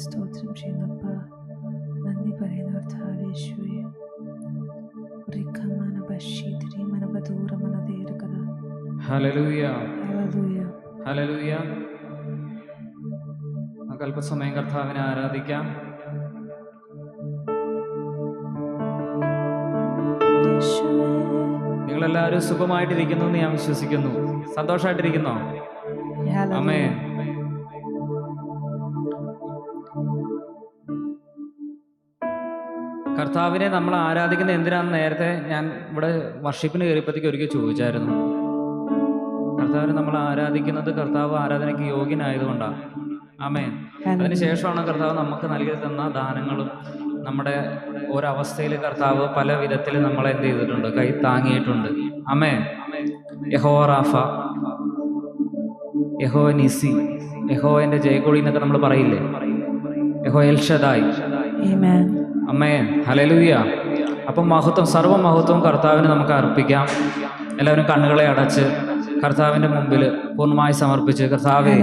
സ്തോത്രം ചെയ്യുന്നപ്പ. നന്ദി പറയുന്ന കർത്താവേ യേശുവേ. Hallelujah, hallelujah. നമുക്ക് അല്പസമയം കർത്താവിനെ ആരാധിക്കാം. നിങ്ങളെല്ലാവരും സുഖമായിട്ടിരിക്കുന്നു എന്ന് ഞാൻ വിശ്വസിക്കുന്നു. സന്തോഷമായിട്ടിരിക്കുന്നോ? ആമേൻ. കർത്താവിനെ നമ്മൾ ആരാധിക്കുന്നത് എന്തിനാണെന്ന് നേരത്തെ ഞാൻ ഇവിടെ വർഷിപ്പിന് കയറിയപ്പോഴത്തേക്ക് ഒരിക്കൽ ചോദിച്ചായിരുന്നു. കർത്താവിനെ നമ്മൾ ആരാധിക്കുന്നത് കർത്താവ് ആരാധനയ്ക്ക് യോഗ്യനായതുകൊണ്ടാണ്. ആമേൻ. അതിനുശേഷമാണ് കർത്താവ് നമുക്ക് നൽകി തന്ന ദാനങ്ങളും നമ്മുടെ ഒരവസ്ഥയിൽ കർത്താവ് പല വിധത്തിൽ നമ്മളെ എന്ത് ചെയ്തിട്ടുണ്ട്, കൈ താങ്ങിയിട്ടുണ്ട്. ആമേൻ. യഹോവ റാഫ, യഹോവ നിസി, യഹോവന്റെ ജയകൊടി എന്നൊക്കെ നമ്മൾ പറയില്ലേ. യഹോവ എൽ ഷദായ്. ആമേൻ. ഹല്ലേലൂയ. അപ്പം മഹത്വം, സർവ്വമഹത്വം കർത്താവിന് നമുക്ക് അർപ്പിക്കാം. എല്ലാവരും കണ്ണുകളെ അടച്ച് കർത്താവിന്റെ മുമ്പിൽ പൂർണ്ണമായി സമർപ്പിച്ച്, കർത്താവേ,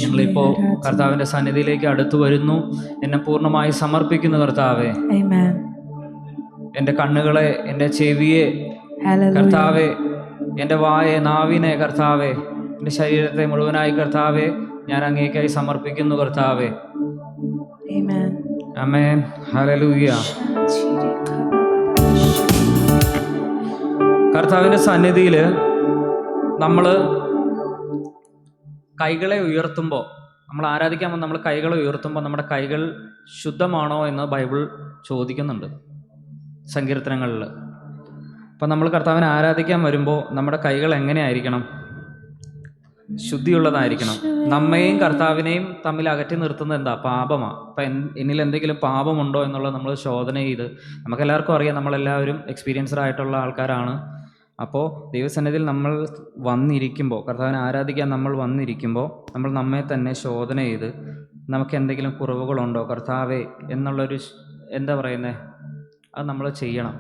ഞങ്ങളിപ്പോ കർത്താവിന്റെ സന്നിധിയിലേക്ക് അടുത്തു വരുന്നു. എന്നെ പൂർണ്ണമായി സമർപ്പിക്കുന്നു കർത്താവേ. എൻ്റെ കണ്ണുകളെ, എൻ്റെ ചെവിയെ കർത്താവേ, എൻ്റെ വായെ, നാവിനെ കർത്താവേ, എൻ്റെ ശരീരത്തെ മുഴുവനായി കർത്താവേ ഞാൻ അങ്ങേക്കായി സമർപ്പിക്കുന്നു കർത്താവേ. ആമേൻ. ഹല്ലേലൂയ. കർത്താവിൻ്റെ സന്നിധിയിൽ നമ്മൾ കൈകളെ ഉയർത്തുമ്പോൾ, നമ്മൾ ആരാധിക്കാൻ വന്ന് നമ്മൾ കൈകളെ ഉയർത്തുമ്പോൾ നമ്മുടെ കൈകൾ ശുദ്ധമാണോ എന്ന് ബൈബിൾ ചോദിക്കുന്നുണ്ട് സങ്കീർത്തനങ്ങളിൽ. അപ്പം നമ്മൾ കർത്താവിനെ ആരാധിക്കാൻ വരുമ്പോൾ നമ്മുടെ കൈകൾ എങ്ങനെയായിരിക്കണം? ശുദ്ധിയുള്ളതായിരിക്കണം. നമ്മയും കർത്താവിനെയും തമ്മിൽ അകറ്റി നിർത്തുന്നത് എന്താ? പാപമാണ്. അപ്പം എന്നിൽ എന്തെങ്കിലും പാപമുണ്ടോ എന്നുള്ളത് നമ്മൾ ശോധന ചെയ്ത്, നമുക്കെല്ലാവർക്കും അറിയാം, നമ്മളെല്ലാവരും എക്സ്പീരിയൻസ്ഡ് ആയിട്ടുള്ള ആൾക്കാരാണ്. അപ്പോൾ ദൈവസന്നിധിയിൽ നമ്മൾ വന്നിരിക്കുമ്പോൾ, കർത്താവിനെ ആരാധിക്കാൻ നമ്മൾ വന്നിരിക്കുമ്പോൾ, നമ്മൾ നമ്മെ തന്നെ ശോധന ചെയ്ത് നമുക്ക് എന്തെങ്കിലും കുറവുകളുണ്ടോ കർത്താവേ എന്നുള്ളൊരു എന്താ പറയുന്നത്, അത് നമ്മൾ ചെയ്യണം.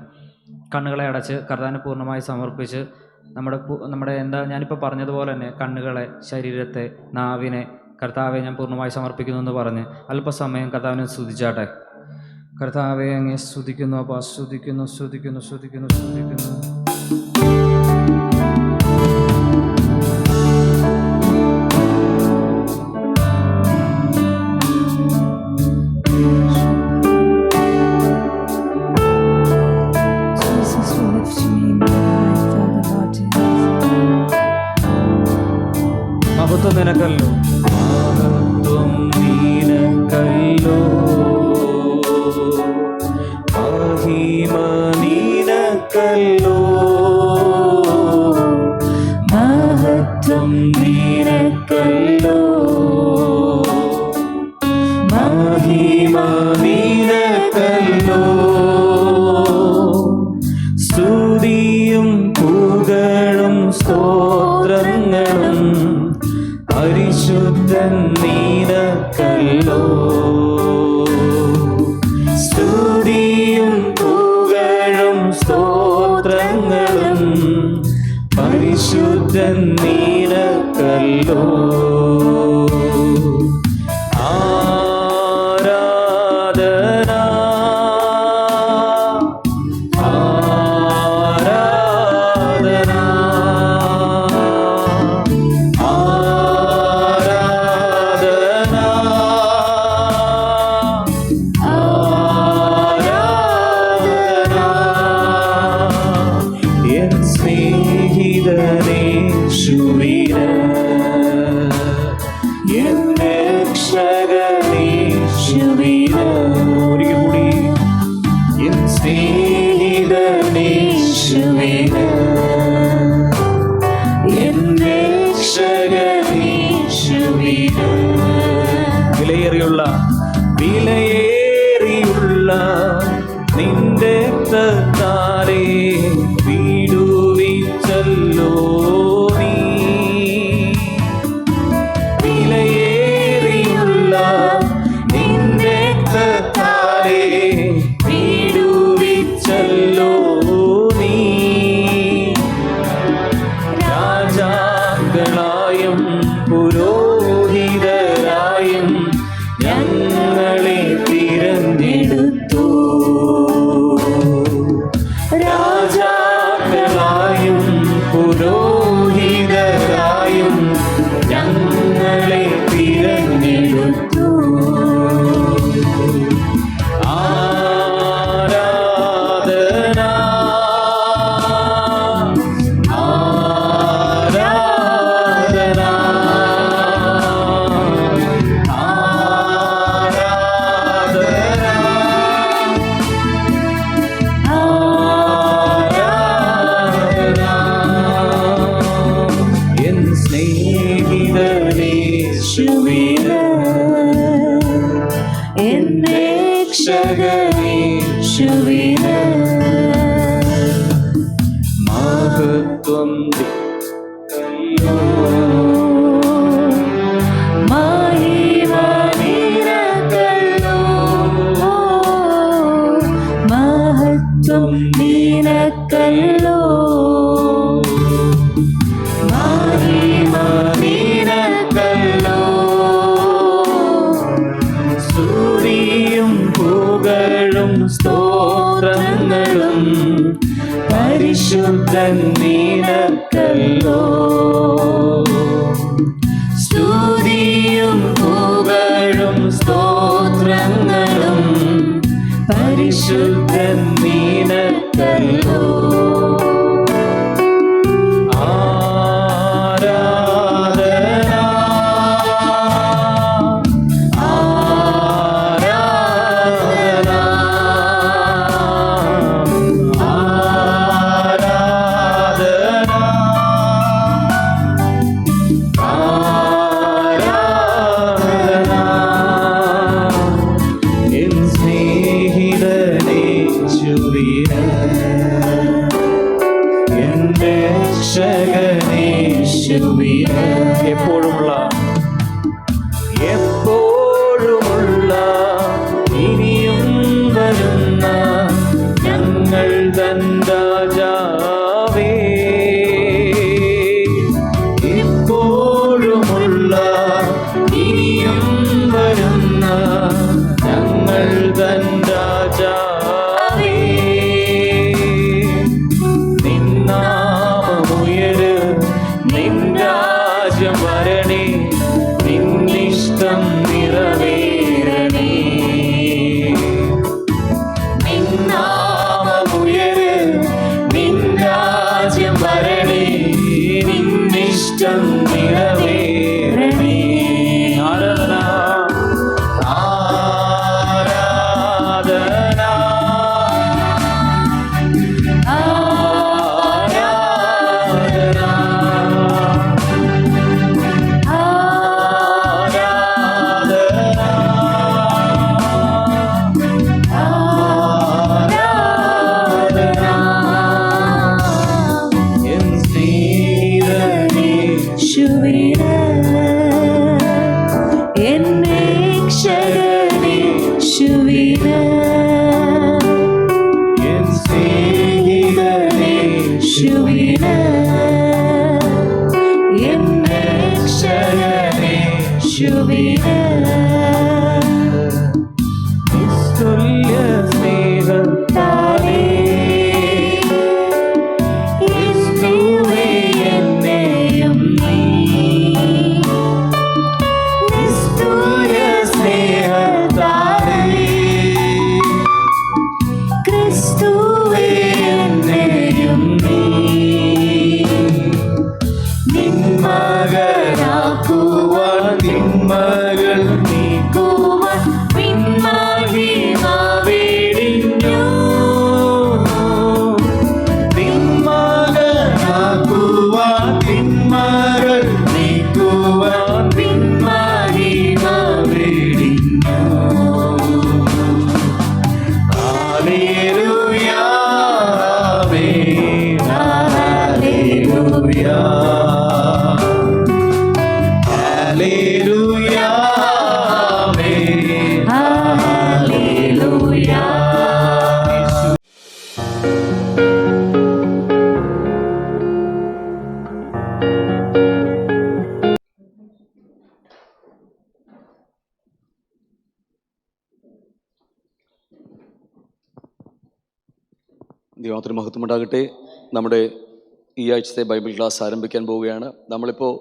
കണ്ണുകളെ അടച്ച് കർത്താവിനെ പൂർണ്ണമായി സമർപ്പിച്ച് നമ്മുടെ എന്താ ഞാനിപ്പോൾ പറഞ്ഞതുപോലെ തന്നെ കണ്ണുകളെ, ശരീരത്തെ, നാവിനെ കർത്താവെ ഞാൻ പൂർണ്ണമായി സമർപ്പിക്കുന്നു എന്ന് പറഞ്ഞ് അല്പസമയം കർത്താവിനെ സ്തുതിച്ചാട്ടെ. കർത്താവെ അങ്ങേ സ്തുതിക്കുന്നു, അപ്പോൾ സ്തുതിക്കുന്നു, സ്തുതിക്കുന്നു, സ്തുതിക്കുന്നു, സ്തുതിക്കുന്നു. മഹത്വം നിനക്കല്ലോ, മഹത്വം നിനക്കല്ലോ, മഹിമ നിനക്കല്ലോ, മഹത്വം നിനക്കല്ലോ, മഹിമ നിനക്കല്ലോ. സ്തുതിയും പുകഴും സ്തോത്രങ്ങളും പരിശുദ്ധൻ നിനക്കല്ലോ. സ്തുതിയും പുകഴും സ്തോത്രങ്ങളും പരിശുദ്ധൻ നിനക്കല്ലോ. വിലയേറിയുള്ള നിന്റെ രക്തത്താലെ വിടുവിച്ചല്ലോ നീ. വിലയേറിയുള്ള നിന്റെ രക്തത്താലെ വിടുവിച്ചല്ലോ നീ. രാജാക്കളായും പുരോഹിതരായും ഞങ്ങൾ എന്റെ രക്ഷകനേശുവിന് മഹത്വം മഹിമ നിനക്കല്ലോ, മഹത്വം നിനക്കല്ലോ, മഹിമ നിനക്കല്ലോ. സ്തുതിയും പുകഴും സ്തോത്രങ്ങളും പരിശുദ്ധൻ നിനക്കല്ലോ. സ്തുതിയും പുകഴും സ്തോത്രങ്ങളും പരിശുദ്ധൻ നിനക്കല്ലോ. ആരാധന ആരാധന ആരാധന എൻ സ്നേഹിതനേശുവിന് എന്റെ രക്ഷകനേശുവിന് എപ്പോഴുമുള്ള ഇനിയും വരുന്ന ഞങ്ങൾ തൻ രാജാവേ, ഇപ്പോഴുമുള്ള ഇനിയും വരുന്ന ഞങ്ങൾ തൻ രാജാവേ. നിന്നാമമുയര്, നിൻ രാജ്യം വരണേ, നിന്നിഷ്ടം നിറവേറണേ. നിന്നാമമുയര്, നിൻ രാജ്യം വരണേ, നിന്നിഷ്ടം നിറവേറണേ. ആരാധന ആരാധന ആരാധന എൻ സ്നേഹിതനേശുവിന് എന്റെ രക്ഷകനേശുവിന് എൻ സ്നേഹിതനേശുവിന് എന്റെ രക്ഷകനേശുവിന് നിസ്തുല്യ സ്നേഹത്താലേ ക്രിസ്തുവേ എന്നെയും നീ നിസ്തുല്യ സ്നേഹത്താലേ ക്രിസ്തുവേ എന്നെയും നീ നിന്മകനാക്കുവാൻ തിന്മകൾ നീക്കുവാൻ പിന്മഹിമ വെടിഞ്ഞു നിന്മകനാക്കുവാൻ തിന്മകൾ നീക്കുവാൻ പിന്മഹിമ വെടിഞ്ഞു. ഹല്ലേലൂയ ആമേൻ. ഹല്ലേലൂയ ഹല്ലേലൂയ ആമേൻ. ഹല്ലേലൂയ. ദൈവത്തിന് മഹത്വമുണ്ടാകട്ടെ. നമ്മുടെ ഈ ആഴ്ചത്തെ ബൈബിൾ ക്ലാസ് ആരംഭിക്കാൻ പോവുകയാണ്. നമ്മളിപ്പോൾ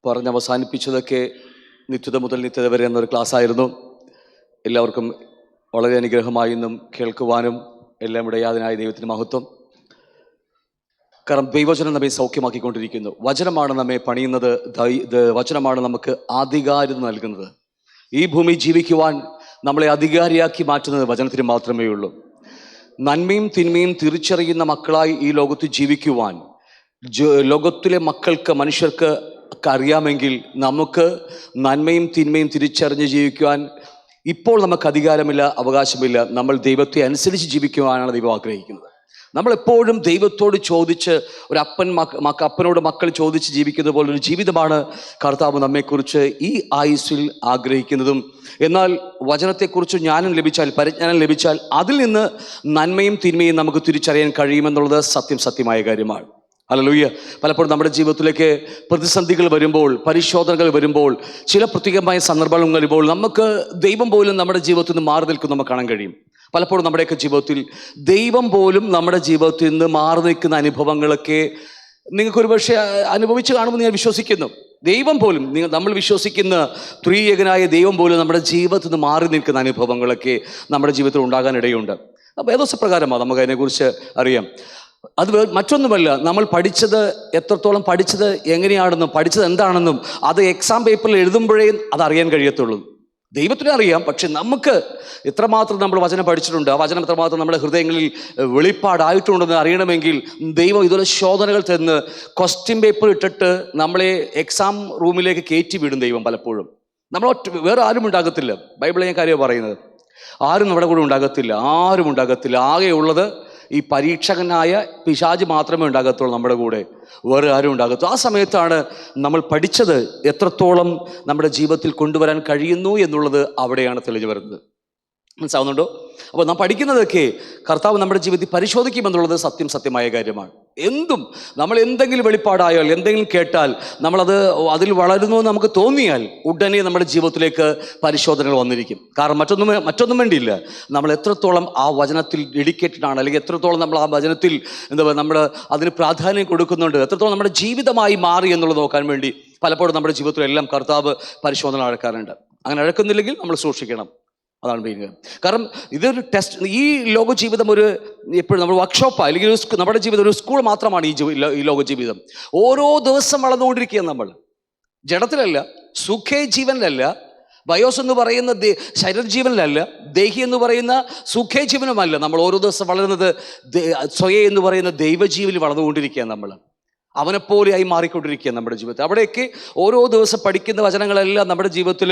പറഞ്ഞ് അവസാനിപ്പിച്ചതൊക്കെ നിത്യത മുതൽ നിത്യത വരെ എന്നൊരു ക്ലാസ് ആയിരുന്നു. എല്ലാവർക്കും വളരെ അനുഗ്രഹമായി എന്നും കേൾക്കുവാനും എല്ലാം ഇടയാതനായ ദൈവത്തിന് മഹത്വം. കാരണം ദൈവവചനം നമ്മെ സൗഖ്യമാക്കിക്കൊണ്ടിരിക്കുന്നു. വചനമാണ് നമ്മെ പണിയുന്നത്. വചനമാണ് നമുക്ക് ആധികാരികത നൽകുന്നത്. ഈ ഭൂമി ജീവിക്കുവാൻ നമ്മളെ അധികാരിയാക്കി മാറ്റുന്നത് വചനത്തിന് മാത്രമേ ഉള്ളൂ. നന്മയും തിന്മയും തിരിച്ചറിയുന്ന മക്കളായി ഈ ലോകത്ത് ജീവിക്കുവാൻ ലോകത്തിലെ മക്കൾക്ക്, മനുഷ്യർക്ക് ഒക്കെ അറിയാമെങ്കിൽ നമുക്ക് നന്മയും തിന്മയും തിരിച്ചറിഞ്ഞ് ജീവിക്കുവാൻ ഇപ്പോൾ നമുക്ക് അധികാരമില്ല, അവകാശമില്ല. നമ്മൾ ദൈവത്തെ അനുസരിച്ച് ജീവിക്കുവാനാണ് ദൈവം ആഗ്രഹിക്കുന്നത്. നമ്മളെപ്പോഴും ദൈവത്തോട് ചോദിച്ച്, ഒരു അപ്പനോട് മക്കൾ ചോദിച്ച് ജീവിക്കുന്നത് പോലൊരു ജീവിതമാണ് കർത്താവ് നമ്മെക്കുറിച്ച് ഈ ആയുസ്സിൽ ആഗ്രഹിക്കുന്നതും. എന്നാൽ വചനത്തെക്കുറിച്ച് പരിജ്ഞാനം ലഭിച്ചാൽ അതിൽ നിന്ന് നന്മയും തിന്മയും നമുക്ക് തിരിച്ചറിയാൻ കഴിയുമെന്നുള്ളത് സത്യമായ കാര്യമാണ്. ഹല്ലേലൂയ. പലപ്പോഴും നമ്മുടെ ജീവിതത്തിലേക്ക് പ്രതിസന്ധികൾ വരുമ്പോൾ, പരിശോധനകൾ വരുമ്പോൾ, ചില പ്രത്യേകമായ സന്ദർഭങ്ങൾ വരുമ്പോൾ നമുക്ക് ദൈവം പോലും നമ്മുടെ ജീവിതത്തിൽ നിന്ന് മാറി നിൽക്കുന്ന നമുക്ക് കാണാൻ കഴിയും. പലപ്പോഴും നമ്മുടെയൊക്കെ ജീവിതത്തിൽ ദൈവം പോലും നമ്മുടെ ജീവിതത്തിൽ നിന്ന് മാറി നിൽക്കുന്ന അനുഭവങ്ങളൊക്കെ നിങ്ങൾക്കൊരു പക്ഷേ അനുഭവിച്ച് കാണുമെന്ന് ഞാൻ വിശ്വസിക്കുന്നു. ദൈവം പോലും, നമ്മൾ വിശ്വസിക്കുന്ന ത്രിയേകനായ ദൈവം പോലും നമ്മുടെ ജീവിതത്തിൽ നിന്ന് മാറി നിൽക്കുന്ന അനുഭവങ്ങളൊക്കെ നമ്മുടെ ജീവിതത്തിൽ ഉണ്ടാകാനിടയുണ്ട്. വേദോസപ്രകാരമാണ് നമുക്ക് അതിനെക്കുറിച്ച് അറിയാം. അത് മറ്റൊന്നുമല്ല, നമ്മൾ എത്രത്തോളം പഠിച്ചത് എങ്ങനെയാണെന്നും പഠിച്ചത് എന്താണെന്നും അത് എക്സാം പേപ്പറിൽ എഴുതുമ്പോഴേ അതറിയാൻ കഴിയത്തുള്ളൂ. ദൈവത്തിനെ അറിയാം, പക്ഷെ നമുക്ക് എത്രമാത്രം നമ്മൾ വചനം പഠിച്ചിട്ടുണ്ട്, ആ വചനം എത്രമാത്രം നമ്മുടെ ഹൃദയങ്ങളിൽ വെളിപ്പാടായിട്ടുണ്ടെന്ന് അറിയണമെങ്കിൽ ദൈവം ഇതുപോലെ ശോധനകൾ തന്ന് ക്വസ്റ്റ്യൻ പേപ്പർ ഇട്ടിട്ട് നമ്മളെ എക്സാം റൂമിലേക്ക് കയറ്റി വിടും ദൈവം. പലപ്പോഴും വേറെ ആരും ഉണ്ടാകത്തില്ല. ബൈബിളിൽ ഞാൻ കാര്യം പറയുന്നത്, ആരും നമ്മുടെ കൂടെ ഉണ്ടാകത്തില്ല. ആകെയുള്ളത് ഈ പരീക്ഷകനായ പിശാച് മാത്രമേ ഉണ്ടാകത്തുള്ളൂ നമ്മുടെ കൂടെ, വേറെ ആരും ഉണ്ടാകത്തുള്ളൂ. ആ സമയത്താണ് നമ്മൾ പഠിച്ചത് എത്രത്തോളം നമ്മുടെ ജീവിതത്തിൽ കൊണ്ടുവരാൻ കഴിയുന്നു എന്നുള്ളത് അവിടെയാണ് തെളിഞ്ഞു വരുന്നത്. മനസ്സിലാവുന്നുണ്ടോ? അപ്പോൾ നാം പഠിക്കുന്നതൊക്കെ കർത്താവ് നമ്മുടെ ജീവിതത്തിൽ പരിശോധിക്കുമെന്നുള്ളത് സത്യമായ കാര്യമാണ്. നമ്മൾ എന്തെങ്കിലും വെളിപ്പാടായാൽ, എന്തെങ്കിലും കേട്ടാൽ, അതിൽ വളരുന്നു എന്ന് നമുക്ക് തോന്നിയാൽ ഉടനെ നമ്മുടെ ജീവിതത്തിലേക്ക് പരിശോധനകൾ വന്നിരിക്കും. കാരണം മറ്റൊന്നും വേണ്ടിയില്ല, നമ്മൾ എത്രത്തോളം ആ വചനത്തിൽ ഡെഡിക്കേറ്റഡ് ആണ്, അല്ലെങ്കിൽ എത്രത്തോളം നമ്മൾ ആ വചനത്തിൽ നമ്മൾ അതിന് പ്രാധാന്യം കൊടുക്കുന്നുണ്ട്, എത്രത്തോളം നമ്മുടെ ജീവിതമായി മാറി എന്നുള്ളത് നോക്കാൻ വേണ്ടി പലപ്പോഴും നമ്മുടെ ജീവിതത്തിലെല്ലാം കർത്താവ് പരിശോധന അഴക്കാറുണ്ട്. അങ്ങനെ അഴക്കുന്നില്ലെങ്കിൽ നമ്മൾ സൂക്ഷിക്കണം. അതാണ് മെയിൻ. കാരണം ഇതൊരു ടെസ്റ്റ്. ഈ ലോക ജീവിതം എപ്പോഴും നമ്മൾ വർക്ക്ഷോപ്പാണ്, അല്ലെങ്കിൽ നമ്മുടെ ജീവിതം ഒരു സ്കൂൾ മാത്രമാണ്. ഈ ലോക ജീവിതം ഓരോ ദിവസം വളർന്നുകൊണ്ടിരിക്കുകയാണ്. നമ്മൾ ജഡത്തിലല്ല, സുഖേ ജീവനിലല്ല, ബയോസ് എന്ന് പറയുന്ന ശരീരജീവനിലല്ല, ദേഹി എന്ന് പറയുന്ന സുഖേ ജീവനുമല്ല. നമ്മൾ ഓരോ ദിവസം വളരുന്നത് സ്വയ എന്ന് പറയുന്ന ദൈവജീവനിൽ വളർന്നുകൊണ്ടിരിക്കുകയാണ്. നമ്മൾ അവനെപ്പോലെയായി മാറിക്കൊണ്ടിരിക്കുക നമ്മുടെ ജീവിതത്തിൽ. അവിടേക്ക് ഓരോ ദിവസം പഠിക്കുന്ന വചനങ്ങളെല്ലാം നമ്മുടെ ജീവിതത്തിൽ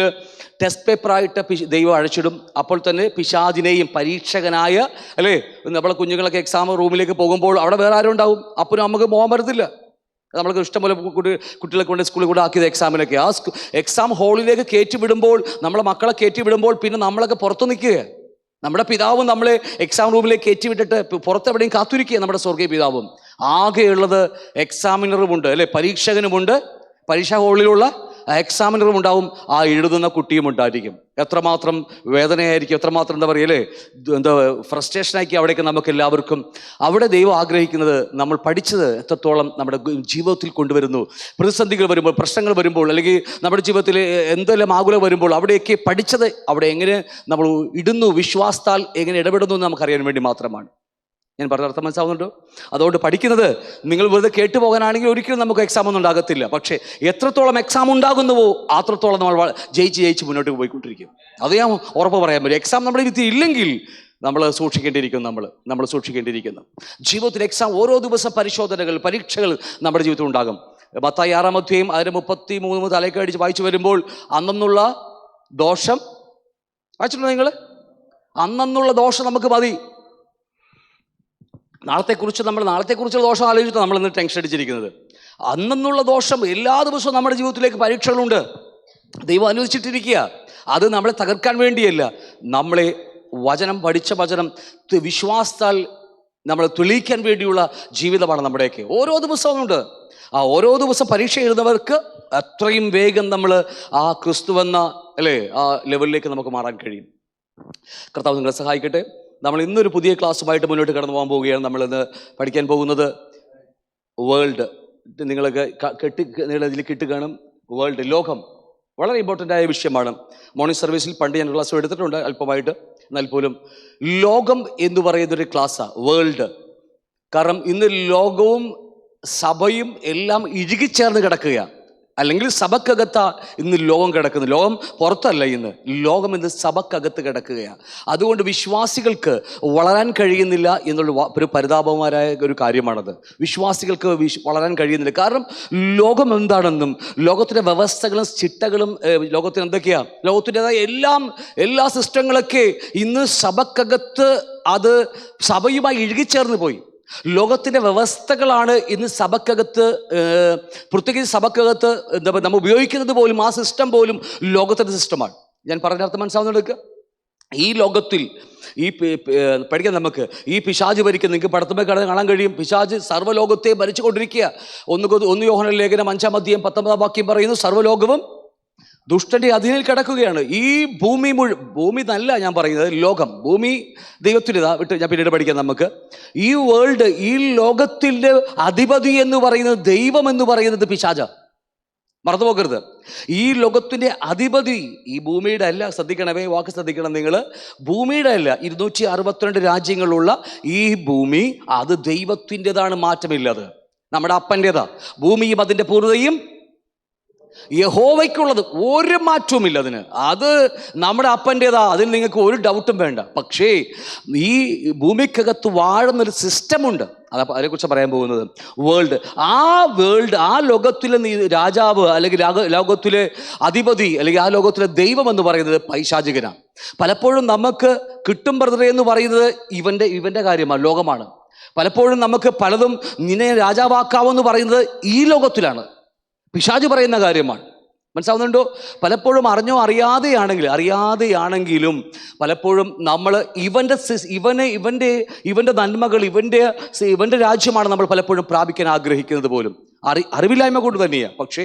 ടെസ്റ്റ് പേപ്പറായിട്ട് ദൈവം അഴിച്ചിടും. അപ്പോൾ തന്നെ പിശാചിനെയും പരീക്ഷകനായ, അല്ലേ, നമ്മളെ കുഞ്ഞുങ്ങളൊക്കെ എക്സാം റൂമിലേക്ക് പോകുമ്പോൾ അവിടെ വേറെ ആരും ഉണ്ടാവും. അപ്പനും നമുക്ക് പോകാൻ പറ്റത്തില്ല. നമ്മൾക്ക് ഇഷ്ടംപോലെ കുട്ടികളെ കൊണ്ട് സ്കൂളിൽ കൂടെ ആക്കിയത് എക്സാമിനൊക്കെ. ആ എക്സാം ഹാളിലേക്ക് കയറ്റി വിടുമ്പോൾ, നമ്മളെ മക്കളെ കയറ്റി വിടുമ്പോൾ പിന്നെ നമ്മളൊക്കെ പുറത്തു നിൽക്കുക. നമ്മുടെ പിതാവും നമ്മളെ എക്സാം റൂമിലേക്ക് കയറ്റി വിട്ടിട്ട് പുറത്തെവിടെയും കാത്തിരിക്കുക നമ്മുടെ സ്വർഗീയ പിതാവും. ആകെയുള്ളത് എക്സാമിനറുമുണ്ട്, അല്ലെ, പരീക്ഷകനുമുണ്ട്, പരീക്ഷാ ഹാളിലുള്ള എക്സാമിനറും ഉണ്ടാവും, ആ എഴുതുന്ന കുട്ടിയും ഉണ്ടായിരിക്കും. എത്രമാത്രം വേദനയായിരിക്കും, എത്രമാത്രം ഫ്രസ്ട്രേഷനായിരിക്കും അവിടേക്ക് നമുക്ക് എല്ലാവർക്കും. അവിടെ ദൈവം ആഗ്രഹിക്കുന്നത് നമ്മൾ പഠിച്ചത് എത്രത്തോളം നമ്മുടെ ജീവിതത്തിൽ കൊണ്ടുവരുന്നു. പ്രതിസന്ധികൾ വരുമ്പോൾ, പ്രശ്നങ്ങൾ വരുമ്പോൾ, അല്ലെങ്കിൽ നമ്മുടെ ജീവിതത്തിൽ എന്തെല്ലാം ആകുല വരുമ്പോൾ അവിടെയൊക്കെ പഠിച്ചത് അവിടെ എങ്ങനെ നമ്മൾ ഇടുന്നു, വിശ്വാസത്താൽ എങ്ങനെ ഇടപെടുന്നു എന്ന് നമുക്കറിയാൻ വേണ്ടി മാത്രമാണ്. ഞാൻ പറഞ്ഞ അർത്ഥം മനസ്സിലാവുന്നുണ്ടോ? അതുകൊണ്ട് പഠിക്കുന്നത് നിങ്ങൾ വെറുതെ കേട്ടുപോകാനാണെങ്കിൽ ഒരിക്കലും നമുക്ക് എക്സാം ഒന്നും ഉണ്ടാകത്തില്ല. പക്ഷേ എത്രത്തോളം എക്സാം ഉണ്ടാകുന്നുവോ അത്രത്തോളം നമ്മൾ ജയിച്ച് മുന്നോട്ട് പോയിക്കൊണ്ടിരിക്കും. അത് ഞാൻ ഉറപ്പ് പറയാൻ പറ്റും. എക്സാം നമ്മുടെ വിധി ഇല്ലെങ്കിൽ നമ്മൾ സൂക്ഷിക്കേണ്ടിയിരിക്കുന്നു. ജീവിതത്തിൽ എക്സാം, ഓരോ ദിവസം പരിശോധനകൾ, പരീക്ഷകൾ നമ്മുടെ ജീവിതത്തിൽ ഉണ്ടാകും. മത്തായി 6-ാം അധ്യായം 33 തലയ്ക്ക് അടിച്ച് വായിച്ചു വരുമ്പോൾ അന്നുള്ള ദോഷം വായിച്ചിട്ടുണ്ടോ നിങ്ങൾ? അന്നുള്ള ദോഷം നമുക്ക് മതി. നാളത്തെക്കുറിച്ചുള്ള ദോഷം ആലോചിച്ചിട്ട് നമ്മൾ ഇന്ന് ടെൻഷൻ അടിച്ചിരിക്കുന്നത്. അന്നുള്ള ദോഷം എല്ലാ ദിവസവും നമ്മുടെ ജീവിതത്തിലേക്ക് പരീക്ഷകളുണ്ട്. ദൈവം അനുവദിച്ചിട്ടിരിക്കുക. അത് നമ്മളെ തകർക്കാൻ വേണ്ടിയല്ല, നമ്മളെ പഠിച്ച വചനം വിശ്വാസത്താൽ നമ്മളെ തെളിയിക്കാൻ വേണ്ടിയുള്ള ജീവിതമാണ് നമ്മുടെയൊക്കെ. ഓരോ ദിവസവും ഉണ്ട്. ആ ഓരോ ദിവസം പരീക്ഷ എഴുതുന്നവർക്ക് അത്രയും വേഗം നമ്മൾ ആ ക്രിസ്തുവെന്ന, അല്ലേ, ആ ലെവലിലേക്ക് നമുക്ക് മാറാൻ കഴിയും. കർത്താവ് നിങ്ങളെ സഹായിക്കട്ടെ. നമ്മൾ ഇന്നൊരു പുതിയ ക്ലാസ്സുമായിട്ട് മുന്നോട്ട് കടന്നു പോകാൻ പോവുകയാണ്. നമ്മളിന്ന് പഠിക്കാൻ പോകുന്നത് വേൾഡ്. നിങ്ങളൊക്കെ ഇതിൽ കിട്ടി കാണും. വേൾഡ്, ലോകം വളരെ ഇമ്പോർട്ടൻ്റ് ആയ വിഷയമാണ്. മോർണിംഗ് സർവീസിൽ പണ്ട് ഞാൻ ക്ലാസ് എടുത്തിട്ടുണ്ട് അല്പമായിട്ട്. എന്നാൽ പോലും ലോകം എന്ന് പറയുന്നൊരു ക്ലാസ്സാണ് വേൾഡ്. കാരണം ഇന്ന് ലോകവും സഭയും എല്ലാം ഇഴുകിച്ചേർന്ന് കിടക്കുകയാണ്. അല്ലെങ്കിൽ സഭക്കകത്താ ഇന്ന് ലോകം കിടക്കുന്നത്. ലോകം പുറത്തല്ല, ലോകം ഇന്ന് സഭക്കകത്ത് കിടക്കുകയാണ്. അതുകൊണ്ട് വിശ്വാസികൾക്ക് വളരാൻ കഴിയുന്നില്ല എന്നുള്ള ഒരു പരിതാപകരമായ ഒരു കാര്യമാണത്. വിശ്വാസികൾക്ക് വളരാൻ കഴിയുന്നില്ല. കാരണം ലോകം എന്താണെന്നും ലോകത്തിൻ്റെ വ്യവസ്ഥകളും ചിട്ടകളും ലോകത്തിന് എന്തൊക്കെയാണ്, ലോകത്തിൻ്റെതായ എല്ലാ സിസ്റ്റങ്ങളൊക്കെ ഇന്ന് സഭക്കകത്ത് അത് സഭയുമായി ഇഴുകിച്ചേർന്ന് പോയി. ലോകത്തിൻ്റെ വ്യവസ്ഥകളാണ് ഇന്ന് സഭക്കകത്ത്, പ്രത്യേകിച്ച് സഭക്കകത്ത് എന്താ പറയുക, നമ്മൾ ഉപയോഗിക്കുന്നത് പോലും ആ സിസ്റ്റം പോലും ലോകത്തിൻ്റെ സിസ്റ്റമാണ്. ഞാൻ പറഞ്ഞ അർത്ഥം മനസ്സിലാവുന്നെടുക്കുക. ഈ ലോകത്തിൽ പഠിക്കാൻ നമുക്ക് ഈ പിശാച് ഭരിക്കുന്ന, നിങ്ങൾക്ക് പടത്തുമ്പോൾ കാണാൻ കഴിയും. പിശാച് സർവ്വലോകത്തെ ഭരിച്ചുകൊണ്ടിരിക്കുക. ഒന്ന് യോഹന്നാൻ ലേഖനം 5-ാം അധ്യായം 19-ാം വാക്യം പറയുന്നു, സർവ്വലോകവും ദുഷ്ടൻ്റെ അധീനിൽ കിടക്കുകയാണ്. ഈ ഭൂമി നല്ല ഞാൻ പറയുന്നത്, ലോകം, ഭൂമി ദൈവത്തിൻ്റെതാ വിട്ട് ഞാൻ പിന്നീട് പഠിക്കാം നമുക്ക്. ഈ വേൾഡ്, ഈ ലോകത്തിൻ്റെ അധിപതി എന്ന് പറയുന്നത്, ദൈവം എന്ന് പറയുന്നത് പിശാച. മറന്നു പോകരുത്. ഈ ലോകത്തിൻ്റെ അധിപതി ഈ ഭൂമിയുടെ അല്ല. ശ്രദ്ധിക്കണമേ, വാക്ക് ശ്രദ്ധിക്കണം നിങ്ങൾ. ഭൂമിയുടെ അല്ല, 262 രാജ്യങ്ങളുള്ള ഈ ഭൂമി അത് ദൈവത്തിൻ്റെതാണ്, മാറ്റമില്ലത്. നമ്മുടെ അപ്പൻ്റെതാ. ഭൂമിയും അതിൻ്റെ പൂർണ്ണതയും യഹോവയ്ക്കുള്ളത്, ഒരു മാറ്റവുമില്ല അതിന്. അത് നമ്മുടെ അപ്പൻ്റെതാ, അതിൽ നിങ്ങൾക്ക് ഒരു ഡൗട്ടും വേണ്ട. പക്ഷേ ഈ ഭൂമിക്കകത്ത് വാഴുന്നൊരു സിസ്റ്റമുണ്ട്, അതിനെക്കുറിച്ച് പറയാൻ പോകുന്നത്. വേൾഡ്, ആ ലോകത്തിലെ രാജാവ് അല്ലെങ്കിൽ ലോകത്തിലെ അധിപതി അല്ലെങ്കിൽ ആ ലോകത്തിലെ ദൈവം എന്ന് പറയുന്നത് പൈശാചികനാണ്. പലപ്പോഴും നമുക്ക് കിട്ടും ബ്രദറെ എന്ന് പറയുന്നത് ഇവൻ്റെ കാര്യമാണ്, ലോകമാണ്. പലപ്പോഴും നമുക്ക് പലതും നിന്നെ രാജാവാക്കാവെന്ന് പറയുന്നത് ഈ ലോകത്തിലാണ്, പിശാച് പറയുന്ന കാര്യമാണ്. മനസ്സിലാവുന്നുണ്ടോ? പലപ്പോഴും അറിഞ്ഞോ അറിയാതെയാണെങ്കിലും പലപ്പോഴും നമ്മൾ ഇവൻ്റെ നന്മകൾ, ഇവൻ്റെ രാജ്യമാണ് നമ്മൾ പലപ്പോഴും പ്രാപിക്കാൻ ആഗ്രഹിക്കുന്നത് പോലും അറിവില്ലായ്മ കൊണ്ട് തന്നെയാണ്. പക്ഷേ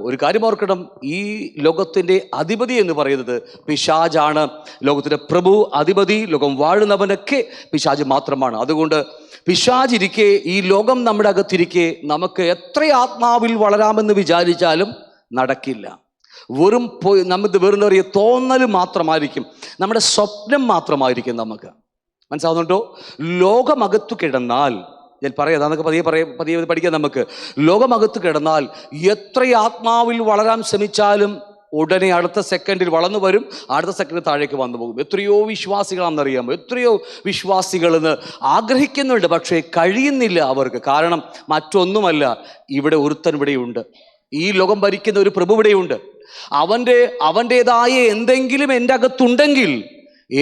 ഒരു കാര്യം ഓർക്കണം, ഈ ലോകത്തിൻ്റെ അധിപതി എന്ന് പറയുന്നത് പിശാചാണ്. ലോകത്തിൻ്റെ പ്രഭു, അധിപതി, ലോകം വാഴുന്നവനൊക്കെ പിശാച് മാത്രമാണ്. അതുകൊണ്ട് പിശാചിരിക്കെ, ഈ ലോകം നമ്മുടെ അകത്തിരിക്കെ നമുക്ക് എത്ര ആത്മാവിൽ വളരാമെന്ന് വിചാരിച്ചാലും നടക്കില്ല. വെറും അറിയ തോന്നൽ മാത്രമായിരിക്കും, നമ്മുടെ സ്വപ്നം മാത്രമായിരിക്കും നമുക്ക്. മനസ്സിലാവുന്നുണ്ടോ? ലോകമകത്തു കിടന്നാൽ, ഞാൻ പറയാം, അതൊക്കെ പതിയെ പഠിക്കാം നമുക്ക്. ലോകമകത്ത് കിടന്നാൽ എത്ര ആത്മാവിൽ വളരാൻ ശ്രമിച്ചാലും ഉടനെ അടുത്ത സെക്കൻഡിൽ വളർന്നു വരും, അടുത്ത സെക്കൻഡിൽ താഴേക്ക് വന്നു പോകും. എത്രയോ വിശ്വാസികളാണെന്നറിയാമോ, എത്രയോ വിശ്വാസികളെന്ന് ആഗ്രഹിക്കുന്നുണ്ട്, പക്ഷേ കഴിയുന്നില്ല അവർക്ക്. കാരണം മറ്റൊന്നുമല്ല, ഇവിടെ ഒരുത്തൻ ഇവിടെയുണ്ട്, ഈ ലോകം ഭരിക്കുന്ന ഒരു പ്രഭു ഇവിടെയുണ്ട്. അവൻ്റേതായ എന്തെങ്കിലും എൻ്റെ അകത്തുണ്ടെങ്കിൽ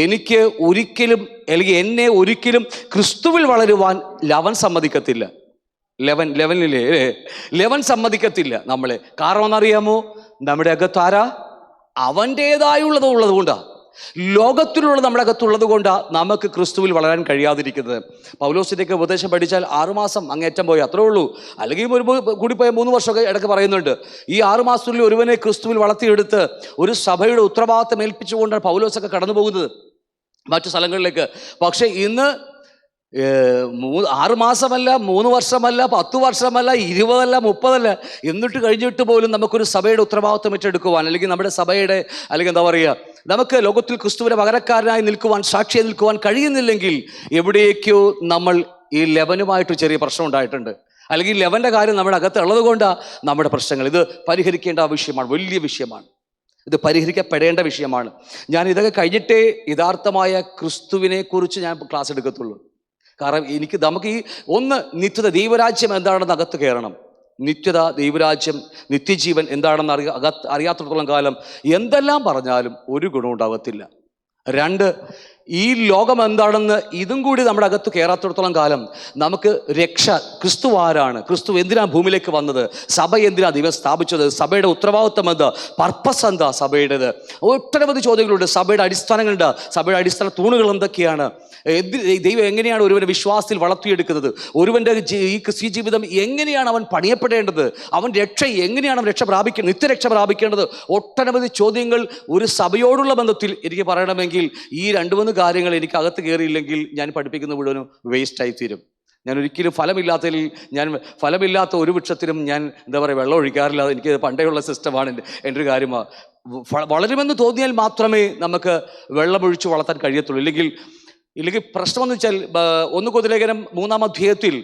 എനിക്ക് ഒരിക്കലും, അല്ലെങ്കിൽ എന്നെ ഒരിക്കലും ക്രിസ്തുവിൽ വളരുവാൻ അവൻ സമ്മതിക്കത്തില്ല. ലെവൻ സമ്മതിക്കത്തില്ല നമ്മളെ. കാരണം എന്നറിയാമോ, നമ്മുടെ അകത്താരാ? അവൻ്റേതായുള്ളത് കൊണ്ടാണ്, ലോകത്തിലുള്ളത് നമ്മുടെ അകത്തുള്ളത് കൊണ്ടാണ് നമുക്ക് ക്രിസ്തുവിൽ വളരാൻ കഴിയാതിരിക്കുന്നത്. പൗലോസിൻ്റെയൊക്കെ ഉപദേശം പഠിച്ചാൽ 6 മാസം അങ്ങേറ്റം പോയി, അത്രേ ഉള്ളൂ. അല്ലെങ്കിൽ ഒരു കൂടിപ്പോയ 3 വർഷമൊക്കെ ഇടയ്ക്ക് പറയുന്നുണ്ട്. ഈ 6 മാസത്തിനുള്ളിൽ ഒരുവനെ ക്രിസ്തുവിൽ വളർത്തിയെടുത്ത് ഒരു സഭയുടെ ഉത്തരവാദിത്തം ഏൽപ്പിച്ചുകൊണ്ടാണ് പൗലോസൊക്കെ കടന്നു പോകുന്നത് മറ്റു സ്ഥലങ്ങളിലേക്ക്. പക്ഷേ ഇന്ന് 6 മാസമല്ല, 3 വർഷമല്ല, 10 വർഷമല്ല, 20 അല്ല, 30 അല്ല, എന്നിട്ട് കഴിഞ്ഞിട്ട് പോലും നമുക്കൊരു സഭയുടെ ഉത്തരവാദിത്വം ഏറ്റെടുക്കുവാൻ, അല്ലെങ്കിൽ നമ്മുടെ സഭയുടെ, അല്ലെങ്കിൽ എന്താ പറയുക, നമുക്ക് ലോകത്തിൽ ക്രിസ്തുവിൻ്റെ പകരക്കാരനായി നിൽക്കുവാൻ, സാക്ഷിയായി നിൽക്കുവാൻ കഴിയുന്നില്ലെങ്കിൽ എവിടേക്കോ നമ്മൾ ഈ ലെവനുമായിട്ട് ചെറിയ പ്രശ്നം ഉണ്ടായിട്ടുണ്ട്. അല്ലെങ്കിൽ ലെവൻ്റെ കാര്യം നമ്മുടെ അകത്ത് ഉള്ളത് കൊണ്ടാണ് നമ്മുടെ പ്രശ്നങ്ങൾ. ഇത് പരിഹരിക്കേണ്ട വിഷയമാണ്, വലിയ വിഷയമാണ്, ഇത് പരിഹരിക്കപ്പെടേണ്ട വിഷയമാണ്. ഞാൻ ഇതൊക്കെ കഴിഞ്ഞിട്ടേ യഥാർത്ഥമായ ക്രിസ്തുവിനെ കുറിച്ച് ഞാൻ ക്ലാസ് എടുക്കത്തുള്ളൂ. കാരണം നമുക്ക് ഈ നിത്യത, ദൈവരാജ്യം എന്താണെന്ന് അകത്ത് കയറണം. നിത്യത, ദൈവരാജ്യം, നിത്യജീവൻ എന്താണെന്ന് അറിയാത്തിടത്തോളം കാലം എന്തെല്ലാം പറഞ്ഞാലും ഒരു ഗുണം ഉണ്ടാകത്തില്ല. 2, ഈ ലോകം എന്താണെന്ന് ഇതും കൂടി നമ്മുടെ അകത്ത് കയറാത്തിടത്തോളം കാലം നമുക്ക് രക്ഷ, ക്രിസ്തു ആരാണ്, ക്രിസ്തു എന്തിനാണ് ഭൂമിയിലേക്ക് വന്നത്, സഭ എന്തിനാണ് ദൈവം സ്ഥാപിച്ചത്, സഭയുടെ ഉത്തരവാദിത്വം എന്താ, പർപ്പസ് എന്താ സഭയുടേത്, ഒട്ടനവധി ചോദ്യങ്ങളുണ്ട്. സഭയുടെ അടിസ്ഥാനങ്ങളുണ്ട്, സഭയുടെ അടിസ്ഥാന തൂണുകൾ എന്തൊക്കെയാണ്, ദൈവം എങ്ങനെയാണ് ഒരുവനെ വിശ്വാസത്തിൽ വളർത്തിയെടുക്കുന്നത്, ഒരുവൻ്റെ ഈ ക്രിസ്ത്യ ജീവിതം എങ്ങനെയാണ് അവൻ പണിയപ്പെടേണ്ടത്, അവൻ എങ്ങനെയാണ് രക്ഷ പ്രാപിക്കേണ്ടത്, നിത്യരക്ഷ പ്രാപിക്കേണ്ടത്, ഒട്ടനവധി ചോദ്യങ്ങൾ ഒരു സഭയോടുള്ള ബന്ധത്തിൽ എനിക്ക് പറയണമെങ്കിൽ ഈ 2-3 കാര്യങ്ങൾ എനിക്ക് അകത്ത് കയറിയില്ലെങ്കിൽ ഞാൻ പഠിപ്പിക്കുന്ന മുഴുവനും വേസ്റ്റായി തീരും. ഞാൻ ഒരിക്കലും ഫലമില്ലാത്ത ഒരു വൃക്ഷത്തിനും ഞാൻ എന്താ പറയുക വെള്ളം ഒഴിക്കാറില്ല. എനിക്ക് പണ്ടേയുള്ള സിസ്റ്റമാണ്, എൻ്റെ ഒരു കാര്യമാണ്. വളരുമെന്ന് തോന്നിയാൽ മാത്രമേ നമുക്ക് വെള്ളമൊഴിച്ച് വളർത്താൻ കഴിയത്തുള്ളൂ. ഇല്ലെങ്കിൽ പ്രശ്നമെന്ന് വെച്ചാൽ 1 കൊരിന്ത്യർ ലേഖനം 3-ാം അധ്യായത്തിൽ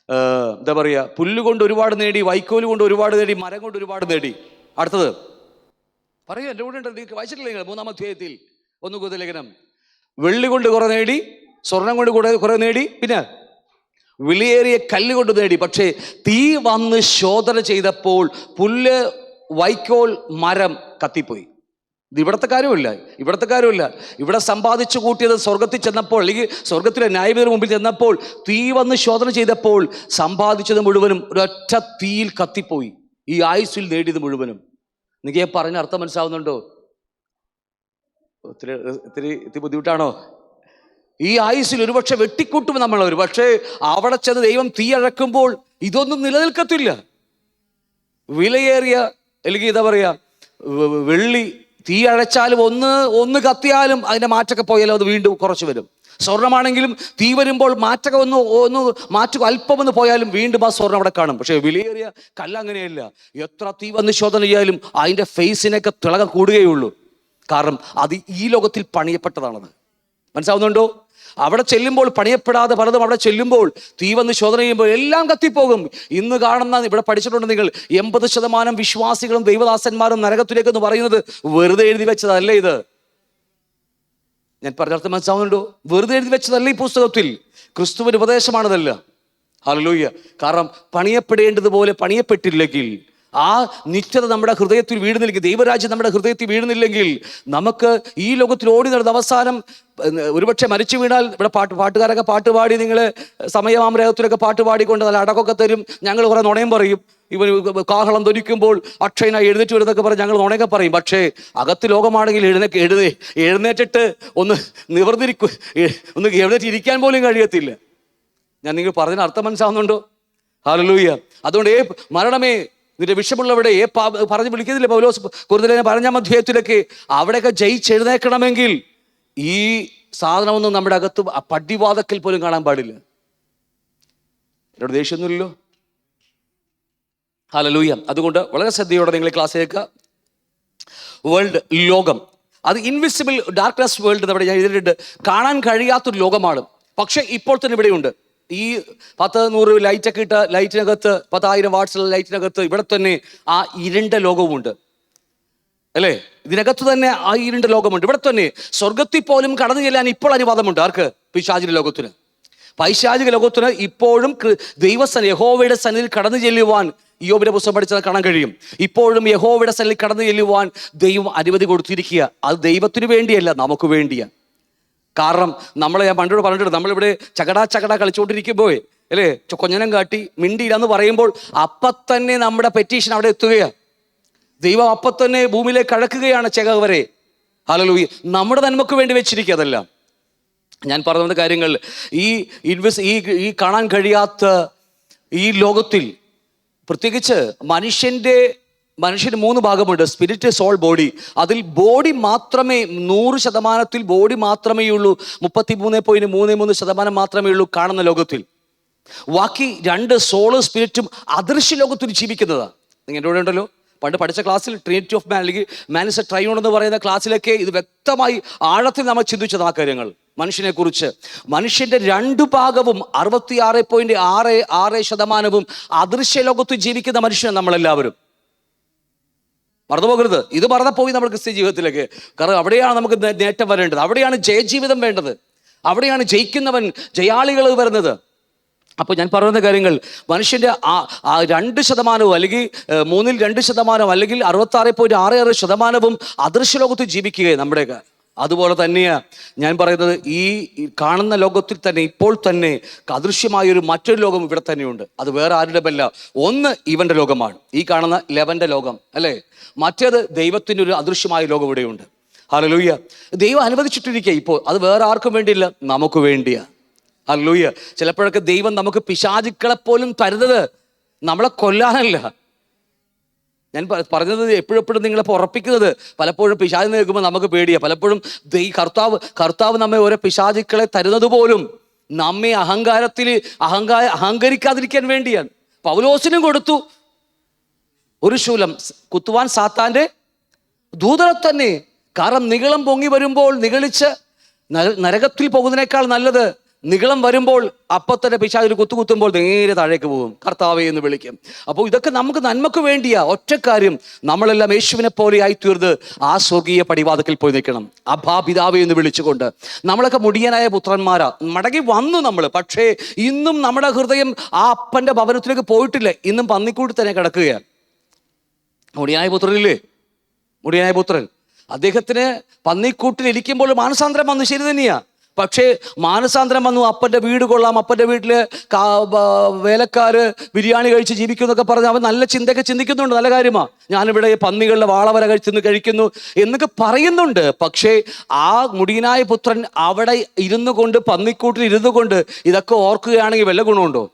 എന്താ പറയുക, പുല്ല് കൊണ്ട് ഒരുപാട് നേടി, വൈക്കോല് കൊണ്ട് ഒരുപാട് നേടി, മരം കൊണ്ട് ഒരുപാട് നേടി. അടുത്തത് പറയൂ, എൻ്റെ കൂടെ ഉണ്ട്, നിങ്ങൾക്ക് വായിച്ചിട്ടില്ല നിങ്ങൾ 3-ാം അധ്യായത്തിൽ 1 കൊരിന്ത്യർ ലേഖനം. വെള്ളി കൊണ്ട് കുറെ നേടി, സ്വർണം കൊണ്ട് കുറെ നേടി, പിന്നെ വിലയേറിയ കല്ല് കൊണ്ട് നേടി. പക്ഷേ തീ വന്ന് ശോധന ചെയ്തപ്പോൾ പുല്ല്, വൈക്കോൽ, മരം കത്തിപ്പോയി. ഇത് ഇവിടുത്തെ കാര്യമില്ല. ഇവിടെ സമ്പാദിച്ചു കൂട്ടിയത് സ്വർഗത്തിൽ ചെന്നപ്പോൾ, അല്ലെങ്കിൽ സ്വർഗത്തിലെ ന്യായവിധിയുടെ മുമ്പിൽ ചെന്നപ്പോൾ തീ വന്ന് ശോധന ചെയ്തപ്പോൾ സമ്പാദിച്ചത് മുഴുവനും ഒരൊറ്റ തീയിൽ കത്തിപ്പോയി. ഈ ആയുസ്സിൽ നേടിയത് മുഴുവനും. എനിക്ക് പറഞ്ഞ അർത്ഥം മനസ്സിലാവുന്നുണ്ടോ? ഒത്തിരി ബുദ്ധിമുട്ടാണോ? ഈ ആയുസ്സിൽ ഒരുപക്ഷെ വെട്ടിക്കൂട്ടും നമ്മൾ, പക്ഷേ അവിടെ ചെന്ന് ദൈവം തീ അഴക്കുമ്പോൾ ഇതൊന്നും നിലനിൽക്കത്തില്ല. വിലയേറിയ, അല്ലെങ്കിൽ എന്താ പറയുക, വെള്ളി തീ അഴച്ചാലും ഒന്ന് കത്തിയാലും അതിൻ്റെ മാറ്റൊക്കെ പോയാലും അത് വീണ്ടും കുറച്ച് വരും. സ്വർണ്ണമാണെങ്കിലും തീ വരുമ്പോൾ മാറ്റൊക്കെ ഒന്ന് മാറ്റുക, അല്പം ഒന്ന് പോയാലും വീണ്ടും ആ സ്വർണ്ണം അവിടെ കാണും. പക്ഷേ വിലയേറിയ കല്ല് അങ്ങനെയല്ല. എത്ര തീ വന്ന് ശോധന ചെയ്യാലും അതിൻ്റെ ഫേസിനൊക്കെ തിളക്കം കൂടുകയുള്ളൂ. കാരണം അത് ഈ ലോകത്തിൽ പണിയപ്പെട്ടതാണത്. മനസ്സിലാവുന്നുണ്ടോ? അവിടെ ചെല്ലുമ്പോൾ പണിയപ്പെടാതെ പലതും അവിടെ ചെല്ലുമ്പോൾ തീ വന്ന് ശോധന ചെയ്യുമ്പോൾ എല്ലാം കത്തിപ്പോകും. ഇന്ന് കാണുന്ന, ഇവിടെ പഠിച്ചിട്ടുണ്ട് നിങ്ങൾ, 80% വിശ്വാസികളും ദൈവദാസന്മാരും നരകത്തിലേക്ക് എന്ന് പറയുന്നത് വെറുതെ എഴുതി വെച്ചതല്ല. ഇത് ഞാൻ പറഞ്ഞർത്ഥം മനസ്സിലാവുന്നുണ്ടോ? വെറുതെ എഴുതി വെച്ചതല്ല ഈ പുസ്തകത്തിൽ. ക്രിസ്തുവിന്റെ ഉപദേശമാണതല്ല. ഹല്ലേലൂയ. കാരണം പണിയപ്പെടേണ്ടതുപോലെ പണിയപ്പെട്ടില്ലെങ്കിൽ, ആ നിത്യത നമ്മുടെ ഹൃദയത്തിൽ വീഴുന്നില്ലെങ്കിൽ, ദൈവരാജ്യം നമ്മുടെ ഹൃദയത്തിൽ വീഴുന്നില്ലെങ്കിൽ, നമുക്ക് ഈ ലോകത്തിൽ ഓടി നടന്ന അവസാനം ഒരുപക്ഷെ മരിച്ചു വീണാൽ, ഇവിടെ പാട്ടുകാരൊക്കെ പാട്ട് പാടി, നിങ്ങൾ സമയമാമരകത്തിലൊക്കെ പാട്ട് പാടിക്കൊണ്ട് നല്ല അടക്കമൊക്കെ തരും. ഞങ്ങൾ കുറെ നുണയും പറയും. ഇവർ കാഹളം ധരിക്കുമ്പോൾ അക്ഷയനായി എഴുന്നേറ്റ് വരുന്നൊക്കെ പറഞ്ഞ് ഞങ്ങൾ നുണയൊക്കെ പറയും. പക്ഷേ അകത്ത് ലോകമാണെങ്കിൽ എഴുന്നേറ്റിട്ട് ഒന്ന് എഴുന്നേറ്റ് ഇരിക്കാൻ പോലും കഴിയത്തില്ല. ഞാൻ നിങ്ങൾ പറഞ്ഞതിന് അർത്ഥം മനസ്സിലാവുന്നുണ്ടോ? ഹല്ലേലൂയ. അതുകൊണ്ട് മരണമേ നിന്റെ വിഷമുള്ളവിടെ പറഞ്ഞ് വിളിക്കുന്നില്ല പൗലോസ് കൊരിന്ത്യർ 15-ാം അധ്യായത്തിലൊക്കെ. അവിടെയൊക്കെ ജയിച്ചെഴുന്നേക്കണമെങ്കിൽ ഈ സാധനമൊന്നും നമ്മുടെ അകത്ത് പടിവാതക്കൽ പോലും കാണാൻ പാടില്ല. എന്നോട് ദേഷ്യമൊന്നുമില്ലല്ലോ? ഹല്ലേലൂയ. അതുകൊണ്ട് വളരെ ശ്രദ്ധയോടെ നിങ്ങൾ ക്ലാസ്സിലേക്ക്. വേൾഡ്, ലോകം, അത് ഇൻവിസിബിൾ ഡാർക്ക്നെസ് വേൾഡ് നമ്മുടെ ഞാൻ എഴുതിയിട്ടുണ്ട്. കാണാൻ കഴിയാത്തൊരു ലോകമാണ്. പക്ഷെ ഇപ്പോൾ തന്നെ ഇവിടെയുണ്ട്. ഈ 10-100 ലൈറ്റൊക്കെ ഇട്ട ലൈറ്റിനകത്ത്, 10,000 വാട്ട്സുള്ള ലൈറ്റിനകത്ത് ഇവിടെ തന്നെ ആ ഇരുണ്ട ലോകവുമുണ്ട്, അല്ലേ? ഇതിനകത്ത് തന്നെ ആ ഇരുണ്ട ലോകമുണ്ട്. ഇവിടെ തന്നെ സ്വർഗത്തിൽ പോലും കടന്നു ചെല്ലാൻ ഇപ്പോൾ അനുവാദമുണ്ട്. ആർക്ക്? പിശാചിക ലോകത്തിന്. പൈശാചിക ലോകത്തിന് ഇപ്പോഴും ദൈവസന്നിധി, യഹോവയുടെ സന്നിധിയിൽ കടന്നു ചെല്ലുവാൻ, യോബിന്റെ പുസ്തകം പഠിച്ചാൽ കാണാൻ കഴിയും. ഇപ്പോഴും യഹോവയുടെ സന്നിധിയിൽ കടന്നു ചെല്ലുവാൻ ദൈവം അനുമതി കൊടുത്തിരിക്കുക. അത് ദൈവത്തിന് വേണ്ടിയല്ല, നമുക്ക് വേണ്ടിയാണ്. കാരണം ഞാൻ പണ്ടോട് പറഞ്ഞിട്ടുണ്ട്, നമ്മളിവിടെ ചകടാ കളിച്ചുകൊണ്ടിരിക്കുമ്പോൾ, അല്ലേ, കൊഞ്ഞനം കാട്ടി മിണ്ടിയില്ലെന്ന് പറയുമ്പോൾ അപ്പം തന്നെ നമ്മുടെ പെറ്റീഷൻ അവിടെ എത്തുകയാണ്. ദൈവം അപ്പം തന്നെ ഭൂമിയിലേക്ക് കഴക്കുകയാണ് വരെ. ഹല്ലേലൂയ. നമ്മുടെ നന്മക്ക് വേണ്ടി വെച്ചിരിക്കുക അതെല്ലാം. ഞാൻ പറഞ്ഞ കാര്യങ്ങൾ ഈ കാണാൻ കഴിയാത്ത ഈ ലോകത്തിൽ, പ്രത്യേകിച്ച് മനുഷ്യന് 3 ഭാഗമുണ്ട്: സ്പിരിറ്റ്, സോൾ, ബോഡി. അതിൽ ബോഡി മാത്രമേ 100% ബോഡി മാത്രമേ ഉള്ളൂ. 33.33% മാത്രമേ ഉള്ളൂ കാണുന്ന ലോകത്തിൽ. ബാക്കി 2 സോളും സ്പിരിറ്റും അദൃശ്യ ലോകത്തിൽ ജീവിക്കുന്നതാണ്. നിങ്ങൾ എൻ്റെ കൂടെ ഉണ്ടല്ലോ. പണ്ട് പഠിച്ച ക്ലാസ്സിൽ ട്രിനിറ്റി ഓഫ് മാൻ, അല്ലെങ്കിൽ മാൻ ഇസ് എ ട്രൈയോൺ എന്ന് പറയുന്ന ക്ലാസ്സിലൊക്കെ ഇത് വ്യക്തമായി ആഴത്തിൽ നമ്മൾ ചിന്തിച്ചത് ആ കാര്യങ്ങൾ. മനുഷ്യനെ കുറിച്ച് മനുഷ്യന്റെ 2 ഭാഗവും 66.66% അദൃശ്യ ലോകത്ത് ജീവിക്കുന്ന മനുഷ്യൻ നമ്മളെല്ലാവരും. മറന്നുപോകരുത്. ഇത് മറന്നപ്പോയി നമ്മൾ ക്രിസ്ത്യ ജീവിതത്തിലേക്ക്. കാരണം അവിടെയാണ് നമുക്ക് നേട്ടം വരേണ്ടത്, അവിടെയാണ് ജയജീവിതം വേണ്ടത്, അവിടെയാണ് ജയിക്കുന്നവൻ, ജയാളികൾ വരുന്നത്. അപ്പോൾ ഞാൻ പറയുന്ന കാര്യങ്ങൾ, മനുഷ്യൻ്റെ 2% അല്ലെങ്കിൽ 2% അല്ലെങ്കിൽ 66.66% അദൃശ്യ ലോകത്ത് ജീവിക്കുകയാണ് നമ്മുടെയൊക്കെ. അതുപോലെ തന്നെയാണ് ഞാൻ പറയുന്നത്, ഈ കാണുന്ന ലോകത്തിൽ തന്നെ ഇപ്പോൾ തന്നെ അദൃശ്യമായൊരു മറ്റൊരു ലോകം ഇവിടെ തന്നെയുണ്ട്. അത് വേറെ ആരുടെയല്ല. ഒന്ന് ഇവൻ്റെ ലോകമാണ്, ഈ കാണുന്ന ലെവൻ്റെ ലോകം, അല്ലേ? മറ്റേത് ദൈവത്തിൻ്റെ ഒരു അദൃശ്യമായ ലോകം ഇവിടെയുണ്ട്. ഹല്ലേലൂയ. ദൈവം അനുവദിച്ചിട്ടിരിക്കുക ഇപ്പോൾ. അത് വേറെ ആർക്കും വേണ്ടിയില്ല, നമുക്ക് വേണ്ടിയാണ്. ഹല്ലേലൂയ. ചിലപ്പോഴൊക്കെ ദൈവം നമുക്ക് പിശാചുക്കളെ പോലും തരുന്നത് നമ്മളെ കൊല്ലാനല്ല. ഞാൻ പറഞ്ഞത് എപ്പോഴെപ്പോഴും നിങ്ങളിപ്പോൾ ഉറപ്പിക്കുന്നത്, പലപ്പോഴും പിശാച് നിൽക്കുമ്പോൾ നമുക്ക് പേടിയാണ്. പലപ്പോഴും കർത്താവ് നമ്മെ ഓരോ പിശാചുക്കളെ തരുന്നത് പോലും നമ്മെ അഹങ്കരിക്കാതിരിക്കാൻ വേണ്ടിയാണ്. പൗലോസിനും കൊടുത്തു ഒരു ശൂലം, കുത്തുവാൻ സാത്താൻ്റെ ദൂതനെ തന്നെ. കാരണം നിഗളം പൊങ്ങി വരുമ്പോൾ നിഗളിച്ച് നരകത്തിൽ പോകുന്നതിനേക്കാൾ നല്ലത് നിഗളം വരുമ്പോൾ അപ്പം തന്നെ പിശാച് ഒരു കുത്തുമ്പോൾ നേരെ താഴേക്ക് പോകും, കർത്താവേ എന്ന് വിളിക്കും. അപ്പോൾ ഇതൊക്കെ നമുക്ക് നന്മക്ക് വേണ്ടിയാ. ഒറ്റ കാര്യം, നമ്മളെല്ലാം യേശുവിനെ പോലെ ആയിത്തീർന്ന് ആ സ്വർഗീയ പടിവാതിക്കൽ പോയി നിൽക്കണം, അബ്ബാ പിതാവേ എന്ന് വിളിച്ചുകൊണ്ട്. നമ്മളൊക്കെ മുടിയനായ പുത്രന്മാരാ, മടങ്ങി വന്നു നമ്മൾ. പക്ഷേ ഇന്നും നമ്മുടെ ഹൃദയം ആ അപ്പൻ്റെ ഭവനത്തിലേക്ക് പോയിട്ടില്ല. ഇന്നും പന്നിക്കൂട്ടി തന്നെ കിടക്കുകയാണ്. മുടിയനായ പുത്രനില്ലേ, മുടിയനായ പുത്രൻ, അദ്ദേഹത്തിന് പന്നിക്കൂട്ടിൽ ഇരിക്കുമ്പോൾ മാനസാന്തരം വന്നു, ശരി തന്നെയാ. പക്ഷേ മാനസാന്തരം വന്നു, അപ്പൻ്റെ വീട് കൊള്ളാം, അപ്പൻ്റെ വീട്ടിൽ വേലക്കാര് ബിരിയാണി കഴിച്ച് ജീവിക്കും എന്നൊക്കെ പറഞ്ഞ് അവൻ നല്ല ചിന്തയൊക്കെ ചിന്തിക്കുന്നുണ്ട്, നല്ല കാര്യമാണ്. ഞാനിവിടെ പന്നികളുടെ വാളവര കഴിക്കുന്നു എന്നൊക്കെ പറയുന്നുണ്ട്. പക്ഷേ ആ മുടിയനായ പുത്രൻ അവിടെ ഇരുന്നു കൊണ്ട്, പന്നിക്കൂട്ടിൽ ഇരുന്നു കൊണ്ട് ഇതൊക്കെ ഓർക്കുകയാണെങ്കിൽ വല്ല ഗുണമുണ്ടോ?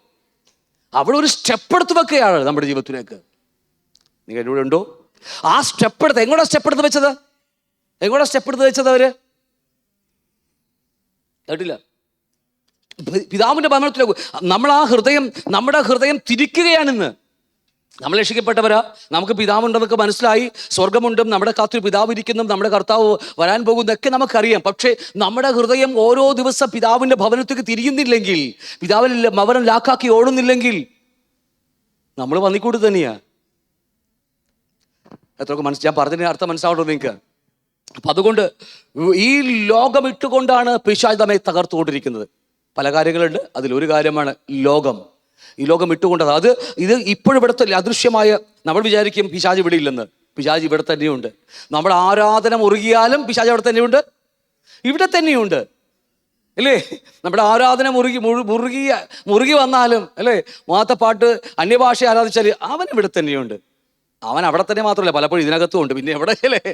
അവിടെ ഒരു സ്റ്റെപ്പ് എടുത്ത് വെക്കുകയാണ് നമ്മുടെ ജീവിതത്തിലേക്ക്. നിങ്ങൾ ഇവിടെ ഉണ്ടോ? ആ സ്റ്റെപ്പ് എടുത്ത് എങ്ങോട്ടാ സ്റ്റെപ്പ് എടുത്ത് വെച്ചത് അവര്? കേട്ടില്ല. പിതാവിന്റെ ഭവനത്തിലേക്ക് നമ്മുടെ ഹൃദയം തിരിക്കുകയാണിന്ന്. നമ്മൾ രക്ഷിക്കപ്പെട്ടവരാ, നമുക്ക് പിതാവുണ്ടെന്നൊക്കെ മനസ്സിലായി, സ്വർഗമുണ്ടും നമ്മുടെ കാത്തൊരു പിതാവ് ഇരിക്കുന്നു, നമ്മുടെ കർത്താവ് വരാൻ പോകുന്നതൊക്കെ നമുക്കറിയാം. പക്ഷേ നമ്മുടെ ഹൃദയം ഓരോ ദിവസം പിതാവിൻ്റെ ഭവനത്തേക്ക് തിരിയുന്നില്ലെങ്കിൽ, പിതാവിൻ്റെ ഭവനം ലാക്കാക്കി ഓടുന്നില്ലെങ്കിൽ നമ്മൾ പന്നിക്കൂട്ട് തന്നെയാ. എത്രയൊക്കെ ഞാൻ പറഞ്ഞതിന് അർത്ഥം മനസ്സിലാവണ്ടോ നിങ്ങൾക്ക്? അപ്പം അതുകൊണ്ട് ഈ ലോകം ഇട്ടുകൊണ്ടാണ് പിശാച് നമ്മെ തകർത്തുകൊണ്ടിരിക്കുന്നത്. പല കാര്യങ്ങളുണ്ട്, അതിലൊരു കാര്യമാണ് ലോകം. ഈ ലോകം ഇട്ടുകൊണ്ടത് ഇത് ഇപ്പോഴും ഇവിടുത്തെ അദൃശ്യമായ, നമ്മൾ വിചാരിക്കും പിശാച് ഇവിടെ ഇല്ലെന്ന്. പിശാച് ഇവിടെ തന്നെയുണ്ട്. നമ്മുടെ ആരാധന മുറുകിയാലും പിശാച് അവിടെ തന്നെയുണ്ട്, ഇവിടെ തന്നെയുണ്ട്, അല്ലേ? നമ്മുടെ ആരാധന മുറുകി വന്നാലും, അല്ലേ, മാത്തപ്പാട്ട് അന്യഭാഷ ആരാധിച്ചാൽ അവൻ ഇവിടെ തന്നെയുണ്ട്. അവൻ അവിടെ തന്നെ മാത്രമല്ല, പലപ്പോഴും ഇതിനകത്തും ഉണ്ട്. പിന്നെ എവിടെ, അല്ലേ?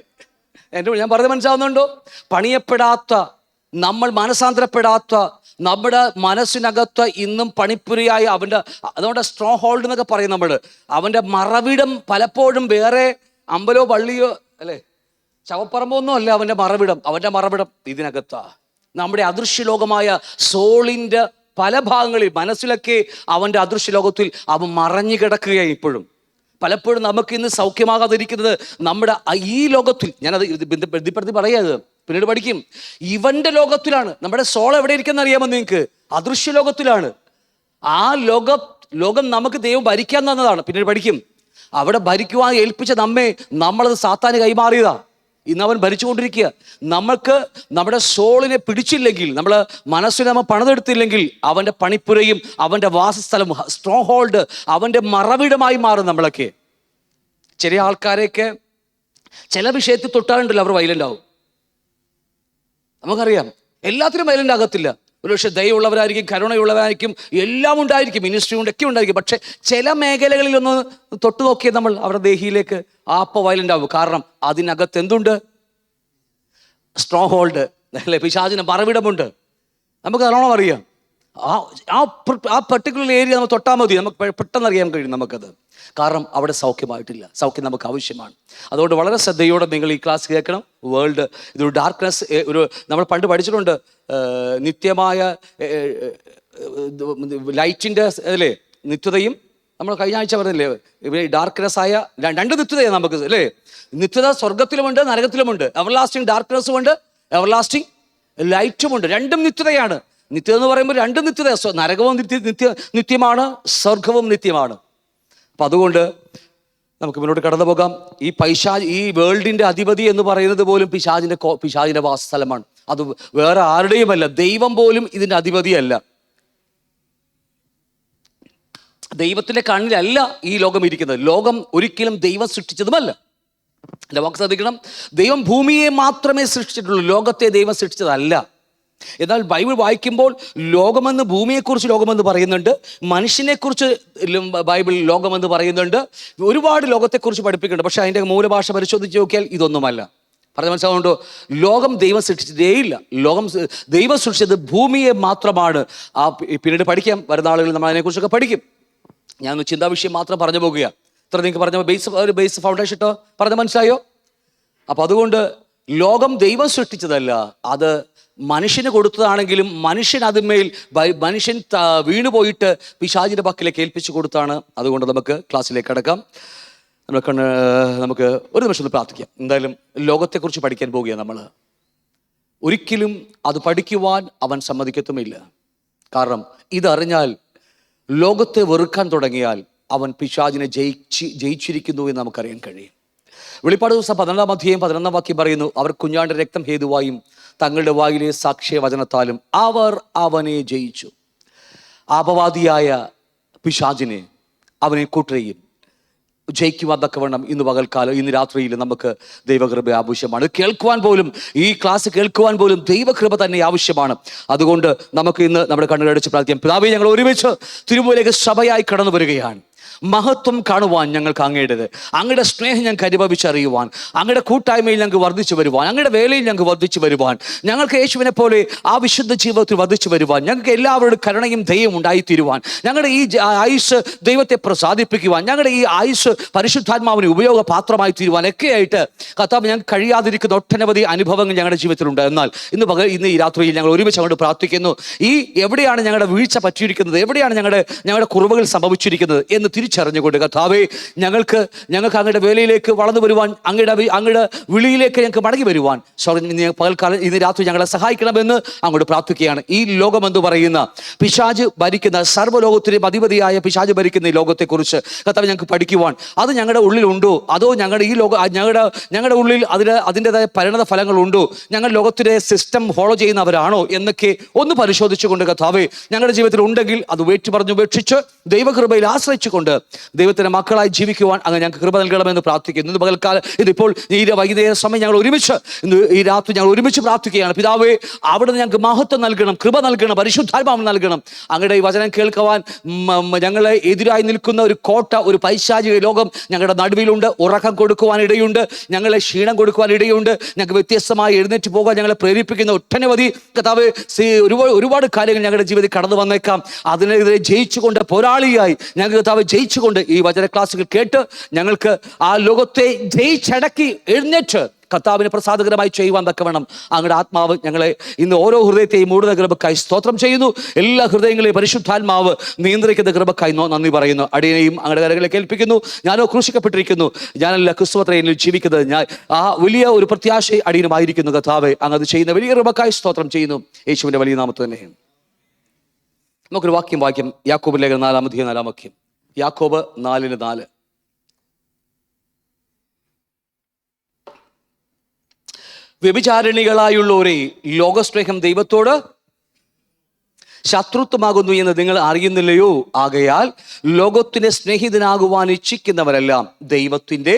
ഞാൻ പറഞ്ഞത് മനസ്സിലാവുന്നുണ്ടോ? പണിയപ്പെടാത്ത, നമ്മൾ മനസാന്തരപ്പെടാത്ത, നമ്മുടെ മനസ്സിനകത്ത് ഇന്നും പണിപ്പുരിയായ അവൻ്റെ, അതുകൊണ്ട് സ്ട്രോങ് ഹോൾഡ് എന്നൊക്കെ പറയും നമ്മൾ. അവൻ്റെ മറവിടം പലപ്പോഴും വേറെ അമ്പലോ പള്ളിയോ, അല്ലേ, ശവപ്പറമ്പൊന്നും അല്ല അവൻ്റെ മറവിടം ഇതിനകത്താ. നമ്മുടെ അദൃശ്യലോകമായ സോളിൻ്റെ പല ഭാഗങ്ങളിൽ, മനസ്സിലൊക്കെ അവൻ്റെ അദൃശ്യലോകത്തിൽ അവൻ മറഞ്ഞു കിടക്കുകയാണ് ഇപ്പോഴും. പലപ്പോഴും നമുക്ക് ഇന്ന് സൗഖ്യമാകാതിരിക്കുന്നത് നമ്മുടെ ഈ ലോകത്തിൽ, ഞാനത് ബന്ധപ്പെടുത്തി പറയാത്, പിന്നീട് പഠിക്കും, ഇവന്റെ ലോകത്തിലാണ്. നമ്മുടെ സോൾ എവിടെ ഇരിക്കുന്ന അറിയാമോ നിങ്ങൾക്ക്? അദൃശ്യ ലോകത്തിലാണ്. ആ ലോകം നമുക്ക് ദൈവം ഭരിക്കാൻ തന്നതാണ്, പിന്നീട് പഠിക്കും. അവിടെ ഭരിക്കുവാൻ ഏൽപ്പിച്ച നമ്മളത് സാത്താന് കൈമാറിയതാ. ഇന്ന് അവൻ ഭരിച്ചുകൊണ്ടിരിക്കുക. നമുക്ക് നമ്മുടെ സോളിനെ പിടിച്ചില്ലെങ്കിൽ, നമ്മൾ മനസ്സിനെ നമ്മൾ പണിതെടുത്തില്ലെങ്കിൽ, അവൻ്റെ പണിപ്പുരയും അവൻ്റെ വാസസ്ഥലം, സ്ട്രോങ് ഹോൾഡ്, അവൻ്റെ മറവിടമായി മാറും നമ്മളൊക്കെ. ചില ആൾക്കാരെയൊക്കെ ചില വിഷയത്തിൽ തൊട്ടാലുണ്ടല്ലോ അവർ വയലൻ്റ് ആവും. നമുക്കറിയാം, എല്ലാത്തിനും വയലൻ്റ് ആകത്തില്ല. ഒരുപക്ഷെ ദയയുള്ളവരായിരിക്കും, കരുണയുള്ളവരായിരിക്കും, എല്ലാം ഉണ്ടായിരിക്കും, മിനിസ്ട്രി ഒക്കെ ഉണ്ടായിരിക്കും. പക്ഷെ ചില മേഖലകളിലൊന്ന് തൊട്ടു നോക്കിയാൽ നമ്മൾ അവരുടെ ദേഹിയിലേക്ക് ആപ്പ വയലൻ്റ് ആവും. കാരണം അതിനകത്ത് എന്തുണ്ട്? സ്ട്രോങ് ഹോൾഡ്, അല്ലെ, പിശാചിന് മറവിടമുണ്ട്. നമുക്ക് നല്ലോണം അറിയാം. ആ പർട്ടിക്കുലർ ഏരിയ നമ്മൾ തൊട്ടാൽ മതി, നമുക്ക് പെട്ടെന്ന് അറിയാൻ കഴിയും നമുക്കത്. കാരണം അവിടെ സൗഖ്യമായിട്ടില്ല. സൗഖ്യം നമുക്ക് ആവശ്യമാണ്. അതുകൊണ്ട് വളരെ ശ്രദ്ധയോടെ നിങ്ങൾ ഈ ക്ലാസ് കേൾക്കണം. വേൾഡ് ഇതൊരു ഡാർക്ക്നെസ്, നമ്മൾ പണ്ട് പഠിച്ചിട്ടുണ്ട്, നിത്യമായ ലൈറ്റിൻ്റെ അല്ലേ നിത്യതയും. നമ്മൾ കഴിഞ്ഞ ആഴ്ച പറഞ്ഞില്ലേ, ഡാർക്ക്നെസ് ആയ രണ്ട് നിത്യതയാണ് നമുക്ക്, അല്ലേ? നിത്യത സ്വർഗത്തിലുമുണ്ട്, നരകത്തിലുമുണ്ട്. എവർലാസ്റ്റിംഗ് ഡാർക്ക്നെസ്സും ഉണ്ട്, എവർലാസ്റ്റിംഗ് ലൈറ്റുമുണ്ട്. രണ്ടും നിത്യതയാണ്. നിത്യത എന്ന് പറയുമ്പോൾ രണ്ട് നിത്യത, നരകവും നിത്യമാണ്, സ്വർഗവും നിത്യമാണ്. അപ്പം അതുകൊണ്ട് നമുക്ക് മുന്നോട്ട് കടന്നു പോകാം. ഈ വേൾഡിൻ്റെ അധിപതി എന്ന് പറയുന്നത് പോലും പിശാചിൻ്റെ വാസസ്ഥലമാണ്. അത് വേറെ ആരുടെയുമല്ല, ദൈവം പോലും ഇതിൻ്റെ അധിപതിയല്ല. ദൈവത്തിൻ്റെ കണ്ണിലല്ല ഈ ലോകം ഇരിക്കുന്നത്. ലോകം ഒരിക്കലും ദൈവം സൃഷ്ടിച്ചതുമല്ല. എൻ്റെ വാക്ക് ശ്രദ്ധിക്കണം. ദൈവം ഭൂമിയെ മാത്രമേ സൃഷ്ടിച്ചിട്ടുള്ളൂ, ലോകത്തെ ദൈവം സൃഷ്ടിച്ചതല്ല. എന്നാൽ ബൈബിൾ വായിക്കുമ്പോൾ ലോകമെന്ന്, ഭൂമിയെക്കുറിച്ച് ലോകമെന്ന് പറയുന്നുണ്ട്, മനുഷ്യനെക്കുറിച്ച് ബൈബിൾ ലോകമെന്ന് പറയുന്നുണ്ട്, ഒരുപാട് ലോകത്തെക്കുറിച്ച് പഠിപ്പിക്കുന്നുണ്ട്. പക്ഷേ അതിൻ്റെ മൂലഭാഷ പരിശോധിച്ച് നോക്കിയാൽ ഇതൊന്നുമല്ല. പറഞ്ഞ മനസ്സിലാവുന്നുണ്ടോ? ലോകം ദൈവം സൃഷ്ടിച്ചതേയില്ല. ദൈവം സൃഷ്ടിച്ചത് ഭൂമിയെ മാത്രമാണ്. പിന്നീട് പഠിക്കാം, വരുന്ന ആളുകൾ നമ്മൾ അതിനെക്കുറിച്ചൊക്കെ പഠിക്കും. ഞാൻ ചിന്താവിഷയം മാത്രം പറഞ്ഞു പോകുക. ഇത്ര നിങ്ങൾക്ക് പറഞ്ഞ ബേസ് ഫൗണ്ടേഷൻ ഇട്ടോ പറഞ്ഞ മനസ്സിലായോ? അപ്പം അതുകൊണ്ട് ലോകം ദൈവം സൃഷ്ടിച്ചതല്ല, അത് മനുഷ്യന് കൊടുത്തതാണെങ്കിലും മനുഷ്യൻ വീണുപോയിട്ട് പിശാചിൻ്റെ പക്കലേക്ക് ഏൽപ്പിച്ചു കൊടുത്താണ്. അതുകൊണ്ട് നമുക്ക് ക്ലാസ്സിലേക്ക് കടക്കാം. നമുക്ക് ഒരു നിമിഷം ഒന്ന് പ്രാർത്ഥിക്കാം. എന്തായാലും ലോകത്തെക്കുറിച്ച് പഠിക്കാൻ പോവുകയാണ് നമ്മൾ. ഒരിക്കലും അത് പഠിക്കുവാൻ അവൻ സമ്മതിക്കത്തുമില്ല. കാരണം ഇതറിഞ്ഞാൽ ലോകത്തെ വെറുക്കാൻ തുടങ്ങിയാൽ അവൻ പിശാചിനെ ജയിച്ചിരിക്കുന്നു എന്ന് നമുക്കറിയാൻ കഴിയും. വെളിപ്പാട് ദിവസം 12-ാം അധ്യായം 11-ാം വാക്യം പറയുന്നു, അവർ കുഞ്ഞാന്റെ രക്തം ഹേതുവായും തങ്ങളുടെ വായിലെ സാക്ഷ്യ വചനത്താലും അവർ അവനെ ജയിച്ചു. അപവാദിയായ പിശാചിനെ, അവനെ കൂട്ടുകയും ജയിക്കുവാൻ തക്കവണ്ണം ഇന്ന് പകൽക്കാലം, ഇന്ന് രാത്രിയിൽ നമുക്ക് ദൈവകൃപ ആവശ്യമാണ്. കേൾക്കുവാൻ പോലും, ഈ ക്ലാസ് കേൾക്കുവാൻ പോലും ദൈവകൃപ തന്നെ ആവശ്യമാണ്. അതുകൊണ്ട് നമുക്ക് ഇന്ന് നമ്മുടെ കണ്ണുകളടച്ച് പ്രാർത്ഥിക്കാം. പിതാവേ, ഞങ്ങൾ ഒരുമിച്ച് തിരുമുമ്പിലേക്ക് സഭയായി കടന്നു വരികയാണ്. മഹത്വം കാണുവാൻ ഞങ്ങൾക്ക് അങ്ങയുടെ സ്നേഹം ഞങ്ങൾക്ക് അനുഭവിച്ചറിയുവാൻ, അങ്ങയുടെ കൂട്ടായ്മയിൽ ഞങ്ങൾക്ക് വർദ്ധിച്ചു വരുവാൻ, അങ്ങയുടെ വേലയിൽ ഞങ്ങൾക്ക് വർദ്ധിച്ചു വരുവാൻ, ഞങ്ങൾക്ക് യേശുവിനെ പോലെ ആ വിശുദ്ധ ജീവിതത്തിൽ വർദ്ധിച്ചു വരുവാൻ, ഞങ്ങൾക്ക് എല്ലാവരുടെ കരുണയും ദയയും ഉണ്ടായിത്തീരുവാൻ, ഞങ്ങളുടെ ഈ ആയുസ് ദൈവത്തെ പ്രസാദിപ്പിക്കുവാൻ, ഞങ്ങളുടെ ഈ ആയുസ് പരിശുദ്ധാത്മാവിന് ഉപയോഗപാത്രമായി തീരുവാൻ ഒക്കെയായിട്ട് കർത്താവ് ഞങ്ങൾക്ക് കഴിയാതിരിക്കുന്ന ഒട്ടനവധി അനുഭവങ്ങൾ ഞങ്ങളുടെ ജീവിതത്തിലുണ്ട്. എന്നാൽ ഇന്ന് ഈ രാത്രിയിൽ ഞങ്ങൾ ഒരുമിച്ച് അങ്ങോട്ട് പ്രാർത്ഥിക്കുന്നു. എവിടെയാണ് ഞങ്ങളുടെ വീഴ്ച പറ്റിയിരിക്കുന്നത്, എവിടെയാണ് ഞങ്ങളുടെ കുറവുകൾ സംഭവിച്ചിരിക്കുന്നത് എന്ന് തിരിച്ചറിഞ്ഞുകൊണ്ട് കർത്താവേ, ഞങ്ങൾക്ക് അങ്ങയുടെ വേലയിലേക്ക് വളർന്നു വരുവാൻ, അങ്ങയുടെ വിളിയിലേക്ക് ഞങ്ങൾക്ക് മടങ്ങി വരുവാൻ പകൽക്കാലം ഇന്ന് രാത്രി ഞങ്ങളെ സഹായിക്കണമെന്ന് അങ്ങോട്ട് പ്രാർത്ഥിക്കുകയാണ്. ഈ ലോകമെന്ന് പറയുന്ന പിശാച് ഭരിക്കുന്ന, സർവ്വലോകത്തിലെ അധിപതിയായ പിശാച് ഭരിക്കുന്ന ഈ ലോകത്തെക്കുറിച്ച് കർത്താവ് ഞങ്ങൾക്ക് പഠിക്കുവാൻ, അത് ഞങ്ങളുടെ ഉള്ളിലുണ്ടോ, അതോ ഞങ്ങളുടെ ഉള്ളിൽ അതിൻ്റെതായ പരിണത ഫലങ്ങളുണ്ടോ, ഞങ്ങൾ ലോകത്തിലെ സിസ്റ്റം ഫോളോ ചെയ്യുന്നവരാണോ എന്നൊക്കെ ഒന്ന് പരിശോധിച്ചുകൊണ്ട് കർത്താവേ, ഞങ്ങളുടെ ജീവിതത്തിൽ ഉണ്ടെങ്കിൽ അത് ഉപേക്ഷിച്ച് ദൈവകൃപയിൽ ആശ്രയിച്ചുകൊണ്ട് ദൈവത്തിന്റെ മക്കളായി ജീവിക്കുവാൻ അങ്ങ് ഞങ്ങൾക്ക് കൃപ നൽകണമെന്ന് പ്രാർത്ഥിക്കുന്നു. ഇന്ന് പകൽക്കാലം, ഇതിപ്പോൾ ഈ വൈകുന്നേര സമയം ഞങ്ങൾ ഈ രാത്രി ഞങ്ങൾ ഒരുമിച്ച് പ്രാർത്ഥിക്കുകയാണ്. പിതാവേ, അവിടെ ഞങ്ങൾക്ക് മഹത്വം നൽകണം, കൃപ നൽകണം, പരിശുദ്ധാത്മാവ് നൽകണം. അങ്ങയുടെ ഈ വചനം കേൾക്കുവാൻ ഞങ്ങളെ എതിരായി നിൽക്കുന്ന ഒരു കോട്ട, ഒരു പൈശാചിക ലോകം ഞങ്ങളുടെ നടുവിലുണ്ട്. ഉറക്കം കൊടുക്കുവാൻ ഇടയുണ്ട്, ഞങ്ങളെ ക്ഷീണം കൊടുക്കുവാൻ ഇടയുണ്ട്, ഞങ്ങൾക്ക് വ്യത്യസ്തമായി എഴുന്നേറ്റ് പോകാൻ ഞങ്ങളെ പ്രേരിപ്പിക്കുന്ന ഒട്ടനവധി കർത്താവേ ഒരുപാട് കാര്യങ്ങൾ ഞങ്ങളുടെ ജീവിതത്തിൽ കടന്നു വന്നേക്കാം. അതിനെതിരെ ജയിച്ചുകൊണ്ട്, പോരാളിയായി ഞങ്ങൾക്ക് കർത്താവ് ജയിച്ചുകൊണ്ട് ഈ വചന ക്ലാസ്സുകൾ കേട്ട് ഞങ്ങൾക്ക് ആ ലോകത്തെ ജയിച്ചടക്കി എഴുന്നേറ്റ് കർത്താവിന് പ്രസാദകരമായി ചെയ്യുവാൻ തക്കവണ്ണം അങ്ങയുടെ ആത്മാവ് ഞങ്ങളെ ഇന്ന് ഓരോ ഹൃദയത്തെയും മൂടുന്ന കൃപക്കായി സ്തോത്രം ചെയ്യുന്നു. എല്ലാ ഹൃദയങ്ങളെയും പരിശുദ്ധാത്മാവ് നിയന്ത്രിക്കുന്ന കൃപക്കായി നന്ദി പറയുന്നു. അടിയനെയും അങ്ങയുടെ കരങ്ങളിലേക്ക് ഏൽപ്പിക്കുന്നു. ഞാനോ ക്രൂശിക്കപ്പെട്ടിരിക്കുന്നു, ഞാനല്ല ക്രിസ്തുവത്രയിൽ ജീവിക്കുന്നത്, ഞാൻ ആ വലിയ ഒരു പ്രത്യാശ അടിയനുമായിരിക്കുന്നു. കർത്താവേ, അങ്ങ് അത് ചെയ്യുന്ന വലിയ കൃപക്കായി സ്തോത്രം ചെയ്യുന്നു, യേശുവിന്റെ വലിയ നാമത്തിൽ തന്നെ. നമുക്കൊരു വാക്യം യാക്കോബ് ലേഖനം 4-ാം അധ്യായം 4-ാം വാക്യം. യാക്കോബ് 4:4. വ്യഭിചാരിണികളായുള്ളവരെ, ലോകസ്നേഹം ദൈവത്തോട് ശത്രുത്വമാകുന്നു എന്ന് നിങ്ങൾ അറിയുന്നില്ലയോ? ആകയാൽ ലോകത്തിന്റെ സ്നേഹിതനാകുവാൻ ഇച്ഛിക്കുന്നവരെല്ലാം ദൈവത്തിന്റെ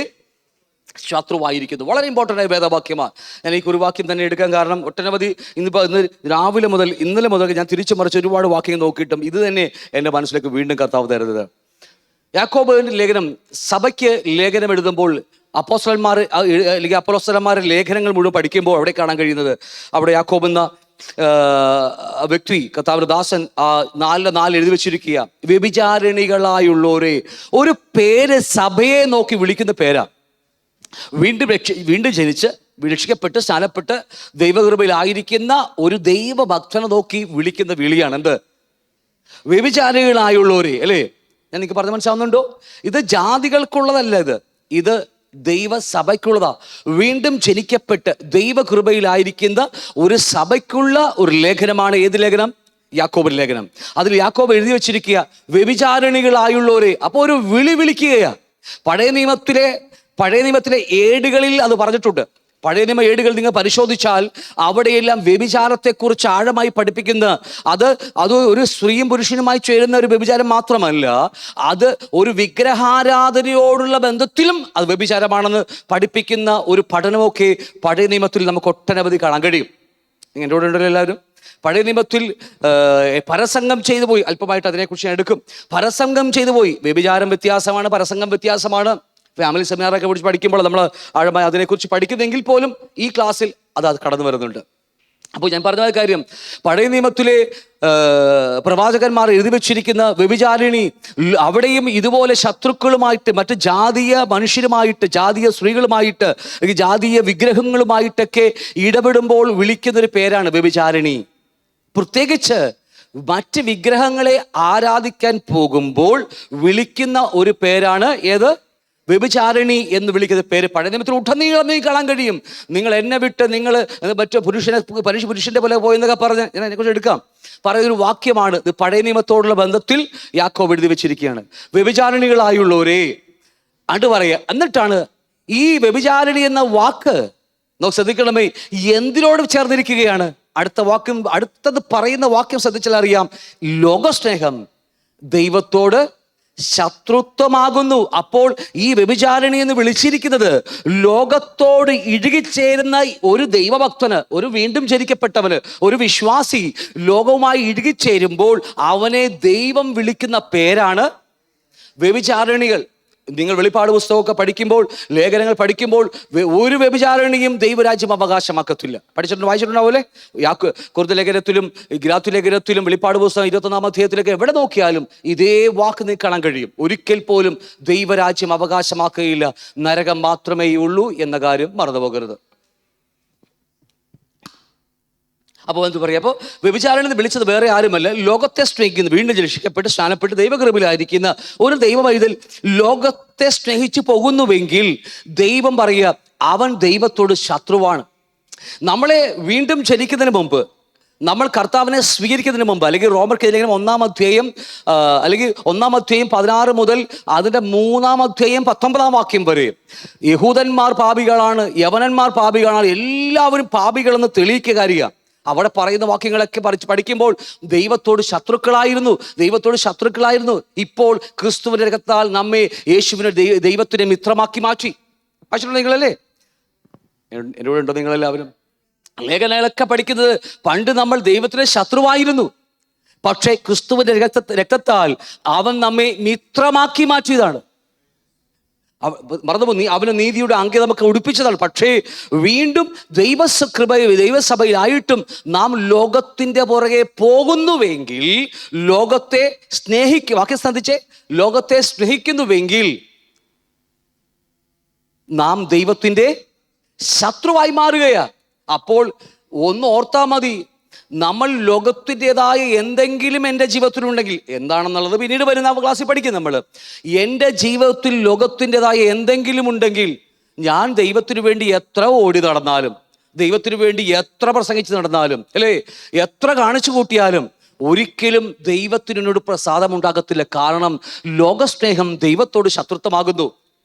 ശത്രുവായിരിക്കുന്നു. വളരെ ഇമ്പോർട്ടൻ്റ് ആയ വേദവാക്യമാണ്. ഞാൻ ഈ ഒരു വാക്യം തന്നെ എടുക്കാൻ കാരണം ഒട്ടനവധി ഇന്ന് രാവിലെ മുതൽ ഇന്നലെ മുതൽ ഞാൻ തിരിച്ചു മറിച്ച് ഒരുപാട് വാക്യം നോക്കിയിട്ടും ഇത് തന്നെ എൻ്റെ മനസ്സിലേക്ക് വീണ്ടും കർത്താവ് തരുന്നത്. യാക്കോബിന്റെ ലേഖനം, സഭയ്ക്ക് ലേഖനം എഴുതുമ്പോൾ അപ്പോസ്തലന്മാരുടെ ലേഖനങ്ങൾ മുഴുവൻ പഠിക്കുമ്പോൾ അവിടെ കാണാൻ കഴിയുന്നത്, അവിടെ യാക്കോബ് എന്ന വ്യക്തി, കർത്താവിന്റെ ദാസൻ 4:4 എഴുതി വെച്ചിരിക്കുക, വ്യഭിചാരിണികളായുള്ളവരെ. ഒരു പേര് സഭയെ നോക്കി വിളിക്കുന്ന പേരാ. വീണ്ടും ജനിച്ച് രക്ഷിക്കപ്പെട്ട് സ്നാനപ്പെട്ട് ദൈവകൃപയിലായിരിക്കുന്ന ഒരു ദൈവഭക്തനെ നോക്കി വിളിക്കുന്ന വിളിയാണ് എന്ത്? വ്യഭിചാരികളായുള്ളവരെ, അല്ലേ? ഞാൻ നിങ്ങൾക്ക് പറഞ്ഞ് മനസ്സിലാവുന്നുണ്ടോ? ഇത് ജാതികൾക്കുള്ളതല്ല, ഇത് ദൈവസഭയ്ക്കുള്ളതാ. വീണ്ടും ജനിക്കപ്പെട്ട് ദൈവകൃപയിലായിരിക്കുന്ന ഒരു സഭയ്ക്കുള്ള ഒരു ലേഖനമാണ്. ഏത് ലേഖനം? യാക്കോബിന്റെ ലേഖനം. അതിൽ യാക്കോബ് എഴുതി വെച്ചിരിക്കുക വ്യഭിചാരിണികളായുള്ളവരെ. അപ്പോൾ ഒരു വിളിക്കുകയാ. പഴയ നിയമത്തിലെ ഏടുകളിൽ അത് പറഞ്ഞിട്ടുണ്ട്. പഴയ നിയമ ഏടുകൾ നിങ്ങൾ പരിശോധിച്ചാൽ അവിടെയെല്ലാം വ്യഭിചാരത്തെക്കുറിച്ച് ആഴമായി പഠിപ്പിക്കുന്ന, അത് ഒരു സ്ത്രീയും പുരുഷനുമായി ചേരുന്ന ഒരു വ്യഭിചാരം മാത്രമല്ല, അത് ഒരു വിഗ്രഹാരാധനയോടുള്ള ബന്ധത്തിലും അത് വ്യഭിചാരമാണെന്ന് പഠിപ്പിക്കുന്ന ഒരു പഠനമൊക്കെ പഴയ നിയമത്തിൽ നമുക്ക് ഒട്ടനവധി കാണാൻ കഴിയും. എൻ്റെ കൂടെ ഉണ്ടല്ലോ എല്ലാവരും. പഴയ നിയമത്തിൽ പരസംഗം ചെയ്തു പോയി, അല്പമായിട്ട് അതിനെക്കുറിച്ച് ഞാൻ എടുക്കും. പരസംഗം ചെയ്തു പോയി. വ്യഭിചാരം വ്യത്യാസമാണ്, പരസംഗം വ്യത്യാസമാണ്. ഫാമിലി സെമിനാറൊക്കെ കുറിച്ച് പഠിക്കുമ്പോൾ നമ്മൾ ആഴമായി അതിനെക്കുറിച്ച് പഠിക്കുന്നെങ്കിൽ പോലും ഈ ക്ലാസ്സിൽ അത് കടന്നു വരുന്നുണ്ട്. അപ്പോൾ ഞാൻ പറഞ്ഞ കാര്യം, പഴയ നിയമത്തിലെ പ്രവാചകന്മാർ എഴുതി വെച്ചിരിക്കുന്ന വ്യഭിചാരിണി, അവിടെയും ഇതുപോലെ ശത്രുക്കളുമായിട്ട്, മറ്റ് ജാതീയ മനുഷ്യരുമായിട്ട്, ജാതീയ സ്ത്രീകളുമായിട്ട്, ജാതീയ വിഗ്രഹങ്ങളുമായിട്ടൊക്കെ ഇടപെടുമ്പോൾ വിളിക്കുന്നൊരു പേരാണ് വ്യഭിചാരിണി. പ്രത്യേകിച്ച് മറ്റ് വിഗ്രഹങ്ങളെ ആരാധിക്കാൻ പോകുമ്പോൾ വിളിക്കുന്ന ഒരു പേരാണ് ഏത്? വ്യഭിചാരിണി എന്ന് വിളിക്കുന്ന പേര് പഴയ നിയമത്തിൽ ഉടനീളം കാണാൻ കഴിയും. നിങ്ങൾ എന്നെ വിട്ട് നിങ്ങൾ മറ്റു പുരുഷന്റെ പോലെ പോയെന്നൊക്കെ പറഞ്ഞ് ഞാൻ അതിനെക്കുറിച്ച് എടുക്കാം. പറയുന്നൊരു വാക്യമാണ് ഇത്. പഴയ നിയമത്തോടുള്ള ബന്ധത്തിൽ യാക്കോബ് എഴുതി വെച്ചിരിക്കുകയാണ്. വ്യഭിചാരിണികളായുള്ളവരെ പറയുക. എന്നിട്ടാണ് ഈ വ്യഭിചാരിണി എന്ന വാക്ക് നമുക്ക് ശ്രദ്ധിക്കണമേ, എന്തിനോട് ചേർന്നിരിക്കുകയാണ്? അടുത്തത് പറയുന്ന വാക്യം ശ്രദ്ധിച്ചാൽ അറിയാം, ലോകസ്നേഹം ദൈവത്തോട് ശത്രുത്വമാകുന്നു. അപ്പോൾ ഈ വ്യഭിചാരിണി എന്ന് വിളിച്ചിരിക്കുന്നത് ലോകത്തോട് ഇഴുകിച്ചേരുന്ന ഒരു ദൈവഭക്തന്, ഒരു വീണ്ടും ജനിക്കപ്പെട്ടവന്, ഒരു വിശ്വാസി ലോകവുമായി ഇഴുകിച്ചേരുമ്പോൾ അവനെ ദൈവം വിളിക്കുന്ന പേരാണ് വ്യഭിചാരിണികൾ. നിങ്ങൾ വെളിപ്പാട് പുസ്തകമൊക്കെ പഠിക്കുമ്പോൾ, ലേഖനങ്ങൾ പഠിക്കുമ്പോൾ, ഒരു വ്യഭിചാരിണിയും ദൈവരാജ്യം അവകാശമാക്കത്തില്ല. വായിച്ചിട്ടുണ്ടാവൂലേ? കുറുന്ത ലേഖനത്തിലും ഗലാത്യ ലേഖനത്തിലും വെളിപ്പാട് പുസ്തകം 21-ാം അധ്യായത്തിലൊക്കെ എവിടെ നോക്കിയാലും ഇതേ വാക്ക് നിങ്ങൾക്ക് കാണാൻ കഴിയും. ഒരിക്കൽ പോലും ദൈവരാജ്യം അവകാശമാക്കുകയില്ല, നരകം മാത്രമേ ഉള്ളൂ എന്ന കാര്യം മറന്നു പോകരുത്. അപ്പോൾ എന്ത് പറയുക? അപ്പോൾ വ്യഭിചാരിണി വിളിച്ചത് വേറെ ആരുമല്ല, ലോകത്തെ സ്നേഹിക്കുന്ന, വീണ്ടും രക്ഷിക്കപ്പെട്ട് സ്നാനപ്പെട്ട് ദൈവകൃപയിലായിരിക്കുന്ന ഒരു ദൈവവൈതൽ ലോകത്തെ സ്നേഹിച്ചു പോകുന്നുവെങ്കിൽ ദൈവം പറയുക അവൻ ദൈവത്തോട് ശത്രുവാണ്. നമ്മളെ വീണ്ടും ജനിക്കുന്നതിന് മുമ്പ്, നമ്മൾ കർത്താവിനെ സ്വീകരിക്കുന്നതിന് മുമ്പ്, അല്ലെങ്കിൽ റോമർക്ക് ലേഖനം 1-ാം അധ്യായം അല്ലെങ്കിൽ 1-ാം അധ്യായം 16 മുതൽ അതിൻ്റെ 3-ാം അധ്യായം 19-ാം വാക്യം വരെ യഹൂദന്മാർ പാപികളാണ്, യവനന്മാർ പാപികളാണ്, എല്ലാവരും പാപികളെന്ന് തെളിയിക്കുക കാര്യമാണ്. അവിടെ പറയുന്ന വാക്യങ്ങളൊക്കെ പഠിക്കുമ്പോൾ ദൈവത്തോട് ശത്രുക്കളായിരുന്നു. ഇപ്പോൾ ക്രിസ്തുവിന്റെ രക്തത്താൽ നമ്മെ യേശുവിനെ ദൈവത്തിന്റെ മിത്രമാക്കി മാറ്റി. പക്ഷേ നിങ്ങളല്ലേ, എന്നോട് ഉണ്ടോ നിങ്ങളെല്ലാവരും? ലേഖനങ്ങളൊക്കെ പഠിക്കുന്നത് പണ്ട് നമ്മൾ ദൈവത്തിന്റെ ശത്രുവായിരുന്നു, പക്ഷേ ക്രിസ്തുവിന്റെ രക്തത്താൽ അവൻ നമ്മെ മിത്രമാക്കി മാറ്റിയതാണ്. മറന്നുപോ, അവന് നീതിയുടെ അങ്കി നമുക്ക് ഉടുപ്പിച്ചതാണ്. പക്ഷേ വീണ്ടും ദൈവസഭയിലായിട്ടും നാം ലോകത്തിന്റെ പുറകെ പോകുന്നുവെങ്കിൽ, ലോകത്തെ വാക്യം ശ്രദ്ധിച്ചേ, ലോകത്തെ സ്നേഹിക്കുന്നുവെങ്കിൽ നാം ദൈവത്തിന്റെ ശത്രുവായി മാറുകയാണ്. അപ്പോൾ ഒന്ന് ഓർത്താ മതി, നമ്മൾ ലോകത്തിൻ്റെതായ എന്തെങ്കിലും എൻ്റെ ജീവിതത്തിലുണ്ടെങ്കിൽ, എന്താണെന്നുള്ളത് പിന്നീട് വരുന്ന ക്ലാസ്സിൽ പഠിക്കും നമ്മൾ. എൻ്റെ ജീവിതത്തിൽ ലോകത്തിൻ്റെതായ എന്തെങ്കിലും ഉണ്ടെങ്കിൽ ഞാൻ ദൈവത്തിനു വേണ്ടി എത്ര ഓടി നടന്നാലും, ദൈവത്തിനു വേണ്ടി എത്ര പ്രസംഗിച്ച് നടന്നാലും, അല്ലേ, എത്ര കാണിച്ചു കൂട്ടിയാലും ഒരിക്കലും ദൈവത്തിനോട് പ്രസാദം ഉണ്ടാകത്തില്ല. കാരണം ലോകസ്നേഹം ദൈവത്തോട് ശത്രുത്വമാകുന്നു.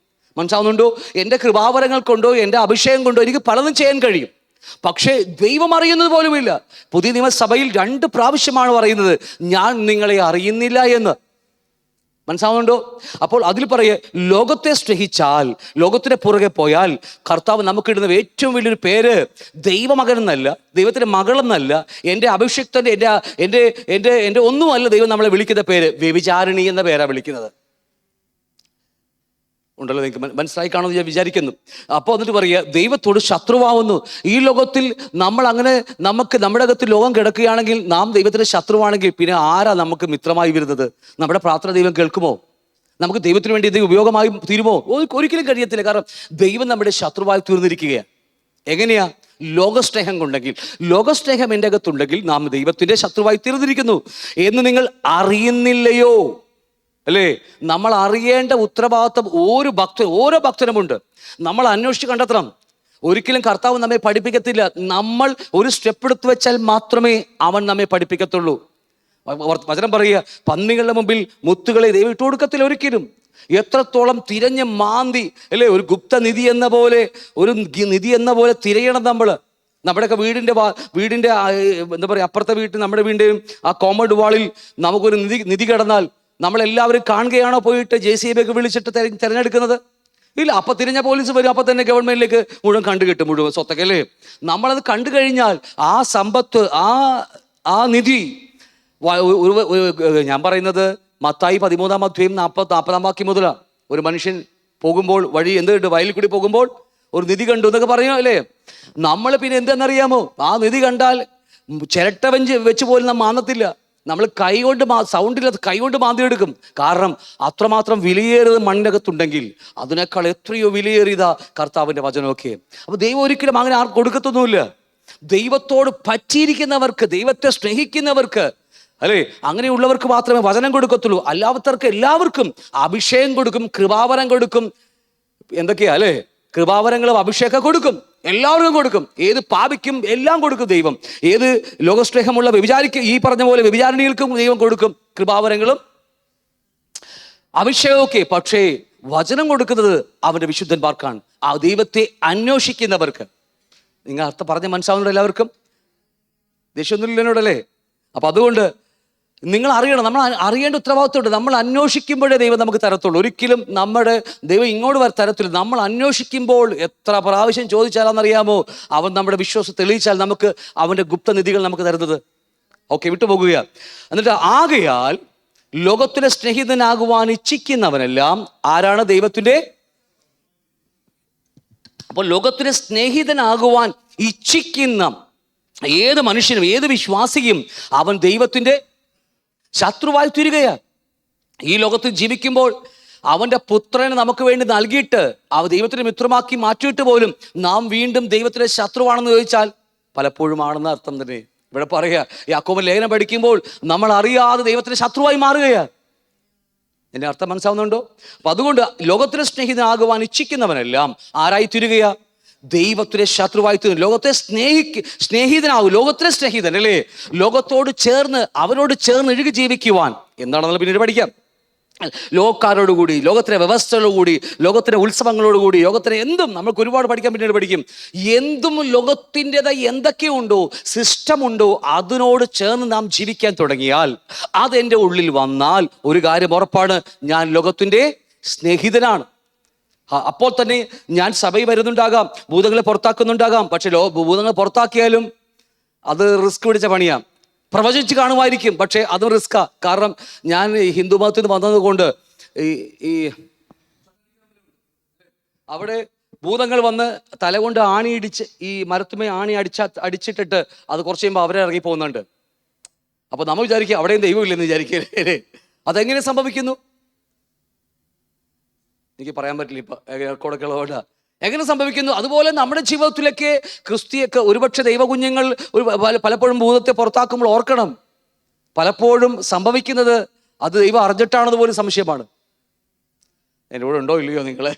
മനസ്സിലാവുന്നുണ്ടോ? എൻ്റെ കൃപാവരങ്ങൾ കൊണ്ടോ എൻ്റെ അഭിഷേകം കൊണ്ടോ എനിക്ക് പലതും ചെയ്യാൻ കഴിയും, പക്ഷേ ദൈവം അറിയുന്നത് പോലുമില്ല. പുതിയ നിയമസഭയിൽ 2 പ്രാവശ്യമാണ് പറയുന്നത് ഞാൻ നിങ്ങളെ അറിയുന്നില്ല എന്ന്. മനസ്സിലാവുന്നുണ്ടോ? അപ്പോൾ അതിൽ പറയുക, ലോകത്തെ സ്നേഹിച്ചാൽ, ലോകത്തിന്റെ പുറകെ പോയാൽ കർത്താവ് നമുക്കിടുന്ന ഏറ്റവും വലിയൊരു പേര് ദൈവമകൻ എന്നല്ല, ദൈവത്തിന്റെ മകളെന്നല്ല, എൻ്റെ അഭിഷിക്തൻ്റെ എൻ്റെ ഒന്നുമല്ല. ദൈവം നമ്മളെ വിളിക്കുന്ന പേര് വ്യഭിചാരിണി എന്ന പേരാണ് വിളിക്കുന്നത്. ഉണ്ടല്ലോ, നിങ്ങൾക്ക് മനസ്സിലായി കാണുമെന്ന് ഞാൻ വിചാരിക്കുന്നു. അപ്പോൾ എന്നിട്ട് പറയുക ദൈവത്തോട് ശത്രുവാകുന്നു. ഈ ലോകത്തിൽ നമ്മൾ അങ്ങനെ നമ്മുടെ അകത്ത് ലോകം കിടക്കുകയാണെങ്കിൽ, നാം ദൈവത്തിന്റെ ശത്രുവാണെങ്കിൽ പിന്നെ ആരാ നമുക്ക് മിത്രമായി വരുന്നത്? നമ്മുടെ പ്രാർത്ഥന ദൈവം കേൾക്കുമോ? നമുക്ക് ദൈവത്തിന് വേണ്ടി ഇത് ഉപയോഗമായി തീരുമോ? ഒരിക്കലും കഴിയത്തില്ല. കാരണം ദൈവം നമ്മുടെ ശത്രുവായി തീർന്നിരിക്കുകയാണ്. എങ്ങനെയാ? ലോകസ്നേഹം കൊണ്ടെങ്കിൽ, ലോകസ്നേഹം എൻ്റെ അകത്തുണ്ടെങ്കിൽ നാം ദൈവത്തിന്റെ ശത്രുവായി തീർന്നിരിക്കുന്നു എന്ന് നിങ്ങൾ അറിയുന്നില്ലയോ? അല്ലേ? നമ്മൾ അറിയേണ്ട ഉത്തരവാദിത്വം ഓരോ ഭക്തനുമുണ്ട്. നമ്മൾ അന്വേഷിച്ച് കണ്ടെത്തണം. ഒരിക്കലും കർത്താവ് നമ്മെ പഠിപ്പിക്കത്തില്ല. നമ്മൾ ഒരു സ്റ്റെപ്പ് എടുത്തു വെച്ചാൽ മാത്രമേ അവൻ നമ്മെ പഠിപ്പിക്കത്തുള്ളൂ. വചനം പറയുക, പന്നികളുടെ മുമ്പിൽ മുത്തുകളെ ദൈവം ഇട്ടു കൊടുക്കത്തില്ല ഒരിക്കലും. എത്രത്തോളം തിരഞ്ഞ് മാന്തി, അല്ലേ, ഒരു ഗുപ്തനിധി എന്ന പോലെ തിരയണം നമ്മൾ. നമ്മുടെയൊക്കെ വീടിൻ്റെ എന്താ പറയുക, അപ്പുറത്തെ വീട്ടിൽ നമ്മുടെ വീടിൻ്റെയും ആ കോമ്പൗണ്ട് വാളിൽ നമുക്കൊരു നിധി കിടന്നാൽ നമ്മളെല്ലാവരും കാണുകയാണോ പോയിട്ട് JCB ഒക്കെ വിളിച്ചിട്ട് തിരഞ്ഞെടുക്കുന്നത്? ഇല്ല. അപ്പം തിരിഞ്ഞ പോലീസ് വരും, അപ്പം തന്നെ ഗവൺമെന്റിലേക്ക് മുഴുവൻ കണ്ടുകിട്ടും, മുഴുവൻ സ്വത്തൊക്കെ, അല്ലേ? നമ്മളത് കണ്ടു കഴിഞ്ഞാൽ ആ സമ്പത്ത്, ആ നിധി, ഞാൻ പറയുന്നത് മത്തായി 13-ാം അധ്യായം 40-ാം വാക്യം മുതലാണ്. ഒരു മനുഷ്യൻ പോകുമ്പോൾ വഴി എന്ത് കണ്ടു? വയലിൽ കൂടി പോകുമ്പോൾ ഒരു നിധി കണ്ടു എന്നൊക്കെ പറയും, അല്ലേ? നമ്മൾ പിന്നെ എന്തെന്നറിയാമോ? ആ നിധി കണ്ടാൽ ചിരട്ട വെച്ച് പോലും നാം മാന്നത്തില്ല. നമ്മൾ സൗണ്ടില്ലാത്ത കൈകൊണ്ട് മാന്തിയെടുക്കും. കാരണം അത്രമാത്രം വിലയേറിയത് മണ്ണിനകത്തുണ്ടെങ്കിൽ അതിനേക്കാൾ എത്രയോ വിലയേറിയതാ കർത്താവിൻ്റെ വചനമൊക്കെ. അപ്പോൾ ദൈവം ഒരിക്കലും അങ്ങനെ ആർക്കും കൊടുക്കത്തൊന്നുമില്ല. ദൈവത്തോട് പറ്റിയിരിക്കുന്നവർക്ക്, ദൈവത്തെ സ്നേഹിക്കുന്നവർക്ക്, അല്ലേ, അങ്ങനെയുള്ളവർക്ക് മാത്രമേ വചനം കൊടുക്കത്തുള്ളൂ. അല്ലാത്തവർക്ക് എല്ലാവർക്കും അഭിഷേകം കൊടുക്കും, കൃപാവരം കൊടുക്കും, എന്തൊക്കെയാ അല്ലേ, കൃപാവരങ്ങളും അഭിഷേകം കൊടുക്കും, എല്ലാവർക്കും കൊടുക്കും. ഏത് പാപിക്കും എല്ലാം കൊടുക്കും ദൈവം. ഏത് ലോകസ്നേഹമുള്ള വ്യഭിചാരിക്ക്, ഈ പറഞ്ഞ പോലെ വ്യഭിചാരിണികൾക്കും ദൈവം കൊടുക്കും കൃപാവരങ്ങളും അഭിഷേകമൊക്കെ. പക്ഷേ വചനം കൊടുക്കുന്നത് അവൻ്റെ വിശുദ്ധന്മാർക്കാണ്, ആ ദൈവത്തെ അന്വേഷിക്കുന്നവർക്ക്. നിങ്ങൾ അർത്ഥം പറഞ്ഞ് മനസ്സിലാവുന്നുണ്ട് എല്ലാവർക്കും? ദേഷ്യമൊന്നുമില്ലനോടല്ലേ? അപ്പം അതുകൊണ്ട് നിങ്ങൾ അറിയണം, നമ്മൾ അറിയേണ്ട ഉത്തരവാദിത്തമുണ്ട്. നമ്മൾ അന്വേഷിക്കുമ്പോഴേ ദൈവം നമുക്ക് തരത്തുള്ളൂ. ഒരിക്കലും നമ്മുടെ ദൈവം ഇങ്ങോട്ട് തരത്തില്ല. നമ്മൾ അന്വേഷിക്കുമ്പോൾ എത്ര പ്രാവശ്യം ചോദിച്ചാലാണെന്നറിയാമോ, അവൻ നമ്മുടെ വിശ്വാസം തെളിയിച്ചാൽ നമുക്ക് അവൻ്റെ ഗുപ്തനിധികൾ നമുക്ക് തരുന്നത്. ഓക്കെ, വിട്ടുപോകുക. എന്നിട്ട് ആകയാൽ ലോകത്തിലെ സ്നേഹിതനാകുവാൻ ഇച്ഛിക്കുന്നവനെല്ലാം ആരാണ്? ദൈവത്തിൻ്റെ. അപ്പോൾ ലോകത്തിലെ സ്നേഹിതനാകുവാൻ ഇച്ഛിക്കുന്ന ഏത് മനുഷ്യനും ഏത് വിശ്വാസിയും അവൻ ദൈവത്തിൻ്റെ ശത്രുവായി തീരുകയാണ്. ഈ ലോകത്തിൽ ജീവിക്കുമ്പോൾ അവൻ്റെ പുത്രനെ നമുക്ക് വേണ്ടി നൽകിയിട്ട് ദൈവത്തിൻ്റെ മിത്രമാക്കി മാറ്റിയിട്ട് പോലും നാം വീണ്ടും ദൈവത്തിൻ്റെ ശത്രുവാണെന്ന് ചോദിച്ചാൽ പലപ്പോഴും ആണെന്ന് അർത്ഥം തന്നെ. ഇവിടെ പറയുക, യാക്കോബിന്റെ ലേഖനം പഠിക്കുമ്പോൾ നമ്മൾ അറിയാതെ ദൈവത്തിന്റെ ശത്രുവായി മാറുകയാണ്. എൻ്റെ അർത്ഥം മനസ്സിലാവുന്നുണ്ടോ? അപ്പൊ അതുകൊണ്ട് ലോകത്തിലെ സ്നേഹിതനാകുവാൻ ഇച്ഛിക്കുന്നവനെല്ലാം ആരായി തീരുകയാ? ദൈവത്തിലെ ശത്രുവായി തീരും. ലോകത്തെ സ്നേഹിതനാകും, ലോകത്തിലെ സ്നേഹിതൻ അല്ലേ, ലോകത്തോട് ചേർന്ന് അവരോട് ചേർന്ന് ഇഴുകി ജീവിക്കുവാൻ. എന്താണെന്നുള്ള പിന്നീട് പഠിക്കാം. ലോകക്കാരോടുകൂടി, ലോകത്തിലെ വ്യവസ്ഥകളോടുകൂടി, ലോകത്തിലെ ഉത്സവങ്ങളോടുകൂടി, ലോകത്തിലെ എന്തും നമുക്ക് ഒരുപാട് പഠിക്കാൻ പിന്നീട് പഠിക്കും. എന്തും ലോകത്തിൻ്റെതായി എന്തൊക്കെയുണ്ടോ, സിസ്റ്റമുണ്ടോ, അതിനോട് ചേർന്ന് നാം ജീവിക്കാൻ തുടങ്ങിയാൽ, അതെൻ്റെ ഉള്ളിൽ വന്നാൽ ഒരു കാര്യം ഉറപ്പാണ്, ഞാൻ ലോകത്തിൻ്റെ സ്നേഹിതനാണ്. അപ്പോൾ തന്നെ ഞാൻ സഭയിൽ വരുന്നുണ്ടാകാം, ഭൂതങ്ങളെ പുറത്താക്കുന്നുണ്ടാകാം. പക്ഷെ ഭൂതങ്ങളെ പുറത്താക്കിയാലും അത് റിസ്ക് പിടിച്ച പണിയാണ്. പ്രവചിച്ച് കാണുമായിരിക്കും, പക്ഷേ അതും റിസ്ക്കാ. കാരണം ഞാൻ ഹിന്ദു മതത്തിൽ നിന്ന് വന്നത് കൊണ്ട് ഈ അവിടെ ഭൂതങ്ങൾ വന്ന് തല കൊണ്ട് ആണി ഇടിച്ച് ഈ മരത്തുമേ ആണി അടിച്ചിട്ടിട്ട് അത് കുറച്ച് കഴിയുമ്പോൾ അവരെ ഇറങ്ങി പോകുന്നുണ്ട്. അപ്പൊ നമ്മൾ വിചാരിക്കുക അവിടെയും ദൈവമില്ലെന്ന് വിചാരിക്കേ. അതെങ്ങനെ സംഭവിക്കുന്നു എനിക്ക് പറയാൻ പറ്റില്ല, ഇപ്പൊ റെക്കോർഡൊക്കെ എങ്ങനെ സംഭവിക്കുന്നു? അതുപോലെ നമ്മുടെ ജീവിതത്തിലേക്ക് ക്രിസ്തിയൊക്കെ ഒരുപക്ഷെ ദൈവകുഞ്ഞുങ്ങൾ പലപ്പോഴും ഭൂതത്തെ പുറത്താക്കുമ്പോൾ ഓർക്കണം, പലപ്പോഴും സംഭവിക്കുന്നത് അത് ദൈവം അറിഞ്ഞിട്ടാണെന്ന് പോലും സംശയമാണ്. എൻ്റെ കൂടെ ഉണ്ടോ ഇല്ലയോ നിങ്ങളെ?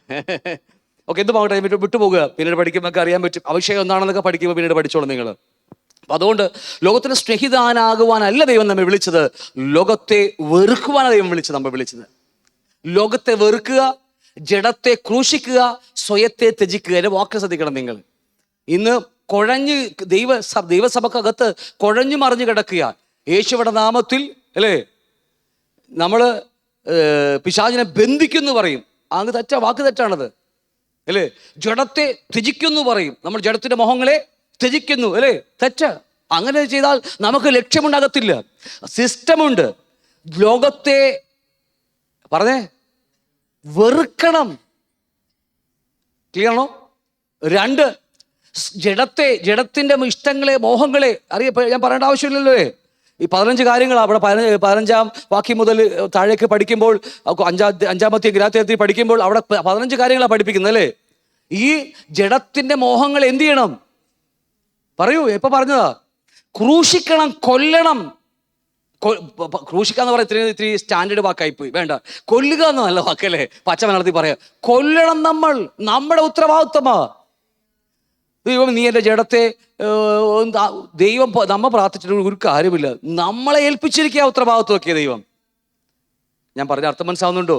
ഓക്കെ, എന്തുമാകട്ടെ, വിട്ടുപോകുക. പിന്നീട് പഠിക്കുമ്പോൾ അറിയാൻ പറ്റും. അഭിഷേകം എന്താണെന്നൊക്കെ പഠിക്കുമ്പോൾ പിന്നീട് പഠിച്ചോളൂ നിങ്ങൾ. അതുകൊണ്ട് ലോകത്തിന് സ്നേഹിതനാകുവാനല്ല ദൈവം നമ്മെ വിളിച്ചത്, ലോകത്തെ വെറുക്കുവാനാണ് ദൈവം നമ്മെ വിളിച്ചത്. ലോകത്തെ വെറുക്കുക, ജഡത്തെ ക്രൂശിക്കുക, സ്വയത്തെ ത്യജിക്കുക. എൻ്റെ വാക്ക് ശ്രദ്ധിക്കണം നിങ്ങൾ. ഇന്ന് കുഴഞ്ഞ് ദൈവസഭക്കകത്ത് കുഴഞ്ഞു മറിഞ്ഞു കിടക്കുക. യേശുവിടെ നാമത്തിൽ അല്ലേ നമ്മൾ പിശാചിനെ ബന്ധിക്കുന്നു പറയും, അങ്ങ് വാക്ക് തെറ്റാണത് അല്ലേ. ജഡത്തെ ത്യജിക്കുന്നു പറയും, നമ്മൾ ജഡത്തിന്റെ മോഹങ്ങളെ ത്യജിക്കുന്നു അല്ലേ, തെറ്റ്. അങ്ങനെ ചെയ്താൽ നമുക്ക് ലക്ഷ്യമുണ്ടാകത്തില്ല. സിസ്റ്റമുണ്ട്. ലോകത്തെ പറഞ്ഞേ വെറുക്കണം. ക്ലിയറാണോ? 2, ജഡത്തിന്റെ ഇഷ്ടങ്ങളെ മോഹങ്ങളെ ഞാൻ പറയേണ്ട ആവശ്യമില്ലല്ലോ. ഈ 15 കാര്യങ്ങൾ അവിടെ 15-ാം വാക്യം മുതൽ താഴേക്ക് പഠിക്കുമ്പോൾ, 5-ാമത്തെ ഗ്രാഹ്യത്തിൽ പഠിക്കുമ്പോൾ അവിടെ 15 കാര്യങ്ങളാണ് പഠിപ്പിക്കുന്നത് അല്ലേ. ഈ ജഡത്തിന്റെ മോഹങ്ങൾ എന്ത് ചെയ്യണം? പറയൂ, എപ്പോ പറഞ്ഞതാ? ക്രൂശിക്കണം, കൊല്ലണം. ക്രൂശിക്കാന്ന് പറയാം ഇത്തിരി സ്റ്റാൻഡേർഡ് വാക്കായിപ്പോയി, വേണ്ട. കൊല്ലുക എന്ന് നല്ല വാക്കല്ലേ, പച്ച മലയാളത്തിൽ പറയാം. കൊല്ലണം, നമ്മുടെ ഉത്തരവാദിത്വമാ. ദൈവം നീ എൻ്റെ ജഡത്തെ ദൈവം നമ്മ പ്രാർത്ഥിച്ചിട്ട് ഒരു കാര്യമില്ല, നമ്മളെ ഏൽപ്പിച്ചിരിക്കുക ഉത്തരവാദിത്വമൊക്കെ ദൈവം. ഞാൻ പറഞ്ഞ അർത്ഥം മനസ്സിലാവുന്നുണ്ടോ?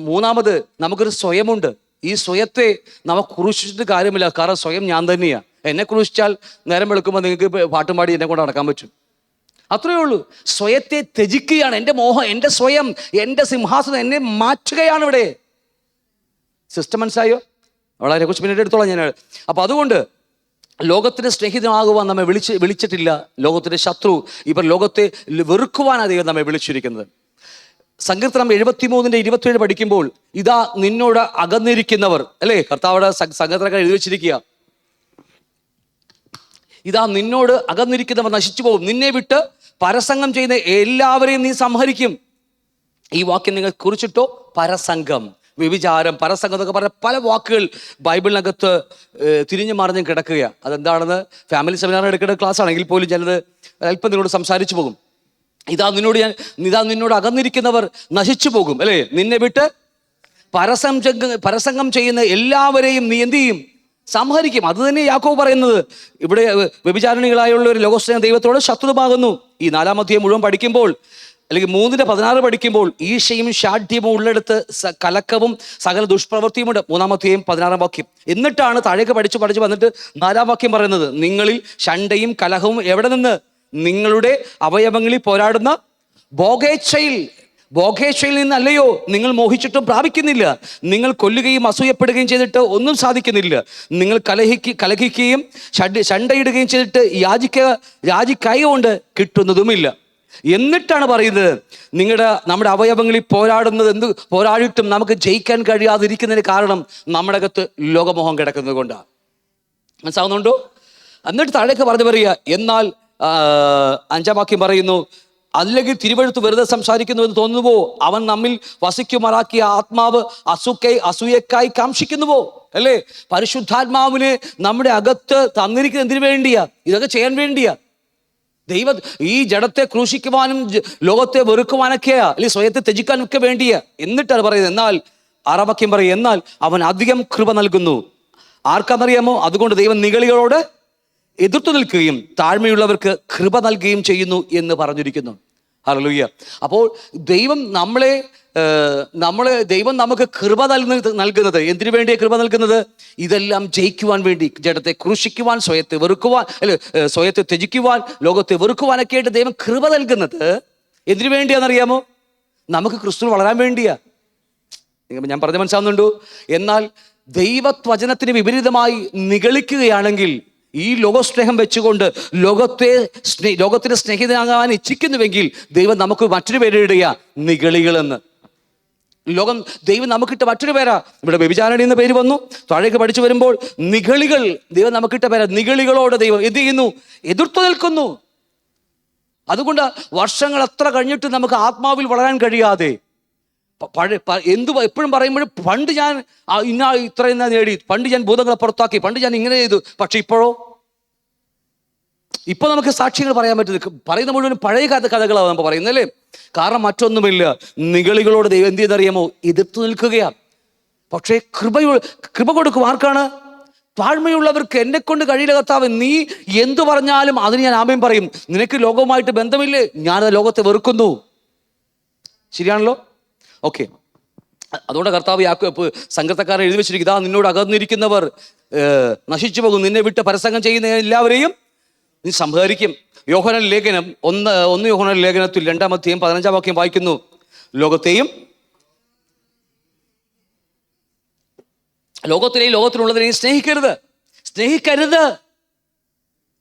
3-ാമത് നമുക്കൊരു സ്വയമുണ്ട്. ഈ സ്വയത്തെ നമുക്ക് ക്രൂശിച്ചിട്ട് കാര്യമില്ല, കാരണം സ്വയം ഞാൻ തന്നെയാണ്. എന്നെ ക്രൂശിച്ചാൽ നേരം വെളുക്കുമ്പോൾ നിങ്ങൾക്ക് പാട്ടും പാടി എന്നെ കൊണ്ട് നടക്കാൻ പറ്റും, അത്രയേ ഉള്ളൂ. സ്വയത്തെ ത്യജിക്കുകയാണ്. എൻ്റെ മോഹം, എൻ്റെ സ്വയം, എൻ്റെ സിംഹാസനം എന്നെ മാറ്റുകയാണ് ഇവിടെ. സിസ്റ്റം മനസ്സിലായോ? വളരെ കുറിച്ച് പിന്നീട് എടുത്തോളാം ഞാൻ. അപ്പം അതുകൊണ്ട് ലോകത്തിൻ്റെ സ്നേഹിതനാകുവാൻ നമ്മെ വിളിച്ചിട്ടില്ല, ലോകത്തിൻ്റെ ശത്രു. ഇവർ ലോകത്തെ വെറുക്കുവാനാണ് ദൈവം നമ്മെ വിളിച്ചിരിക്കുന്നത്. സങ്കീർത്തനം 73-27 പഠിക്കുമ്പോൾ, ഇതാ നിന്നോട് അകന്നിരിക്കുന്നവർ അല്ലേ, കർത്താവിടെ സങ്കീർത്തനക്കാർ എഴുതി വെച്ചിരിക്കുക, ഇതാ നിന്നോട് അകന്നിരിക്കുന്നവർ നശിച്ചു പോകും, നിന്നെ വിട്ട് പരസംഗം ചെയ്യുന്ന എല്ലാവരെയും നീ സംഹരിക്കും. ഈ വാക്യം നിങ്ങൾ കുറിച്ചിട്ടോ? പരസംഗം, വ്യഭിചാരം, പരസംഗം എന്നൊക്കെ പറഞ്ഞ പല വാക്കുകൾ ബൈബിളിനകത്ത് തിരിഞ്ഞു മറിഞ്ഞും കിടക്കുകയാണ്. അതെന്താണെന്ന് ഫാമിലി സെമിനാർ എടുക്കേണ്ട ക്ലാസ് ആണെങ്കിൽ പോലും ചിലത് അല്പം നിന്നോട് സംസാരിച്ചു പോകും. ഇതാ നിന്നോട് അകന്നിരിക്കുന്നവർ നശിച്ചു പോകും അല്ലേ, നിന്നെ വിട്ട് പരസംഗം ചെയ്യുന്ന എല്ലാവരെയും നീ എന്ത് ചെയ്യും? സംഹരിക്കും. അത് തന്നെ യാക്കോബ് പറയുന്നത്. ഇവിടെ വ്യഭിചാരിണികളായുള്ള ഒരു ലോകസ്നേഹം ദൈവത്തോട് ശത്രുതമാകുന്നു. ഈ 4-ാം അധ്യായം മുഴുവൻ പഠിക്കുമ്പോൾ, അല്ലെങ്കിൽ 3:16 പഠിക്കുമ്പോൾ, ഈശയും ഷാഠ്യവും ഉള്ളിടത്ത് കലക്കവും സകല ദുഷ്പ്രവൃത്തിയുമുണ്ട്. 3-ാം അധ്യായം 16-ാം വാക്യം. എന്നിട്ടാണ് താഴേക്ക് പഠിച്ച് വന്നിട്ട് 4-ാം വാക്യം പറയുന്നത്, നിങ്ങളിൽ ശണ്ഠയും കലഹവും എവിടെ നിന്ന്? നിങ്ങളുടെ അവയവങ്ങളിൽ പോരാടുന്ന ഭോഗേച്ഛയിൽ നിന്നല്ലയോ? നിങ്ങൾ മോഹിച്ചിട്ടും പ്രാപിക്കുന്നില്ല. നിങ്ങൾ കൊല്ലുകയും അസൂയപ്പെടുകയും ചെയ്തിട്ട് ഒന്നും സാധിക്കുന്നില്ല. നിങ്ങൾ കലഹിക്കുകയും ശണ്ഠയിടുകയും ചെയ്തിട്ട് യാചിക്കായ കൊണ്ട് കിട്ടുന്നതുമില്ല. എന്നിട്ടാണ് പറയുന്നത്, നമ്മുടെ അവയവങ്ങളിൽ പോരാടിയിട്ടും നമുക്ക് ജയിക്കാൻ കഴിയാതിരിക്കുന്നതിന് കാരണം നമ്മുടെ അകത്ത് ലോകമോഹം കിടക്കുന്നത് കൊണ്ടാണ്. മനസ്സിലാവുന്നുണ്ടോ? എന്നിട്ട് താഴേക്ക് പറയുക, എന്നാൽ 5-ാം വാക്യം പറയുന്നു, അല്ലെങ്കിൽ തിരുവെഴുത്ത് വെറുതെ സംസാരിക്കുന്നു എന്ന് തോന്നുന്നുവോ? അവൻ നമ്മിൽ വസിക്കുമാറാക്കിയ ആത്മാവ് അസൂയക്കായി കാംക്ഷിക്കുന്നുവോ? അല്ലേ? പരിശുദ്ധാത്മാവിന് നമ്മുടെ അകത്ത് തന്നിരിക്കുന്നത് എന്തിനു വേണ്ടിയാ? ഇതൊക്കെ ചെയ്യാൻ വേണ്ടിയാ. ഈ ജഡത്തെ ക്രൂശിക്കുവാനും ലോകത്തെ വെറുക്കുവാനൊക്കെയാ, അല്ലെങ്കിൽ സ്വയത്തെ ത്യജിക്കാനൊക്കെ വേണ്ടിയാ. എന്നിട്ടാണ് പറയുന്നത്, എന്നാൽ 6-ാം വാക്യം പറയും, എന്നാൽ അവൻ അധികം കൃപ നൽകുന്നു. ആർക്കാന്നറിയാമോ? അതുകൊണ്ട് ദൈവം നിഗളികളോട് എതിർത്തു നിൽക്കുകയും താഴ്മയുള്ളവർക്ക് കൃപ നൽകുകയും ചെയ്യുന്നു എന്ന് പറഞ്ഞിരിക്കുന്നു. ഹല്ലേലൂയ. അപ്പോൾ ദൈവം നമുക്ക് കൃപ നൽകുന്നത് എന്തിനു വേണ്ടിയാണ് കൃപ നൽകുന്നത്? ഇതെല്ലാം ജയിക്കുവാൻ വേണ്ടി, ജഡത്തെ ക്രൂശിക്കുവാൻ, സ്വയത്തെ വെറുക്കുവാൻ, സ്വയത്തെ ത്യജിക്കുവാൻ, ലോകത്തെ വെറുക്കുവാനൊക്കെ ആയിട്ട് ദൈവം കൃപ നൽകുന്നത് എന്തിനു വേണ്ടിയാണെന്നറിയാമോ? നമുക്ക് ക്രിസ്തു വളരാൻ വേണ്ടിയാ. ഞാൻ പറഞ്ഞ മനസ്സിലാവുന്നുണ്ടോ? എന്നാൽ ദൈവവചനത്തിന് വിപരീതമായി നിഗളിക്കുകയാണെങ്കിൽ, ഈ ലോകസ്നേഹം വെച്ചുകൊണ്ട് ലോകത്തിന് സ്നേഹിതനാകാൻ ഇച്ഛിക്കുന്നുവെങ്കിൽ, ദൈവം നമുക്ക് മറ്റൊരു പേരിടുക, നിഗളികളെന്ന്. ദൈവം നമുക്കിട്ട മറ്റൊരു പേരാ. ഇവിടെ വ്യഭിചാരിണി എന്ന പേര് വന്നു. താഴേക്ക് പഠിച്ചു വരുമ്പോൾ നിഗളികൾ, ദൈവം നമുക്കിട്ട പേരാ. നിഗളികളോട് ദൈവം എന്ത് ചെയ്യുന്നു? എതിർത്തു നിൽക്കുന്നു. അതുകൊണ്ട് വർഷങ്ങൾ എത്ര കഴിഞ്ഞിട്ട് നമുക്ക് ആത്മാവിൽ വളരാൻ കഴിയാതെ, എപ്പോഴും പറയുമ്പോഴും പണ്ട് ഞാൻ ഇത്രയും നേടി, പണ്ട് ഞാൻ ഭൂതങ്ങളെ പുറത്താക്കി, പണ്ട് ഞാൻ ഇങ്ങനെ ചെയ്തു, പക്ഷെ ഇപ്പൊ നമുക്ക് സാക്ഷ്യങ്ങൾ പറയാൻ പറ്റുന്നത്, പറയുന്ന മുഴുവൻ പഴയ കഥകളാണ് നമ്മൾ പറയുന്നത്, അല്ലേ? കാരണം മറ്റൊന്നുമില്ല, നിഗളികളോട് ദൈവം എന്ത് ചെയ്തറിയാമോ? എതിർത്തു നിൽക്കുകയാണ്. പക്ഷേ കൃപ കൊടുക്കും ആർക്കാണ്? താഴ്മയുള്ളവർക്ക്. എന്നെ കൊണ്ട് കഴിയില്ല കർത്താവ്, നീ എന്തു പറഞ്ഞാലും അതിന് ഞാൻ ആമേൻ പറയും. നിനക്ക് ലോകവുമായിട്ട് ബന്ധമില്ലേ? ഞാനത് ലോകത്തെ വെറുക്കുന്നു. ശരിയാണല്ലോ? ഓക്കെ. അതുകൊണ്ട് കർത്താവ് സങ്കീർത്തനക്കാരൻ എഴുതി വെച്ചിരിക്കും, ഇതാ നിന്നോട് അകന്നിരിക്കുന്നവർ നശിച്ചു പോകും, നിന്നെ വിട്ട് പരസംഗം ചെയ്യുന്ന എല്ലാവരെയും നീ സംഹരിക്കും. യോഹന്നാൻ ലേഖനം 1 യോഹന്നാൻ ലേഖനത്തിൽ 2-ാം അധ്യായം 15-ാം വാക്യം വായിക്കുന്നു, ലോകത്തിലുള്ളതിനെയും സ്നേഹിക്കരുത്.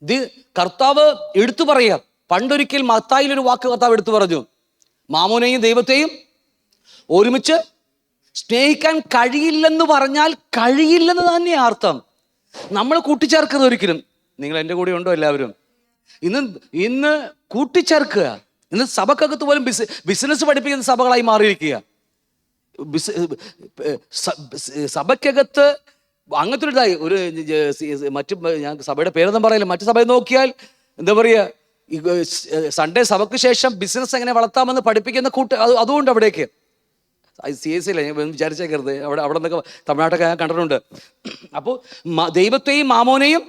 ഇത് കർത്താവ് എടുത്തു പറയാം. പണ്ടൊരിക്കൽ മത്തായിലൊരു വാക്ക് കർത്താവ് എടുത്തു പറഞ്ഞു, മാമോനെയും ദൈവത്തെയും ഒരുമിച്ച് സ്നേഹിക്കാൻ കഴിയില്ലെന്ന് പറഞ്ഞാൽ കഴിയില്ലെന്ന് തന്നെയാണ് അർത്ഥം. നമ്മൾ കൂട്ടിച്ചേർക്കുന്നത് ഒരിക്കലും. നിങ്ങൾ എൻ്റെ കൂടെ ഉണ്ടോ എല്ലാവരും? ഇന്ന് കൂട്ടിച്ചേർക്കുക. ഇന്ന് സഭക്കകത്ത് പോലും ബിസിനസ് പഠിപ്പിക്കുന്ന സഭകളായി മാറിയിരിക്കുക. സഭയ്ക്കകത്ത് അങ്ങനത്തെ ഒരു ഞാൻ സഭയുടെ പേരൊന്നും പറയില്ല, മറ്റു സഭയെ നോക്കിയാൽ എന്താ പറയുക, സൺഡേ സഭയ്ക്ക് ശേഷം ബിസിനസ് എങ്ങനെ വളർത്താമെന്ന് പഠിപ്പിക്കുന്ന അതുകൊണ്ട് അവിടേക്ക് CSC ഞാൻ വിചാരിച്ചേക്കരുത്, അവിടെ നിന്നൊക്കെ തമിഴ്നാട്ടൊക്കെ ഞാൻ കണ്ടിട്ടുണ്ട്. അപ്പോൾ ദൈവത്തെയും മാമോനെയും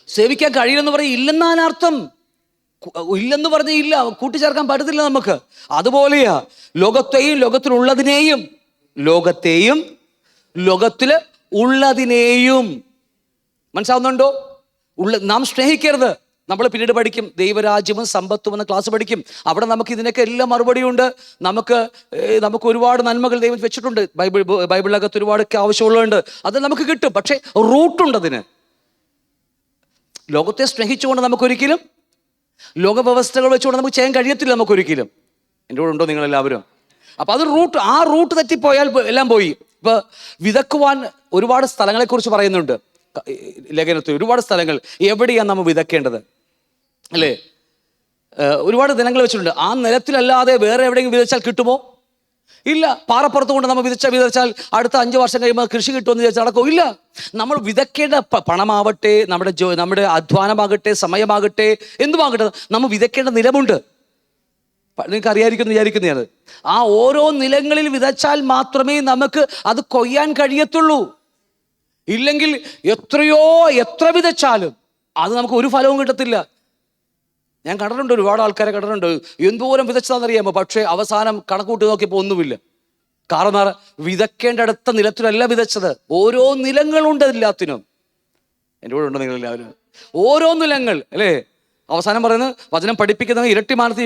സേവിക്കാൻ കഴിയില്ലെന്ന് പറയും. ഇല്ലെന്നാണ് അർത്ഥം. ഇല്ലെന്ന് പറഞ്ഞ ഇല്ല, കൂട്ടിച്ചേർക്കാൻ പറ്റത്തില്ല നമുക്ക്. അതുപോലെയാ ലോകത്തിലുള്ളതിനെയും മനസ്സിലാവുന്നുണ്ടോ? നാം സ്നേഹിക്കരുത്. നമ്മൾ പിന്നീട് പഠിക്കും, ദൈവരാജ്യവും സമ്പത്തും എന്ന ക്ലാസ് പഠിക്കും. അവിടെ നമുക്ക് ഇതിനൊക്കെ എല്ലാം മറുപടിയുണ്ട്. നമുക്ക് ഒരുപാട് നന്മകൾ ദൈവം വെച്ചിട്ടുണ്ട്. ബൈബിളിനകത്ത് ഒരുപാടൊക്കെ ആവശ്യമുള്ളതുണ്ട്, അത് നമുക്ക് കിട്ടും. പക്ഷേ റൂട്ടുണ്ട് അതിന്. ലോകത്തെ സ്നേഹിച്ചുകൊണ്ട് നമുക്കൊരിക്കലും, ലോകവ്യവസ്ഥകൾ വെച്ചുകൊണ്ട് നമുക്ക് ചെയ്യാൻ കഴിയത്തില്ല നമുക്കൊരിക്കലും. എൻ്റെ കൂടെ ഉണ്ടോ നിങ്ങളെല്ലാവരും? അപ്പം അത് ആ റൂട്ട് തെറ്റിപ്പോയാൽ എല്ലാം പോയി. ഇപ്പൊ വിതക്കുവാൻ ഒരുപാട് സ്ഥലങ്ങളെക്കുറിച്ച് പറയുന്നുണ്ട് ലേഖനത്തിൽ. ഒരുപാട് സ്ഥലങ്ങൾ എവിടെയാണ് നമ്മൾ വിതക്കേണ്ടത്, അല്ലേ? ഒരുപാട് ദിനങ്ങൾ വെച്ചിട്ടുണ്ട്. ആ നിലത്തിലല്ലാതെ വേറെ എവിടെയെങ്കിലും വിതച്ചാൽ കിട്ടുമോ? ഇല്ല. പാറപ്പുറത്ത് കൊണ്ട് നമ്മൾ വിതച്ചാൽ അടുത്ത 5 വർഷം കഴിയുമ്പോൾ കൃഷി കിട്ടുമെന്ന് വിചാരിച്ചാൽ നടക്കോ? ഇല്ല. നമ്മൾ വിതക്കേണ്ട പണമാവട്ടെ, നമ്മുടെ അധ്വാനമാകട്ടെ, സമയമാകട്ടെ, എന്തുമാകട്ടെ, നമ്മൾ വിതക്കേണ്ട നിലമുണ്ട്. നിങ്ങൾക്ക് അറിയാതിരിക്കുന്നു വിചാരിക്കുന്നതാണ്. ആ ഓരോ നിലങ്ങളിൽ വിതച്ചാൽ മാത്രമേ നമുക്ക് അത് കൊയ്യാൻ കഴിയത്തുള്ളൂ. ഇല്ലെങ്കിൽ എത്ര വിതച്ചാലും അത് നമുക്ക് ഒരു ഫലവും കിട്ടത്തില്ല. ഞാൻ കണ്ടിട്ടുണ്ട്, ഒരുപാട് ആൾക്കാരെ കണ്ടിട്ടുണ്ട്, എന്തോരം വിതച്ചതാണെന്നറിയാമോ, പക്ഷേ അവസാനം കണക്കൂട്ടി നോക്കിയപ്പോൾ ഒന്നുമില്ല. കാരണം വിതക്കേണ്ട അടുത്ത നിലത്തിലല്ല വിതച്ചത്. ഓരോ നിലങ്ങളുണ്ട് എല്ലാത്തിനും. എൻ്റെ കൂടെ ഉണ്ട് നിങ്ങളെല്ലാവരും. ഓരോ നിലങ്ങൾ അല്ലേ. അവസാനം പറയുന്നത് വചനം പഠിപ്പിക്കുന്നവനെ ഇരട്ടി മാനത്ത്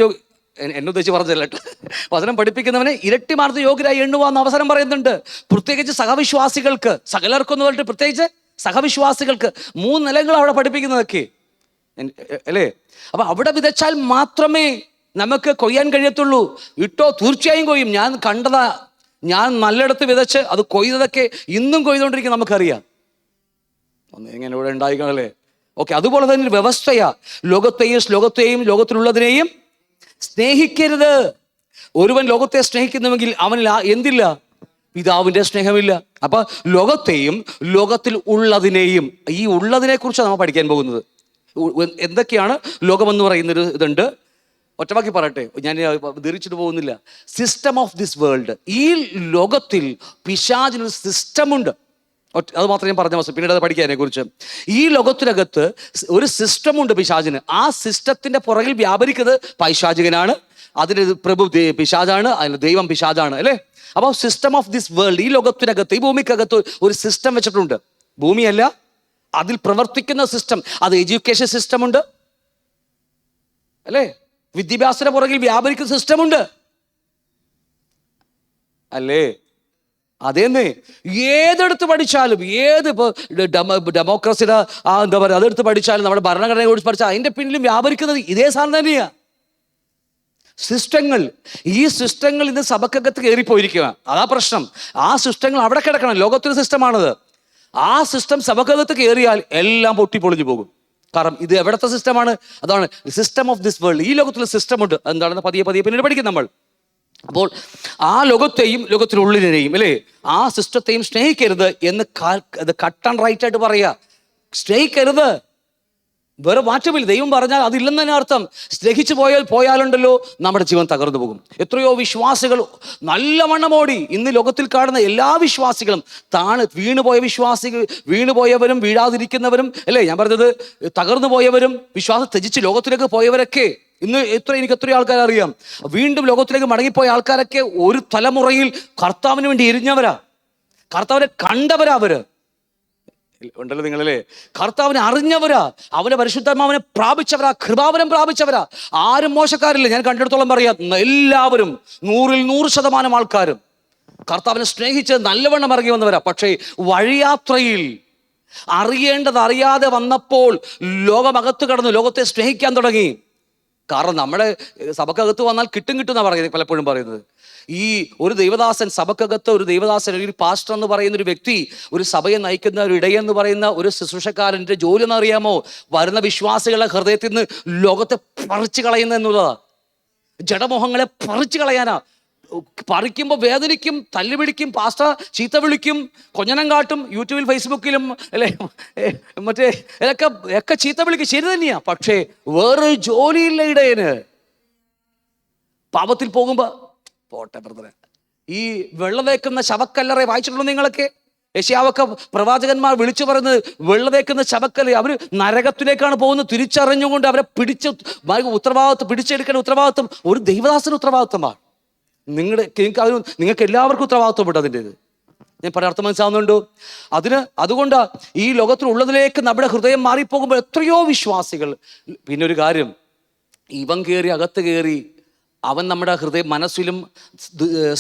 എന്നെ ഉദ്ദേശിച്ച് പറഞ്ഞല്ല കേട്ടോ. വചനം പഠിപ്പിക്കുന്നവനെ ഇരട്ടി മാനത്ത് യോഗ്യരായി എണ്ണുവാന്ന് അവസരം പറയുന്നുണ്ട്. പ്രത്യേകിച്ച് സഹവിശ്വാസികൾക്ക്, സകലർക്കൊന്നും പറഞ്ഞിട്ട് പ്രത്യേകിച്ച് സഹവിശ്വാസികൾക്ക് 3 നിലങ്ങൾ അവിടെ പഠിപ്പിക്കുന്നതൊക്കെ അല്ലേ. അപ്പൊ അവിടെ വിതച്ചാൽ മാത്രമേ നമുക്ക് കൊയ്യാൻ കഴിയത്തുള്ളൂ. ഇട്ടോ തീർച്ചയായും കൊയ്യും. ഞാൻ കണ്ടതാ, ഞാൻ നല്ലയിടത്ത് വിതച്ച് അത് കൊയ്തതൊക്കെ ഇന്നും കൊയ്തുകൊണ്ടിരിക്കും, നമുക്കറിയാം. ഇങ്ങനെ ഇവിടെ ഉണ്ടായിക്കാണല്ലേ. ഓക്കെ, അതുപോലെ തന്നെ ഒരു വ്യവസ്ഥയാ. ലോകത്തെയും ലോകത്തിലുള്ളതിനെയും സ്നേഹിക്കരുത്. ഒരുവൻ ലോകത്തെ സ്നേഹിക്കുന്നുവെങ്കിൽ അവനിൽ എന്തില്ല? പിതാവിൻ്റെ സ്നേഹമില്ല. അപ്പൊ ലോകത്തെയും ലോകത്തിൽ ഉള്ളതിനെയും, ഈ ഉള്ളതിനെ കുറിച്ചാണ് നമ്മൾ പഠിക്കാൻ പോകുന്നത്. എന്തൊക്കെയാണ് ലോകമെന്ന് പറയുന്നൊരു ഇതുണ്ട്. ഒറ്റവാക്കി പറയട്ടെ, ഞാൻ ധരിച്ചിട്ട് പോകുന്നില്ല. System of this world. ഈ ലോകത്തിൽ പിശാചിനൊരു സിസ്റ്റമുണ്ട്. അത് മാത്രമേ ഞാൻ പറഞ്ഞ മാസം, പിന്നീട് അത് പഠിക്കാനെ കുറിച്ച്. ഈ ലോകത്തിനകത്ത് ഒരു സിസ്റ്റമുണ്ട് പിശാചിന്. ആ സിസ്റ്റത്തിന്റെ പുറകിൽ വ്യാപരിക്കുന്നത് പൈശാചികനാണ്. അതിന് പ്രഭു പിശാചാണ്, അതിന് ദൈവം പിശാചാണ് അല്ലേ. അപ്പോൾ സിസ്റ്റം ഓഫ് ദിസ് വേൾഡ്, ഈ ലോകത്തിനകത്ത്, ഈ ഭൂമിക്കകത്ത് ഒരു സിസ്റ്റം വെച്ചിട്ടുണ്ട്. ഭൂമിയല്ല, അതിൽ പ്രവർത്തിക്കുന്ന സിസ്റ്റം. അത് എഡ്യൂക്കേഷൻ സിസ്റ്റമുണ്ട് അല്ലേ. വിദ്യാഭ്യാസത്തിന്റെ പുറകിൽ വ്യാപരിക്കുന്ന സിസ്റ്റമുണ്ട് അല്ലേ. അതേന്നേ, ഏതെടുത്ത് പഠിച്ചാലും, ഇപ്പോൾ ഡെമോക്രസിയുടെ എന്താ പറയുക, അതെടുത്ത് പഠിച്ചാലും, നമ്മുടെ ഭരണഘടനയെ കുറിച്ച് പഠിച്ചാൽ അതിൻ്റെ പിന്നിലും വ്യാപരിക്കുന്നത് ഇതേ സാധനം തന്നെയാ. സിസ്റ്റങ്ങൾ. ഈ സിസ്റ്റങ്ങൾ ഇന്ന് സഭക്കകത്ത് കയറിപ്പോയിരിക്കുക. അതാ പ്രശ്നം. ആ സിസ്റ്റങ്ങൾ അവിടെ കിടക്കണം. ലോകത്തൊരു സിസ്റ്റമാണത്. ആ സിസ്റ്റം സഭക്കകത്ത് കയറിയാൽ എല്ലാം പൊട്ടിപ്പൊളിഞ്ഞു പോകും. കാരണം ഇത് എവിടത്തെ സിസ്റ്റമാണ്? അതാണ് സിസ്റ്റം ഓഫ് ദിസ് വേൾഡ്. ഈ ലോകത്തിലെ സിസ്റ്റമുണ്ട്. എന്താണെന്ന് പതിയെ പിന്നീട് പഠിക്കും നമ്മൾ. അപ്പോൾ ആ ലോകത്തെയും ലോകത്തിനുള്ളിനെയും അല്ലേ, ആ സിസ്റ്റത്തെയും സ്നേഹിക്കരുത് എന്ന് കട്ട് ആൻഡ് റൈറ്റ് ആയിട്ട് പറയുക. സ്നേഹിക്കരുത്, വേറെ മാറ്റമില്ല. ദൈവം പറഞ്ഞാൽ അതില്ലെന്ന് തന്നെ അർത്ഥം. സ്നേഹിച്ചു പോയാലുണ്ടല്ലോ നമ്മുടെ ജീവൻ തകർന്നു പോകും. എത്രയോ വിശ്വാസികൾ നല്ലവണ്ണമോടി. ഇന്ന് ലോകത്തിൽ കാണുന്ന എല്ലാ വിശ്വാസികളും വീണുപോയവരും വീഴാതിരിക്കുന്നവരും അല്ലേ, ഞാൻ പറഞ്ഞത് തകർന്നു പോയവരും വിശ്വാസം ത്യജിച്ച് ലോകത്തിലേക്ക് പോയവരൊക്കെ ഇന്ന് എനിക്ക് എത്രയോ ആൾക്കാരെ അറിയാം. വീണ്ടും ലോകത്തിലേക്ക് മടങ്ങിപ്പോയ ആൾക്കാരൊക്കെ ഒരു തലമുറയിൽ കർത്താവിന് വേണ്ടി എരിഞ്ഞവരാ, കർത്താവിനെ കണ്ടവരാ. അവര് ഉണ്ടല്ലോ നിങ്ങളല്ലേ, കർത്താവിനെ അറിഞ്ഞവരാ, അവനെ പരിശുദ്ധാത്മാവിനെ പ്രാപിച്ചവരാ, കൃപാവനം പ്രാപിച്ചവരാ. ആരും മോശക്കാരില്ല. ഞാൻ കണ്ടിടത്തോളം പറയാം, എല്ലാവരും 100% ആൾക്കാരും കർത്താവിനെ സ്നേഹിച്ച് നല്ലവണ്ണം ഇറങ്ങി വന്നവരാ. പക്ഷേ വഴിയാത്രയിൽ അറിയാതെ വന്നപ്പോൾ ലോകമകത്ത് കടന്നു, ലോകത്തെ സ്നേഹിക്കാൻ തുടങ്ങി. കാരണം നമ്മുടെ സഭക്കകത്ത് വന്നാൽ കിട്ടും എന്നാണ് പറയുന്നത്, പലപ്പോഴും പറയുന്നത്. ഈ ഒരു ദൈവദാസൻ, സഭക്കകത്ത് ഒരു ദൈവദാസൻ, ഒരു പാസ്റ്റർ എന്ന് പറയുന്ന ഒരു വ്യക്തി, ഒരു സഭയെ നയിക്കുന്ന ഒരു ഇടയെന്ന് പറയുന്ന ഒരു ശുശ്രൂഷക്കാരൻ്റെ ജോലി എന്നറിയാമോ? വരുന്ന വിശ്വാസികളുടെ ഹൃദയത്തിൽ നിന്ന് ലോകത്തെ പറിച്ചു കളയുന്ന എന്നുള്ളതാ. ജഡമോഹങ്ങളെ പറിച്ചു കളയാനാ. പറിക്കുമ്പോൾ വേദനിക്കും, തല്ലുപിടിക്കും, പാസ്റ്റർ ചീത്ത വിളിക്കും, കൊഞ്ഞനം കാട്ടും, യൂട്യൂബിൽ ഫേസ്ബുക്കിലും അല്ലേ ഒക്കെ ചീത്ത വിളിക്കും. ശരി തന്നെയാ. പക്ഷേ വേറൊരു ജോലിയില്ല ഇടയന്. പാപത്തിൽ പോകുമ്പോ പോട്ടെ ബ്രദറെ. ഈ വെള്ളതേക്കുന്ന ശവക്കല്ലറെ വായിച്ചിട്ടുണ്ടോ നിങ്ങളൊക്കെ? യെശയ്യാവൊക്കെ പ്രവാചകന്മാർ വിളിച്ചു പറയുന്നത് വെള്ളതേക്കുന്ന ശവക്കല്ല്. അവര് നരകത്തിലേക്കാണ് പോകുന്നത്. തിരിച്ചറിഞ്ഞുകൊണ്ട് അവരെ പിടിച്ചെടുക്കേണ്ട ഉത്തരവാദിത്വം ഒരു ദൈവദാസന് ഉത്തരവാദിത്വമാണ്. നിങ്ങൾക്ക് എല്ലാവർക്കും ഉത്തരവാദിത്വമുണ്ട് അതിൻ്റെത്. ഞാൻ പറയാൻ അർത്ഥം മനസ്സിലാവുന്നുണ്ടോ? അതുകൊണ്ട് ഈ ലോകത്തിലുള്ളതിലേക്ക് നമ്മുടെ ഹൃദയം മാറിപ്പോകുമ്പോൾ എത്രയോ വിശ്വാസികൾ. പിന്നെ ഒരു കാര്യം, ഇവൻ അകത്ത് കയറി അവൻ നമ്മുടെ മനസ്സിലും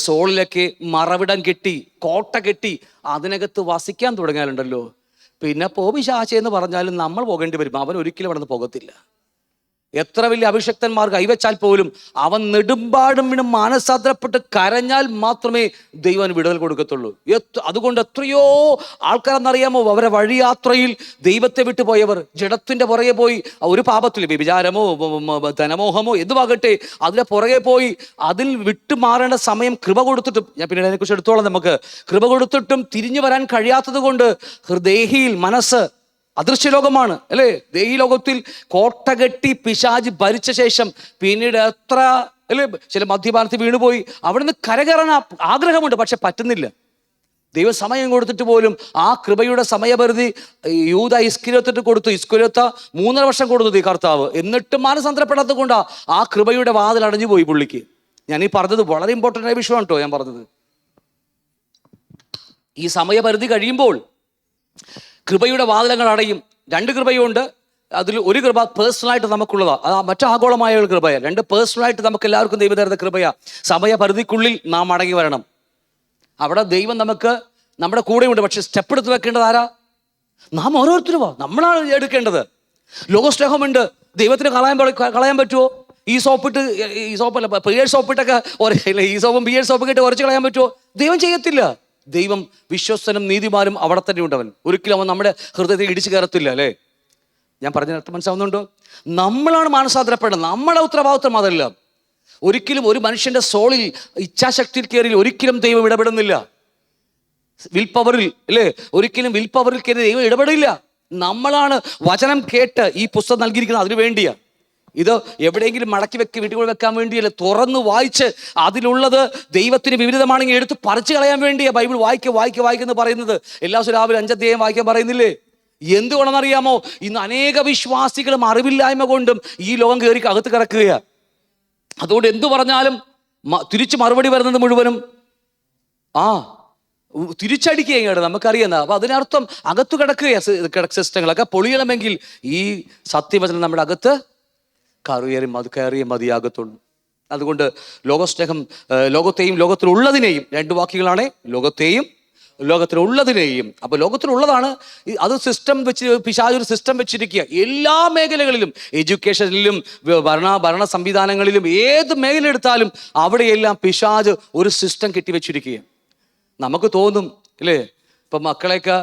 സോളിലൊക്കെ മറവിടം കെട്ടി, കോട്ട കെട്ടി അതിനകത്ത് വസിക്കാൻ തുടങ്ങിയാലുണ്ടല്ലോ, പിന്നെ പിശാചേന്ന് പറഞ്ഞാലും നമ്മൾ പോകേണ്ടി വരും. അവൻ ഒരിക്കലും അവിടെ നിന്ന് പോകത്തില്ല. എത്ര വലിയ അഭിഷക്തന്മാർ കൈവച്ചാൽ പോലും അവൻ നെടുമ്പാടും വീണ് മാനസാന്തരപ്പെട്ട് കരഞ്ഞാൽ മാത്രമേ ദൈവം വിടുതൽ കൊടുക്കത്തുള്ളൂ. അതുകൊണ്ട് എത്രയോ ആൾക്കാരെന്നറിയാമോ, അവരെ വഴിയാത്രയിൽ ദൈവത്തെ വിട്ടു പോയവർ, ജഡത്തിന്റെ പുറകെ പോയി ഒരു പാപത്തിൽ, വ്യഭിചാരമോ ധനമോഹമോ എന്തുവാകട്ടെ, അതിന്റെ പുറകെ പോയി അതിൽ വിട്ടുമാറേണ്ട സമയം കൃപ കൊടുത്തിട്ടും, ഞാൻ പിന്നീട് അതിനെക്കുറിച്ച് എടുത്തോളാം, നമുക്ക് കൃപ കൊടുത്തിട്ടും തിരിഞ്ഞു വരാൻ കഴിയാത്തത് കൊണ്ട് ഹൃദയയിൽ മനസ്സ് അദൃശ്യലോകമാണ് അല്ലേ. ദേഹി ലോകത്തിൽ കോട്ട കെട്ടി പിശാച് ഭരിച്ച ശേഷം പിന്നീട് എത്ര അല്ലേ? ചില മദ്യപാനത്തിൽ വീണുപോയി, അവിടുന്ന് കരകയറാൻ ആഗ്രഹമുണ്ട്, പക്ഷെ പറ്റുന്നില്ല. ദൈവം സമയം കൊടുത്തിട്ട് പോലും ആ കൃപയുടെ സമയപരിധി യൂദ ഇസ്കര്യോത്തിന് കൊടുത്തു. ഇസ്കര്യോത്ത 3.5 വർഷം കൊടുത്തു ഈ കർത്താവ്, എന്നിട്ടും മാനസാന്തരപ്പെടാത്തത് കൊണ്ടാ ആ കൃപയുടെ വാതിൽ അടഞ്ഞു പോയി പുള്ളിക്ക്. ഞാൻ ഈ പറഞ്ഞത് വളരെ ഇമ്പോർട്ടൻ്റ് ആയ വിഷയമാണ് കേട്ടോ ഞാൻ പറഞ്ഞത്. ഈ സമയപരിധി കഴിയുമ്പോൾ കൃപയുടെ വാതിലങ്ങൾ അടയും. 2 കൃപയുണ്ട്. അതിൽ ഒരു കൃപ പേഴ്സണലായിട്ട് നമുക്കുള്ളതാ, മറ്റു ആഗോളമായ ഒരു കൃപയാ. 2 പേഴ്സണലായിട്ട് നമുക്ക് എല്ലാവർക്കും ദൈവം തരുന്ന കൃപയാ. സമയപരിധിക്കുള്ളിൽ നാം അടങ്ങി വരണം. അവിടെ ദൈവം നമുക്ക് നമ്മുടെ കൂടെയുണ്ട്. പക്ഷെ സ്റ്റെപ്പ് എടുത്ത് വെക്കേണ്ടത് ആരാ? നാം ഓരോരുത്തരുവാ, നമ്മളാണ് എടുക്കേണ്ടത്. ലോകസ്നേഹമുണ്ട്, ദൈവത്തിന് കളയാൻ പറ്റുമോ? ഈ സോപ്പല്ല പിയേഴ്സ് സോപ്പിട്ടൊക്കെ ഈ സോപ്പും പിയേഴ്സ് സോപ്പും കിട്ടി ഉരച്ച് കളയാൻ പറ്റുമോ? ദൈവം ചെയ്യത്തില്ല. ദൈവം വിശ്വസ്തനും നീതിമാനും അവിടെ തന്നെ ഉണ്ടവൻ. ഒരിക്കലും അവൻ നമ്മുടെ ഹൃദയത്തിൽ ഇടിച്ചു കയറത്തില്ല. അല്ലേ? ഞാൻ പറഞ്ഞ അർത്ഥം മനസ്സിലാവുന്നുണ്ടോ? നമ്മളാണ് മാനസാന്തരപ്പെടേണ്ടത്, നമ്മുടെ ഉത്തരവാദിത്വം അതല്ല. ഒരിക്കലും ഒരു മനുഷ്യന്റെ സോളിൽ ഇച്ഛാശക്തിയിൽ കയറി ഒരിക്കലും ദൈവം ഇടപെടുന്നില്ല. വിൽ പവറിൽ അല്ലേ, ഒരിക്കലും വിൽ പവറിൽ കയറി ദൈവം ഇടപെടില്ല. നമ്മളാണ് വചനം കേട്ട് ഈ പുസ്തകം നൽകിയിരിക്കുന്നത് അതിനു വേണ്ടിയാ. ഇത് എവിടെയെങ്കിലും മടക്കി വീട്ടിൽ വെക്കാൻ വേണ്ടിയല്ല, തുറന്ന് വായിച്ച് അതിലുള്ളത് ദൈവത്തിന് വിപരീതമാണെങ്കിൽ എടുത്ത് പറിച്ചു കളയാൻ വേണ്ടിയാ ബൈബിൾ വായിക്കെന്ന് പറയുന്നത്. എല്ലാ ദിവസവും രാവിലെ 5 അധ്യായം വായിക്കാൻ പറയുന്നില്ലേ? എന്തുകൊണ്ടെന്നറിയാമോ? ഇന്ന് അനേക വിശ്വാസികളും അറിവില്ലായ്മ കൊണ്ടും ഈ ലോകം കയറി അകത്ത് കിടക്കുകയാണ്. അതുകൊണ്ട് എന്തു പറഞ്ഞാലും തിരിച്ച് മറുപടി വരുന്നത് മുഴുവനും തിരിച്ചടിക്കുകയാണ്, നമുക്കറിയാം. അപ്പൊ അതിനർത്ഥം അകത്തു കിടക്കുക സിസ്റ്റങ്ങളൊക്കെ പൊളിയണമെങ്കിൽ ഈ സത്യവചനം നമ്മുടെ അകത്ത് കയറിയ മതിയാകത്തുള്ളൂ. അതുകൊണ്ട് ലോകസ്നേഹം ലോകത്തെയും ലോകത്തിലുള്ളതിനെയും, 2 വാക്കുകളാണ്, ലോകത്തെയും ലോകത്തിലുള്ളതിനെയും. അപ്പൊ ലോകത്തിലുള്ളതാണ് അത് സിസ്റ്റം വെച്ച് പിശാചൊരു സിസ്റ്റം വെച്ചിരിക്കുക. എല്ലാ മേഖലകളിലും, എഡ്യൂക്കേഷനിലും ഭരണ സംവിധാനങ്ങളിലും ഏത് മേഖല എടുത്താലും അവിടെയെല്ലാം പിശാച് ഒരു സിസ്റ്റം കെട്ടിവെച്ചിരിക്കുക. നമുക്ക് തോന്നും അല്ലേ, ഇപ്പം മക്കളെയൊക്കെ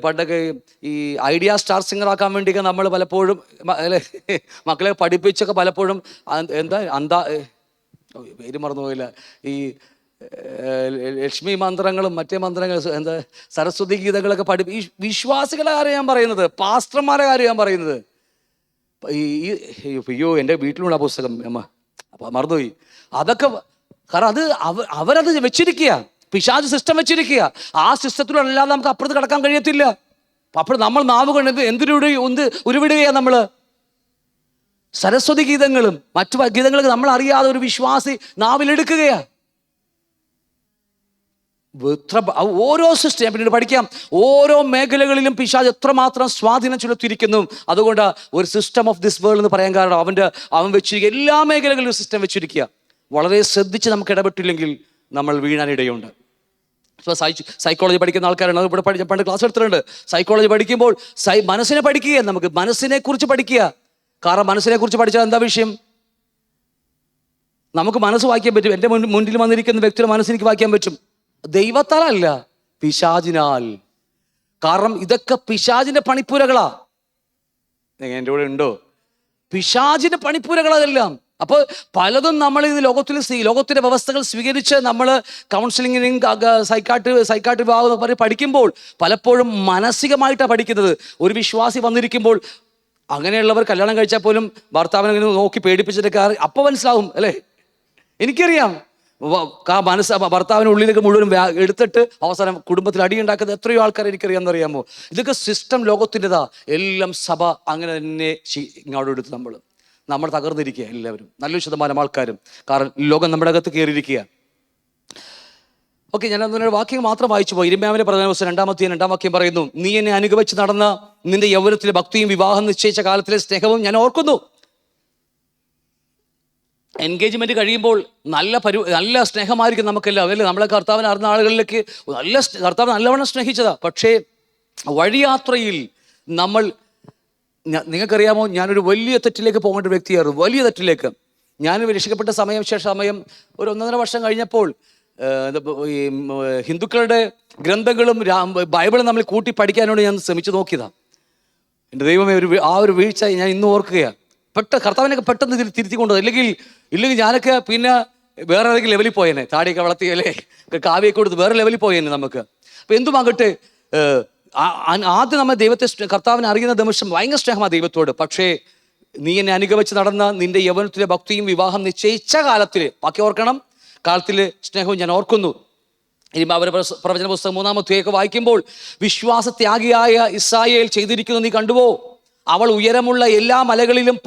പണ്ടൊക്കെ ഈ ഐഡിയ സ്റ്റാർ സിംഗർ ആക്കാൻ വേണ്ടിയൊക്കെ നമ്മൾ പലപ്പോഴും അല്ലേ മക്കളെ പഠിപ്പിച്ചൊക്കെ പലപ്പോഴും പേര് മറന്നുപോയില്ല, ഈ ലക്ഷ്മി മന്ത്രങ്ങളും മറ്റേ മന്ത്രങ്ങളും സരസ്വതി ഗീതങ്ങളൊക്കെ ഈ വിശ്വാസികളെ കാര്യം ഞാൻ പറയുന്നത്, പാസ്റ്റർമാരെ കാര്യം ഞാൻ പറയുന്നത്. അയ്യോ എൻ്റെ വീട്ടിലുള്ള പുസ്തകം അപ്പൊ മറന്നുപോയി. അതൊക്കെ കാരണം അത് അവരത് വെച്ചിരിക്കുക, പിശാച് സിസ്റ്റം വെച്ചിരിക്കുക. ആ സിസ്റ്റത്തിലല്ലാതെ നമുക്ക് അപ്പുറത്ത് കിടക്കാൻ കഴിയത്തില്ല. അപ്പോൾ നമ്മൾ നാവ് കൊണ്ട് ഉരുവിടുകയാണ് നമ്മൾ. സരസ്വതി ഗീതങ്ങളും മറ്റു ഗീതങ്ങളൊക്കെ നമ്മൾ അറിയാതെ ഒരു വിശ്വാസി നാവിലെടുക്കുകയാണ്. ഓരോ സിസ്റ്റം പിന്നീട് പഠിക്കാം. ഓരോ മേഖലകളിലും പിശാച് എത്രമാത്രം സ്വാധീനം ചെലുത്തിയിരിക്കുന്നു. അതുകൊണ്ട് ഒരു സിസ്റ്റം ഓഫ് ദിസ് വേൾഡ് എന്ന് പറയാൻ കാരണം അവൻ വെച്ചിരിക്കുക, എല്ലാ മേഖലകളിലും സിസ്റ്റം വെച്ചിരിക്കുക. വളരെ ശ്രദ്ധിച്ച് നമുക്ക് ഇടപെട്ടില്ലെങ്കിൽ നമ്മൾ വീഴാനിടയുണ്ട്. സൈക്കോളജി പഠിക്കുന്ന ആൾക്കാരാണ്, അത് ഇവിടെ പണ്ട് ക്ലാസ് എടുത്തിട്ടുണ്ട്. സൈക്കോളജി പഠിക്കുമ്പോൾ മനസ്സിനെ പഠിക്കുക, നമുക്ക് മനസ്സിനെ കുറിച്ച് പഠിക്കുക. കാരണം മനസ്സിനെ കുറിച്ച് പഠിച്ചാൽ എന്താ വിഷയം? നമുക്ക് മനസ്സ് വായിക്കാൻ പറ്റും. എൻ്റെ മുന്നിൽ വന്നിരിക്കുന്ന വ്യക്തിയുടെ മനസ്സെനിക്ക് വായിക്കാൻ പറ്റും. ദൈവത്താലല്ല, പിശാചിനാൽ. കാരണം ഇതൊക്കെ പിശാചിന്റെ പണിപ്പുരകളാ. എൻ്റെ കൂടെ ഉണ്ടോ? പിശാചിന്റെ പണിപ്പുരകളതെല്ലാം. അപ്പോൾ പലതും നമ്മൾ ഇത് ലോകത്തിലെ വ്യവസ്ഥകൾ സ്വീകരിച്ച് നമ്മൾ കൗൺസിലിങ്ങിനും സൈക്കാട്രി വിഭാഗം പറഞ്ഞ് പഠിക്കുമ്പോൾ പലപ്പോഴും മാനസികമായിട്ടാണ് പഠിക്കുന്നത്. ഒരു വിശ്വാസി വന്നിരിക്കുമ്പോൾ അങ്ങനെയുള്ളവർ കല്യാണം കഴിച്ചാൽ പോലും ഭർത്താവിനെ നോക്കി പേടിപ്പിച്ചിട്ടൊക്കെ അപ്പോൾ മനസ്സിലാവും അല്ലേ. എനിക്കറിയാം, ഭർത്താവിന് ഉള്ളിലേക്ക് മുഴുവൻ എടുത്തിട്ട് അവസാനം കുടുംബത്തിൽ അടിയുണ്ടാക്കുന്ന എത്രയോ ആൾക്കാർ എനിക്കറിയാമെന്നറിയാമോ. ഇതൊക്കെ സിസ്റ്റം ലോകത്തിൻ്റെതാ. എല്ലാം സഭ അങ്ങനെ തന്നെ ഇങ്ങോട്ട് എടുത്ത് നമ്മൾ തകർന്നിരിക്കുക എല്ലാവരും, നല്ലൊരു ശതമാനം ആൾക്കാരും. കാരണം ലോകം നമ്മുടെ അകത്ത് കയറിയിരിക്കുക. ഓക്കെ, ഞാൻ അതിനൊരു വാക്യം മാത്രം വായിച്ചു പോയി. ഇരിമ്യാവിന്റെ പ്രധാന പുസ്തകം 2 വാക്യം പറയുന്നു, നീ എന്നെ അനുഗമിച്ച് നടന്ന നിന്റെ യൗവനത്തിലെ ഭക്തിയും വിവാഹം നിശ്ചയിച്ച കാലത്തിലെ സ്നേഹവും ഞാൻ ഓർക്കുന്നു. എൻഗേജ്മെന്റ് കഴിയുമ്പോൾ നല്ല സ്നേഹമായിരിക്കും നമുക്കെല്ലാം അല്ലേ. നമ്മളെ കർത്താവിനെ അറിഞ്ഞ ആളുകളിലേക്ക് കർത്താവ് നല്ലവണ്ണം സ്നേഹിച്ചതാ. പക്ഷേ വഴിയാത്രയിൽ നിങ്ങൾക്കറിയാമോ, ഞാനൊരു വലിയ തെറ്റിലേക്ക് പോകേണ്ട ഒരു വ്യക്തിയായിരുന്നു. വലിയ തെറ്റിലേക്ക് ഞാൻ രക്ഷിക്കപ്പെട്ട സമയം ഒരു 1.5 വർഷം കഴിഞ്ഞപ്പോൾ ഈ ഹിന്ദുക്കളുടെ ഗ്രന്ഥങ്ങളും ബൈബിളും നമ്മൾ കൂട്ടി പഠിക്കാനോട് ഞാൻ ശ്രമിച്ചു നോക്കിയതാണ്. എൻ്റെ ദൈവമേ, ഒരു വീഴ്ച ഞാൻ ഇന്ന് ഓർക്കുകയാണ്. കർത്താവിനൊക്കെ പെട്ടെന്ന് തിരുത്തി കൊണ്ടു. ഇല്ലെങ്കിൽ ഞാനൊക്കെ പിന്നെ വേറെ ഏതെങ്കിലും ലെവലിൽ പോയേനെ. താടിയൊക്കെ വളർത്തിയല്ലേ, കാവ്യൊക്കെ കൊടുത്ത് വേറെ ലെവലിൽ പോയേനെ നമുക്ക്. അപ്പം എന്തുമാകട്ടെ, ആദ്യം നമ്മൾ കർത്താവിനെ അറിയുന്ന നിമിഷം ഭയങ്കര സ്നേഹമാണ് ദൈവത്തോട്. പക്ഷേ നീ എന്നെ അനുഗമിച്ച് നടന്ന നിന്റെ യൗവനത്തിലെ ഭക്തിയും വിവാഹം നിശ്ചയിച്ച കാലത്തിൽ, ബാക്കി ഓർക്കണം, കാലത്തിലെ സ്നേഹവും ഞാൻ ഓർക്കുന്നു. ഇനി അവർ പ്രവചന പുസ്തകം 3-ാം അധ്യായം വായിക്കുമ്പോൾ വിശ്വാസത്യാഗിയായ ഇസ്രായേൽ ചെയ്തിരിക്കുന്നു നീ കണ്ടുവോ? അവൾ ഉയരമുള്ള എല്ലാ മലകളിലും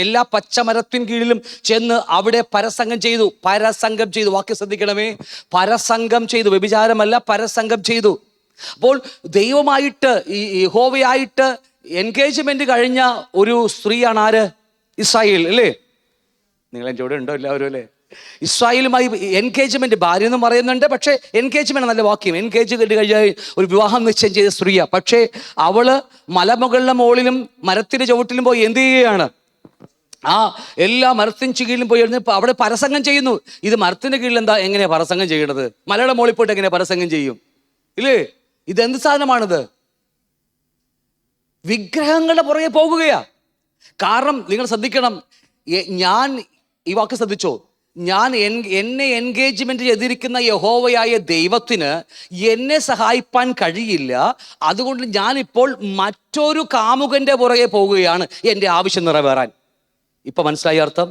എല്ലാ പച്ചമരത്തിൻ കീഴിലും ചെന്ന് അവിടെ പരസംഗം ചെയ്തു. പരസംഗം ചെയ്തു, വാക്യം ശ്രദ്ധിക്കണമേ, പരസംഗം ചെയ്തു, വ്യഭിചാരമല്ല, പരസംഗം ചെയ്തു. അപ്പോൾ ദൈവമായിട്ട് ഈ യഹോവയായിട്ട് എൻഗേജ്മെന്റ് കഴിഞ്ഞ ഒരു സ്ത്രീയാണ് ആര്? ഇസ്രായേൽ അല്ലേ? നിങ്ങൾ എൻ്റെ കൂടെ ഉണ്ടോ എല്ലാവരും അല്ലേ? ഇസ്രായേലുമായി എൻഗേജ്മെന്റ്, ഭാര്യ എന്നും പറയുന്നുണ്ട്, പക്ഷേ എൻഗേജ്മെന്റ് നല്ല വാക്യം. എൻഗേജ് കഴിഞ്ഞാൽ ഒരു വിവാഹം നിശ്ചയം ചെയ്ത സ്ത്രീയാണ്. പക്ഷേ അവള് മലമുകളിലെ മുകളിലും മരത്തിന്റെ ചുവട്ടിലും പോയി എന്ത് ചെയ്യുകയാണ്? ആ എല്ലാ മരത്തിന് കീഴിലും പോയി അവിടെ പരസംഗം ചെയ്യുന്നു. ഇത് മരത്തിന്റെ കീഴിൽ എങ്ങനെയാ പരസംഗം ചെയ്യണത്? മലയുടെ മുകളിൽ പോയിട്ട് എങ്ങനെയാ പരസംഗം ചെയ്യും? ഇല്ലേ? ഇതെന്ത് സാധനമാണിത്? വിഗ്രഹങ്ങളുടെ പുറകെ പോകുകയാ. കാരണം നിങ്ങൾ ശ്രദ്ധിക്കണം, ഞാൻ ഈ വാക്ക് ശ്രദ്ധിച്ചോ, ഞാൻ എന്നെ എൻഗേജ്മെന്റ് ചെയ്തിരിക്കുന്ന യഹോവയായ ദൈവത്തിന് എന്നെ സഹായിപ്പാൻ കഴിയില്ല. അതുകൊണ്ട് ഞാനിപ്പോൾ മറ്റൊരു കാമുകന്റെ പുറകെ പോകുകയാണ് എൻ്റെ ആവശ്യം നിറവേറാൻ. ഇപ്പൊ മനസ്സിലായ അർത്ഥം?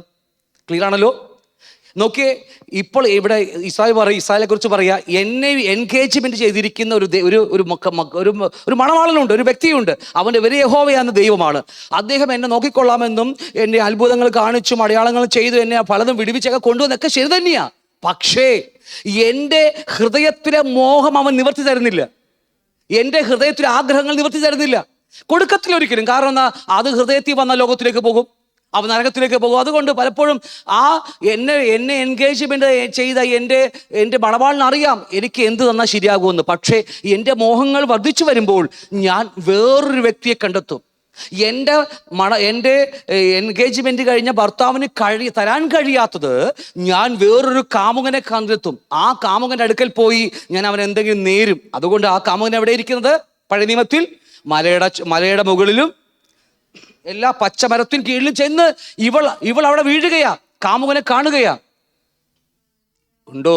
ക്ലിയർ ആണല്ലോ? നോക്കിയേ, ഇപ്പോൾ ഇവിടെ ഇസ്രായേലിനെ കുറിച്ച് പറയാ, എന്നെ എൻഗേജ്മെന്റ് ചെയ്തിരിക്കുന്ന ഒരു മണവാളനുണ്ട്, ഒരു വ്യക്തിയുണ്ട്. അവൻ്റെ ഇവരെ യഹോവയാകുന്ന ദൈവമാണ്. അദ്ദേഹം എന്നെ നോക്കിക്കൊള്ളാമെന്നും എന്നെ അത്ഭുതങ്ങൾ കാണിച്ചും അടയാളങ്ങൾ ചെയ്തു എന്നെ പലതും വിടുവിച്ചൊക്കെ കൊണ്ടുവന്നൊക്കെ ശരി തന്നെയാ. പക്ഷേ എൻ്റെ ഹൃദയത്തിലെ മോഹം അവൻ നിവർത്തി തരുന്നില്ല. എൻ്റെ ഹൃദയത്തിലെ ആഗ്രഹങ്ങൾ നിവർത്തി തരുന്നില്ല, കൊടുക്കത്തില്ല ഒരിക്കലും. കാരണം എന്നാ, അത് ഹൃദയത്തിൽ വന്ന ലോകത്തിലേക്ക് പോകും, അവൻ നരകത്തിലേക്ക് പോകും. അതുകൊണ്ട് പലപ്പോഴും എന്നെ എൻഗേജ്മെന്റ് ചെയ്ത എൻ്റെ മണവാളിന് അറിയാം എനിക്ക് എന്ത് തന്നാൽ ശരിയാകുമെന്ന്. പക്ഷേ എൻ്റെ മോഹങ്ങൾ വർദ്ധിച്ചു വരുമ്പോൾ ഞാൻ വേറൊരു വ്യക്തിയെ കണ്ടെത്തും. എൻ്റെ എൻഗേജ്മെന്റ് കഴിഞ്ഞ ഭർത്താവിന് തരാൻ കഴിയാത്തത് ഞാൻ വേറൊരു കാമുകനെ കണ്ടെത്തും. ആ കാമുകൻ്റെ അടുക്കൽ പോയി ഞാൻ അവൻ എന്തെങ്കിലും നേരും. അതുകൊണ്ട് ആ കാമുകൻ എവിടെ ഇരിക്കുന്നത്? പഴയ നിയമത്തിൽ മലയുടെ മുകളിലും എല്ലാ പച്ചമരത്തിന് കീഴിലും ചെന്ന് ഇവൾ അവിടെ വീഴുകയാ, കാമുകനെ കാണുകയാ. ഉണ്ടോ?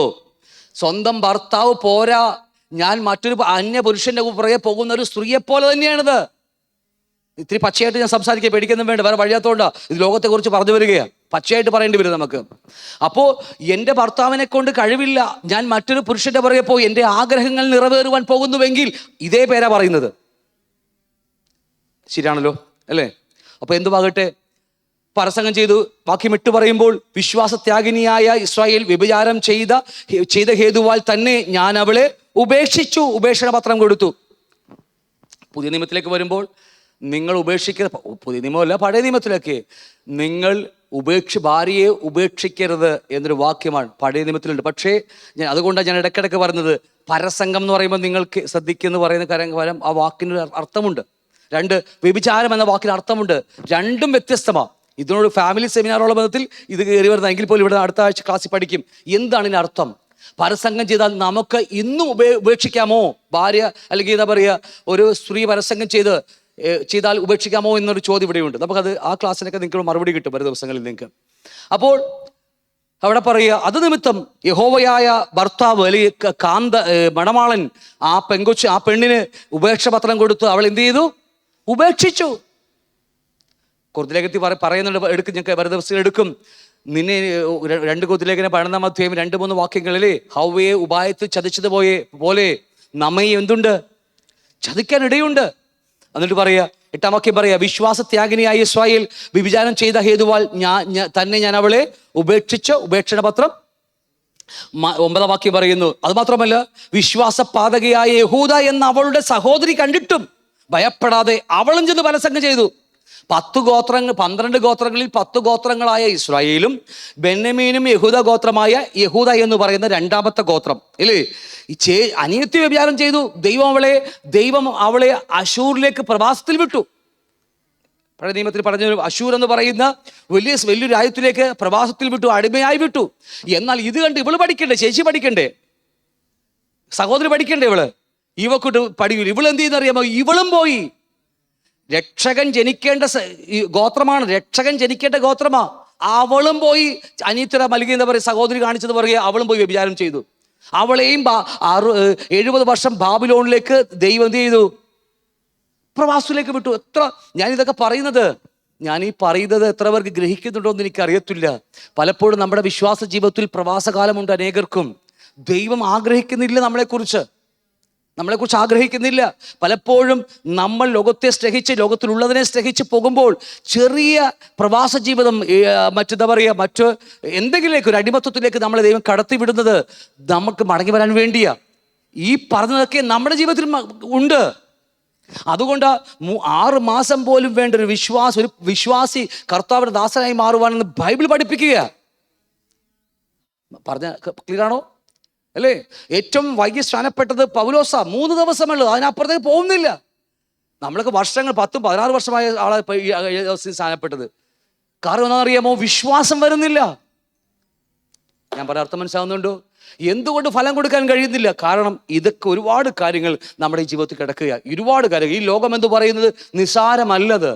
സ്വന്തം ഭർത്താവ് പോരാ, ഞാൻ മറ്റൊരു അന്യ പുരുഷന്റെ പുറകെ പോകുന്ന ഒരു സ്ത്രീയെ പോലെ തന്നെയാണിത്. ഇത്തിരി പച്ചയായിട്ട് ഞാൻ സംസാരിക്കാൻ പേടിക്കൊന്നും വേണ്ട, വേറെ വഴിയാത്തോണ്ടാ ഇത് ലോകത്തെ കുറിച്ച് പറഞ്ഞു വരികയാണ്. പച്ചയായിട്ട് പറയേണ്ടി വരും നമുക്ക്. അപ്പോൾ എൻ്റെ ഭർത്താവിനെ കൊണ്ട് കഴിവില്ല, ഞാൻ മറ്റൊരു പുരുഷന്റെ പുറകെ പോയി എൻ്റെ ആഗ്രഹങ്ങൾ നിറവേറുവാൻ പോകുന്നുവെങ്കിൽ ഇതേ പേരാ പറയുന്നത്. ശരിയാണല്ലോ അല്ലേ? അപ്പൊ എന്തുവാകട്ടെ, പരസംഗം ചെയ്തു. വാക്യം ഇട്ട് പറയുമ്പോൾ വിശ്വാസത്യാഗിനിയായ ഇസ്രായേൽ വ്യഭിചാരം ചെയ്ത ഹേതുവാൽ തന്നെ ഞാൻ അവളെ ഉപേക്ഷിച്ചു, ഉപേക്ഷണ പത്രം കൊടുത്തു. പുതിയ നിയമത്തിലേക്ക് വരുമ്പോൾ നിങ്ങൾ പുതിയ നിയമമല്ല, പഴയ നിയമത്തിലൊക്കെ നിങ്ങൾ ഭാര്യയെ ഉപേക്ഷിക്കരുത് എന്നൊരു വാക്യമാണ് പഴയ നിയമത്തിലുണ്ട്. പക്ഷേ അതുകൊണ്ടാണ് ഞാൻ ഇടയ്ക്കിടയ്ക്ക് പറയുന്നത്, പരസംഗം എന്ന് പറയുമ്പോൾ നിങ്ങൾക്ക് ശ്രദ്ധിക്കുന്നു പറയുന്ന കാര്യം ആ വാക്കിന് അർത്ഥമുണ്ട്. വ്യഭിചാരം എന്ന വാക്കിന് അർത്ഥമുണ്ട്. രണ്ടും വ്യത്യസ്തമാണ്. ഇതിനോട് ഫാമിലി സെമിനാറുള്ള ബന്ധത്തിൽ ഇത് കയറി വരുന്നത്, എങ്കിൽ പോലും ഇവിടെ അടുത്ത ആഴ്ച ക്ലാസ്സിൽ പഠിക്കും എന്താണ് ഇതിൻ്റെ അർത്ഥം. പരസംഗം ചെയ്താൽ നമുക്ക് ഇന്നും ഉപേക്ഷിക്കാമോ? ഭാര്യ അല്ലെങ്കിൽ എന്താ പറയുക, ഒരു സ്ത്രീ പരസംഗം ചെയ്താൽ ഉപേക്ഷിക്കാമോ എന്നൊരു ചോദ്യം ഇവിടെയുണ്ട്. നമുക്കത് ആ ക്ലാസ്സിനൊക്കെ നിങ്ങൾക്ക് മറുപടി കിട്ടും വരും ദിവസങ്ങളിൽ നിങ്ങൾക്ക്. അപ്പോൾ അവിടെ പറയുക, അത് നിമിത്തം യഹോവയായ ഭർത്താവ് അല്ലെങ്കിൽ മണവാളൻ ആ പെണ്ണിന് ഉപേക്ഷ പത്രം കൊടുത്ത് അവൾ എന്ത് ചെയ്തു? ഉപേക്ഷിച്ചു. കൊരിന്ത്യലേഖനത്തിൽ പറയുന്നുണ്ട്, ഞങ്ങൾക്ക് വരും ദിവസം എടുക്കും, നിന്നെ 2 കൊരിന്ത്യലേഖനം 12-ാം അധ്യായം 2-3 വാക്യങ്ങളിലെ ഹവ്വയെ ഉപായത്തിൽ ചതിച്ചത് പോലെ നമ്മെ എന്തുണ്ട്? ചതിക്കാനിടയുണ്ട്. എന്നിട്ട് പറയുക, 8-ാം വാക്യം പറയുക, വിശ്വാസത്യാഗിനിയായ ഇസ്രായേൽ വ്യഭിചാരം ചെയ്ത ഹേതുവാൽ ഞാൻ അവളെ ഉപേക്ഷിച്ച്, ഉപേക്ഷണ പത്രം. 9-ാം വാക്യം പറയുന്നു, അതുമാത്രമല്ല വിശ്വാസപാതകയായ യഹൂദ എന്ന അവളുടെ സഹോദരി കണ്ടിട്ടും ഭയപ്പെടാതെ അവളും ചെന്ന് പരസംഗം ചെയ്തു. 12 ഗോത്രങ്ങളിൽ 10 ഗോത്രങ്ങളായ ഇസ്രായേലും ബെന്യാമീനും യഹൂദ എന്ന് പറയുന്ന 2ാമത്തെ ഗോത്രം അല്ലേ, അനിയത്തി വ്യഭിചാരം ചെയ്തു. ദൈവം അവളെ അശൂറിലേക്ക് പ്രവാസത്തിൽ വിട്ടു. പഴയ നിയമത്തിൽ പറഞ്ഞ അശൂർ എന്ന് പറയുന്ന വലിയൊരു രാജ്യത്തിലേക്ക് പ്രവാസത്തിൽ വിട്ടു, അടിമയായി വിട്ടു. എന്നാൽ ഇത് കണ്ട് ഇവള് പഠിക്കണ്ടേ? ചേച്ചി പഠിക്കണ്ടേ? സഹോദരി പഠിക്കണ്ടേ? ഇവക്കൂട്ട് പഠിക്കില്ല. ഇവളെന്ത് ചെയ്യുന്നറിയാമോ? ഇവളും പോയി. രക്ഷകൻ ജനിക്കേണ്ട ഗോത്രമാണ്, രക്ഷകൻ ജനിക്കേണ്ട ഗോത്രമാ. അവളും പോയി അനിയത്തിര മലിക എന്താ പറയുക, സഹോദരി കാണിച്ചത് പറയുക, അവളും പോയി വ്യഭിചാരം ചെയ്തു. അവളെയും 70 വർഷം ബാബിലോണിലേക്ക് ദൈവം എന്ത് ചെയ്തു? പ്രവാസത്തിലേക്ക് വിട്ടു. ഞാനിതൊക്കെ പറയുന്നത് ഞാൻ ഈ പറയുന്നത് എത്ര പേർക്ക് ഗ്രഹിക്കുന്നുണ്ടോ എന്ന് എനിക്കറിയത്തില്ല. പലപ്പോഴും നമ്മുടെ വിശ്വാസ ജീവിതത്തിൽ പ്രവാസകാലമുണ്ട് അനേകർക്കും. ദൈവം ആഗ്രഹിക്കുന്നില്ല നമ്മളെക്കുറിച്ച് ആഗ്രഹിക്കുന്നില്ല. പലപ്പോഴും നമ്മൾ ലോകത്തെ സ്നേഹിച്ച് ലോകത്തിലുള്ളതിനെ സ്നേഹിച്ച് പോകുമ്പോൾ ചെറിയ പ്രവാസ ജീവിതം മറ്റ് എന്തെങ്കിലേക്ക് ഒരു അടിമത്വത്തിലേക്ക് നമ്മളെ ദൈവം കടത്തിവിടുന്നത് നമുക്ക് മടങ്ങി വരാൻ വേണ്ടിയാ. ഈ പറഞ്ഞതൊക്കെ നമ്മുടെ ജീവിതത്തിൽ ഉണ്ട്. അതുകൊണ്ട് 6 മാസം പോലും വേണ്ട ഒരു വിശ്വാസി കർത്താവിന്റെ ദാസനായി മാറുവാനെന്ന് ബൈബിൾ പഠിപ്പിക്കുക. പറഞ്ഞ ക്ലിയർ ആണോ? അല്ലേ? ഏറ്റവും വൈകി സ്ഥാനപ്പെട്ടത് പൗലോസാ. 3 ദിവസമുള്ളൂ, അതിനപ്പുറത്തേക്ക് പോകുന്നില്ല. നമ്മളൊക്കെ വർഷങ്ങൾ 10-16 വർഷമായ ആളെ സ്ഥാനപ്പെട്ടത്. കാരണം എന്താണെന്നറിയാമോ? വിശ്വാസം വരുന്നില്ല. ഞാൻ പറയാൻ അർത്ഥം മനസ്സിലാവുന്നുണ്ടോ? എന്തുകൊണ്ട് ഫലം കൊടുക്കാൻ കഴിയുന്നില്ല? കാരണം ഇതൊക്കെ ഒരുപാട് കാര്യങ്ങൾ നമ്മുടെ ഈ ജീവിതത്തിൽ കിടക്കുക. ഒരുപാട് കാര്യങ്ങൾ. ഈ ലോകം എന്ന് പറയുന്നത് നിസാരമല്ലത്.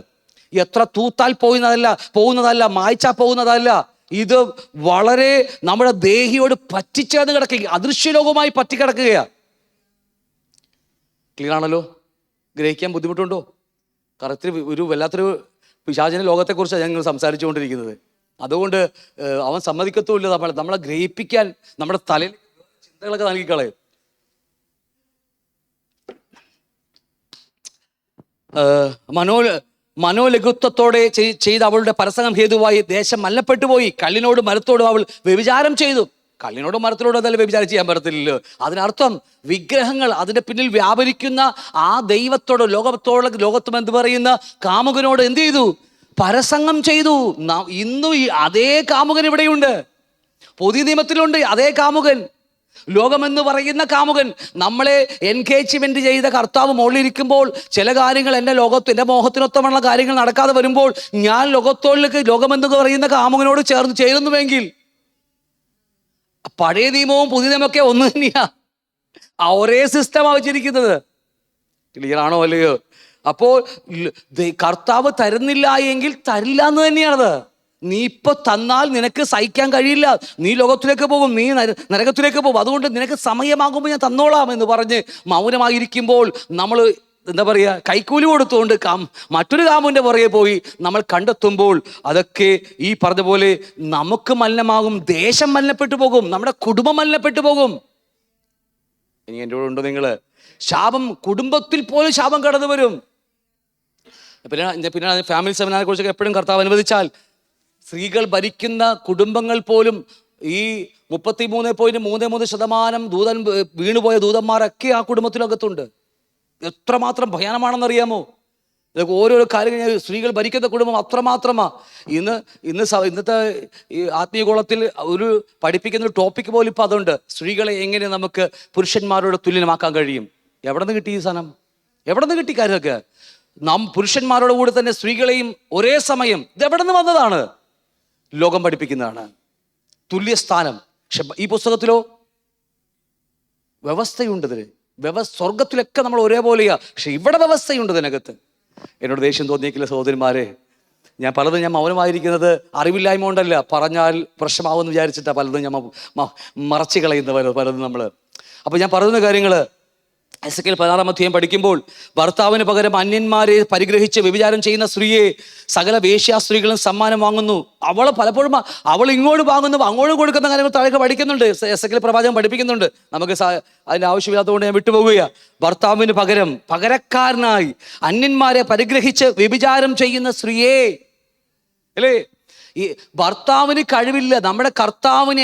എത്ര തൂത്താൽ പോകുന്നതല്ല, മായ്ച്ചാൽ പോകുന്നതല്ല. ഇത് വളരെ നമ്മുടെ ദേഹിയോട് പറ്റിച്ചേർന്ന് കിടക്കുക, അദൃശ്യലോകവുമായി പറ്റിക്കിടക്കുകയാണ്. ക്ലിയർ ആണല്ലോ? ഗ്രഹിക്കാൻ ബുദ്ധിമുട്ടുണ്ടോ? കറക്റ്റ് ഒരു വല്ലാത്തൊരു പിശാചിന്റെ ലോകത്തെക്കുറിച്ചാണ് ഞങ്ങൾ സംസാരിച്ചുകൊണ്ടിരിക്കുന്നത്. അതുകൊണ്ട് അവൻ സമ്മതിക്കത്തുമില്ല നമ്മളെ ഗ്രഹിപ്പിക്കാൻ. നമ്മുടെ തലയിൽ ചിന്തകളൊക്കെ നൽകിക്കളയും. മനോലഘുത്വത്തോടെ ചെയ്ത് അവളുടെ പരസംഗം ഹേതുവായി ദേശം മല്ലപ്പെട്ടു പോയി. കല്ലിനോടും മരത്തോടും അവൾ വ്യഭിചാരം ചെയ്തു. കല്ലിനോടും മരത്തിനോടും അതല്ല വ്യഭിചാരം ചെയ്യാൻ പറ്റത്തില്ലല്ലോ. അതിനർത്ഥം വിഗ്രഹങ്ങൾ, അതിൻ്റെ പിന്നിൽ വ്യാപരിക്കുന്ന ആ ദൈവത്തോട് ലോകത്തും എന്ത് പറയുന്ന കാമുകനോട് എന്ത് ചെയ്തു? പരസംഗം ചെയ്തു. ഇന്നും അതേ കാമുകൻ ഇവിടെയുണ്ട്. പുതിയ നിയമത്തിലുണ്ട് അതേ കാമുകൻ. ലോകമെന്ന് പറയുന്ന കാമുകൻ. നമ്മളെ എൻഗേജ്മെന്റ് ചെയ്ത കർത്താവ് മുകളിലിരിക്കുമ്പോൾ ചില കാര്യങ്ങൾ എൻ്റെ മോഹത്തിനൊത്തമുള്ള കാര്യങ്ങൾ നടക്കാതെ വരുമ്പോൾ ഞാൻ ലോകമെന്ന് പറയുന്ന കാമുകനോട് ചേരുന്നുവെങ്കിൽ പഴയ നിയമവും പുതിയ നിയമമൊക്കെ ഒന്ന് തന്നെയാ. ഒരേ സിസ്റ്റമാണ് വെച്ചിരിക്കുന്നത്. ക്ലിയർ ആണോ അല്ലയോ? അപ്പോൾ കർത്താവ് തരുന്നില്ല എങ്കിൽ തരില്ല എന്ന് തന്നെയാണത്. നീ ഇപ്പൊ തന്നാൽ നിനക്ക് സഹിക്കാൻ കഴിയില്ല, നീ ലോകത്തിലേക്ക് പോകും, നീ നരകത്തിലേക്ക് പോകും, അതുകൊണ്ട് നിനക്ക് സമയമാകുമ്പോൾ ഞാൻ തന്നോളാം എന്ന് പറഞ്ഞ് മൗനമായിരിക്കുമ്പോൾ നമ്മൾ എന്താ പറയുക, കൈക്കൂലി കൊടുത്തുകൊണ്ട് മറ്റൊരു കാമുവിൻ്റെ പുറകെ പോയി നമ്മൾ കണ്ടെത്തുമ്പോൾ അതൊക്കെ ഈ പറഞ്ഞ പോലെ നമുക്ക് മലിനമാകും, ദേശം മലിനപ്പെട്ടു പോകും, നമ്മുടെ കുടുംബം മലിനപ്പെട്ടു പോകും. ഇനി എൻ്റെ കൂടെ ഉണ്ടോ നിങ്ങൾ? ശാപം കുടുംബത്തിൽ പോലും ശാപം കടന്നു വരും. പിന്നെ ഫാമിലി സെമിനാറിനെ കുറിച്ചൊക്കെ എപ്പോഴും കർത്താവ് അനുവദിച്ചാൽ സ്ത്രീകൾ ഭരിക്കുന്ന കുടുംബങ്ങൾ പോലും ഈ 33.33% വീണുപോയ ദൂതന്മാരൊക്കെ ആ കുടുംബത്തിനകത്തുണ്ട്. എത്രമാത്രം ഭയാനമാണെന്നറിയാമോ? ഇതൊക്കെ ഓരോരോ കാര്യങ്ങൾ സ്ത്രീകൾ ഭരിക്കുന്ന കുടുംബം അത്രമാത്രമാണ്. ഇന്നത്തെ ഈ ആത്മീയഗോളത്തിൽ ഒരു പഠിപ്പിക്കുന്ന ഒരു ടോപ്പിക് പോലും ഇപ്പം അതുണ്ട്. സ്ത്രീകളെ എങ്ങനെ നമുക്ക് പുരുഷന്മാരോട് തുല്യമാക്കാൻ കഴിയും? എവിടെ നിന്ന് കിട്ടി ഈ സാധനം? എവിടെ നിന്ന് കിട്ടി കാര്യമൊക്കെ? പുരുഷന്മാരോട് കൂടി തന്നെ സ്ത്രീകളെയും ഒരേ സമയം, ഇതെവിടെ നിന്ന് വന്നതാണ്? ലോകം പഠിപ്പിക്കുന്നതാണ് തുല്യസ്ഥാനം. പക്ഷെ ഈ പുസ്തകത്തിലോ വ്യവസ്ഥയുണ്ട്. സ്വർഗത്തിലൊക്കെ നമ്മൾ ഒരേപോലെയാ, പക്ഷെ ഇവിടെ വ്യവസ്ഥയുണ്ട് ഇതിനകത്ത്. എന്നോട് ദേഷ്യം തോന്നിയേക്കില്ല സഹോദരന്മാരെ. ഞാൻ മൗനമായിരിക്കുന്നത് അറിവില്ലായ്മ കൊണ്ടല്ല, പറഞ്ഞാൽ പ്രശ്നമാവുമെന്ന് വിചാരിച്ചിട്ടാണ് പലതും ഞാൻ മറച്ചു കളയുന്ന പലതും നമ്മൾ. അപ്പോൾ ഞാൻ പറയുന്ന കാര്യങ്ങൾ എസെക്കിയേൽ 16-ാം അധ്യായം പഠിക്കുമ്പോൾ ഭർത്താവിന് പകരം അന്യന്മാരെ പരിഗ്രഹിച്ച് വ്യഭിചാരം ചെയ്യുന്ന സ്ത്രീയെ സകല വേശ്യാസ്ത്രീകളും സമ്മാനം വാങ്ങുന്നു. പലപ്പോഴും അവൾ ഇങ്ങോട്ട് വാങ്ങുന്നു, അങ്ങോട്ട് കൊടുക്കുന്ന കാര്യങ്ങൾ താഴെ പഠിക്കുന്നുണ്ട്. എസെക്കിയേൽ പ്രവാചകൻ പഠിപ്പിക്കുന്നുണ്ട്. നമുക്ക് അതിൻ്റെ ആവശ്യമില്ലാത്തതുകൊണ്ട് ഞാൻ വിട്ടുപോകുകയാണ്. ഭർത്താവിന് പകരക്കാരനായി അന്യന്മാരെ പരിഗ്രഹിച്ച് വ്യഭിചാരം ചെയ്യുന്ന സ്ത്രീയെ, അല്ലേ? ഈ ഭർത്താവിന് കഴിവില്ല, നമ്മുടെ കർത്താവിന്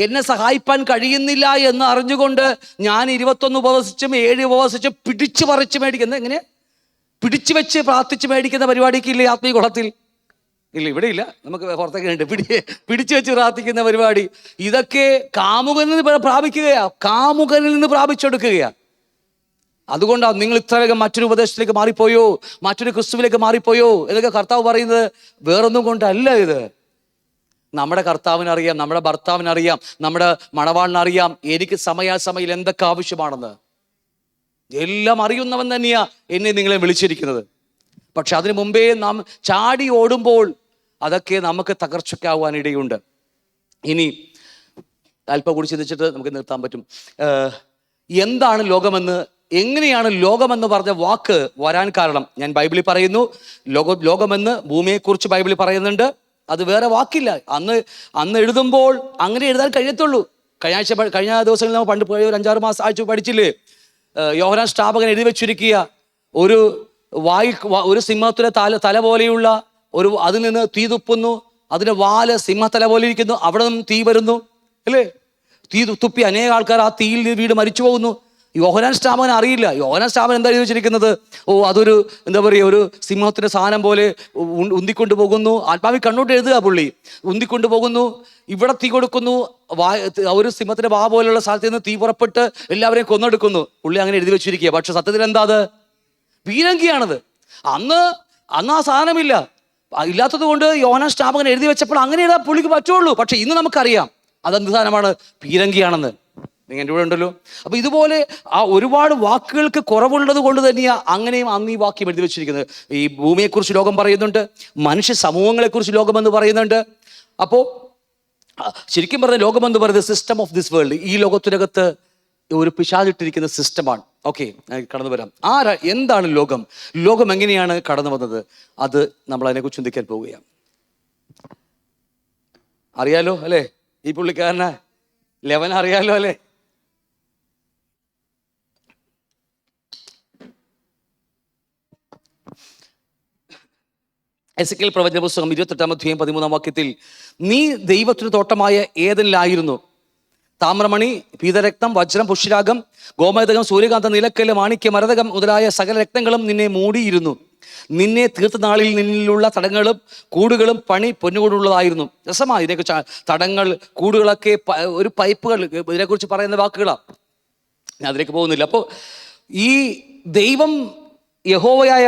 എന്നെ സഹായിപ്പാൻ കഴിയുന്നില്ല എന്ന് അറിഞ്ഞുകൊണ്ട് ഞാൻ 21 ഉപവസിച്ചും 7 ഉപവസിച്ചും പിടിച്ചു പറിച്ച് മേടിക്കുന്ന, എങ്ങനെ പിടിച്ചു വെച്ച് പ്രാർത്ഥിച്ച് മേടിക്കുന്ന പരിപാടിക്കില്ലേ ആത്മീയ കുളത്തിൽ? ഇല്ല, ഇവിടെ ഇല്ല, നമുക്ക് പുറത്തൊക്കെ ഉണ്ട് പിടിച്ചു വെച്ച് പ്രാർത്ഥിക്കുന്ന പരിപാടി. ഇതൊക്കെ കാമുകനിൽ നിന്ന് പ്രാപിച്ചെടുക്കുകയാണ്. അതുകൊണ്ടാണ് നിങ്ങൾ ഇത്ര വേഗം മറ്റൊരു ഉപദേശത്തിലേക്ക് മാറിപ്പോയോ, മറ്റൊരു ക്രിസ്തുവിലേക്ക് മാറിപ്പോയോ എന്നൊക്കെ കർത്താവ് പറയുന്നത് വേറൊന്നും കൊണ്ടല്ല. ഇത് നമ്മുടെ കർത്താവിനറിയാം, നമ്മുടെ ഭർത്താവിനറിയാം, നമ്മുടെ മണവാളിനറിയാം എനിക്ക് സമയാസമയം എന്തൊക്കെ ആവശ്യമാണെന്ന്. എല്ലാം അറിയുന്നവൻ തന്നെയാ എന്നെ നിങ്ങളെ വിളിച്ചിരിക്കുന്നത്. പക്ഷെ അതിനു മുമ്പേ നാം ചാടി ഓടുമ്പോൾ അതൊക്കെ നമുക്ക് തകർച്ചയ്ക്കാവാൻ ഇടയുണ്ട്. ഇനി അല്പം കൂടി ചിന്തിച്ചിട്ട് നമുക്ക് നിർത്താൻ പറ്റും. എന്താണ് ലോകമെന്ന് എങ്ങനെയാണ് ലോകമെന്ന് പറഞ്ഞ വാക്ക് വരാൻ കാരണം? ഞാൻ ബൈബിളിൽ പറയുന്നു, ലോകമെന്ന് ഭൂമിയെക്കുറിച്ച് ബൈബിളിൽ പറയുന്നുണ്ട്. അത് വേറെ വാക്കില്ല. അന്ന് എഴുതുമ്പോൾ അങ്ങനെ എഴുതാൻ കഴിയത്തുള്ളൂ. കഴിഞ്ഞ ദിവസങ്ങളിൽ നമ്മൾ പണ്ട് ഒരു 5-6 മാസം ആഴ്ച പഠിച്ചില്ലേ? യോഹന്നാൻ സ്നാപകൻ എഴുതി വെച്ചിരിക്കുക, ഒരു സിംഹത്തിലെ തല പോലെയുള്ള അതിൽ നിന്ന് തീ തുപ്പുന്നു, അതിന്റെ വാല് സിംഹത്തല പോലെ ഇരിക്കുന്നു, അവിടെ നിന്നും തീ വരുന്നു അല്ലേ? തീ തുപ്പി അനേക ആൾക്കാർ ആ തീയിൽ വീട് മരിച്ചു പോകുന്നു. യോഹന്നാൻ സ്നാപകൻ അറിയില്ല. യോഹന്നാൻ സ്നാപകൻ എന്താ എഴുതി വെച്ചിരിക്കുന്നത്? അതൊരു എന്താ പറയുക, ഒരു സിംഹത്തിന്റെ സാധനം പോലെ ഉന്തിക്കൊണ്ടു പോകുന്നു. ആത്മാവിൽ കണ്ണോട്ട് എഴുതുക പുള്ളി. ഉന്തിക്കൊണ്ടു പോകുന്നു, ഇവിടെ തീ കൊടുക്കുന്നു, ഒരു സിംഹത്തിന്റെ വാ പോലെയുള്ള സ്ഥലത്ത് നിന്ന് തീ പുറപ്പെട്ട് എല്ലാവരെയും കൊന്നെടുക്കുന്നു. പുള്ളി അങ്ങനെ എഴുതി വെച്ചിരിക്കുക. പക്ഷെ സത്യത്തിൽ എന്താ അത്? പീരങ്കിയാണത്. അന്ന് ആ സാധനമില്ല. ഇല്ലാത്തത് കൊണ്ട് യോഹന്നാൻ സ്നാപകൻ എഴുതി വെച്ചപ്പോൾ അങ്ങനെ എഴുതാൻ പുള്ളിക്ക് പറ്റുള്ളൂ. പക്ഷെ ഇന്ന് നമുക്കറിയാം അതെന്ത് സാധനമാണ്, പീരങ്കിയാണെന്ന്. നിങ്ങൾ എൻ്റെ കൂടെ ഉണ്ടല്ലോ. അപ്പൊ ഇതുപോലെ ഒരുപാട് വാക്കുകൾക്ക് കുറവുള്ളത് കൊണ്ട് തന്നെയാണ് അങ്ങനെയും അന്ന് ഈ വാക്യം എഴുതി വെച്ചിരിക്കുന്നത്. ഈ ഭൂമിയെക്കുറിച്ച് ലോകം പറയുന്നുണ്ട്, മനുഷ്യ സമൂഹങ്ങളെക്കുറിച്ച് ലോകമെന്ന് പറയുന്നുണ്ട്. അപ്പോൾ ശരിക്കും പറഞ്ഞ ലോകമെന്ന് പറയുന്നത് സിസ്റ്റം ഓഫ് ദിസ് വേൾഡ്. ഈ ലോകത്തിനകത്ത് ഒരു പിശാചിട്ടിരിക്കുന്ന സിസ്റ്റമാണ്. ഓക്കെ, കടന്നു വരാം. എന്താണ് ലോകം? ലോകം എങ്ങനെയാണ് കടന്നു വന്നത്? അത് നമ്മൾ അതിനെക്കുറിച്ച് ചിന്തിക്കാൻ പോവുകയാണ്. അറിയാലോ അല്ലേ? ഈ പുള്ളിക്കാരനെ ലെവൻ അറിയാലോ അല്ലേ? എസെക്കിയേൽ പ്രവചന പുസ്തകം 28-ാം അധ്യായം 13-ാം വാക്യത്തിൽ, നീ ദൈവത്തിന് തോട്ടമായ ഏദനിലായിരുന്നു. താമ്രമണി, പീതരക്തം, വജ്രം, പുഷ്യരാഗം, ഗോമേതകം, സൂര്യകാന്തം, നിലക്കല്ല്, മാണിക്യം, മരതകം മുതലായ സകല രക്തങ്ങളും നിന്നെ മൂടിയിരുന്നു. നിന്നെ തീർത്ത നാളിൽ നിന്നിലുള്ള തടങ്ങളും കൂടുകളും പണി പൊന്നുകൊണ്ടുള്ളതായിരുന്നു. രസമാണ് ഇതിനെക്കുറിച്ച്. തടങ്ങൾ, കൂടുകളൊക്കെ ഒരു പൈപ്പുകൾ, ഇതിനെക്കുറിച്ച് പറയുന്ന വാക്കുകളാണ്. ഞാൻ അതിലേക്ക് പോകുന്നില്ല. അപ്പോൾ ഈ ദൈവം, യഹോവയായ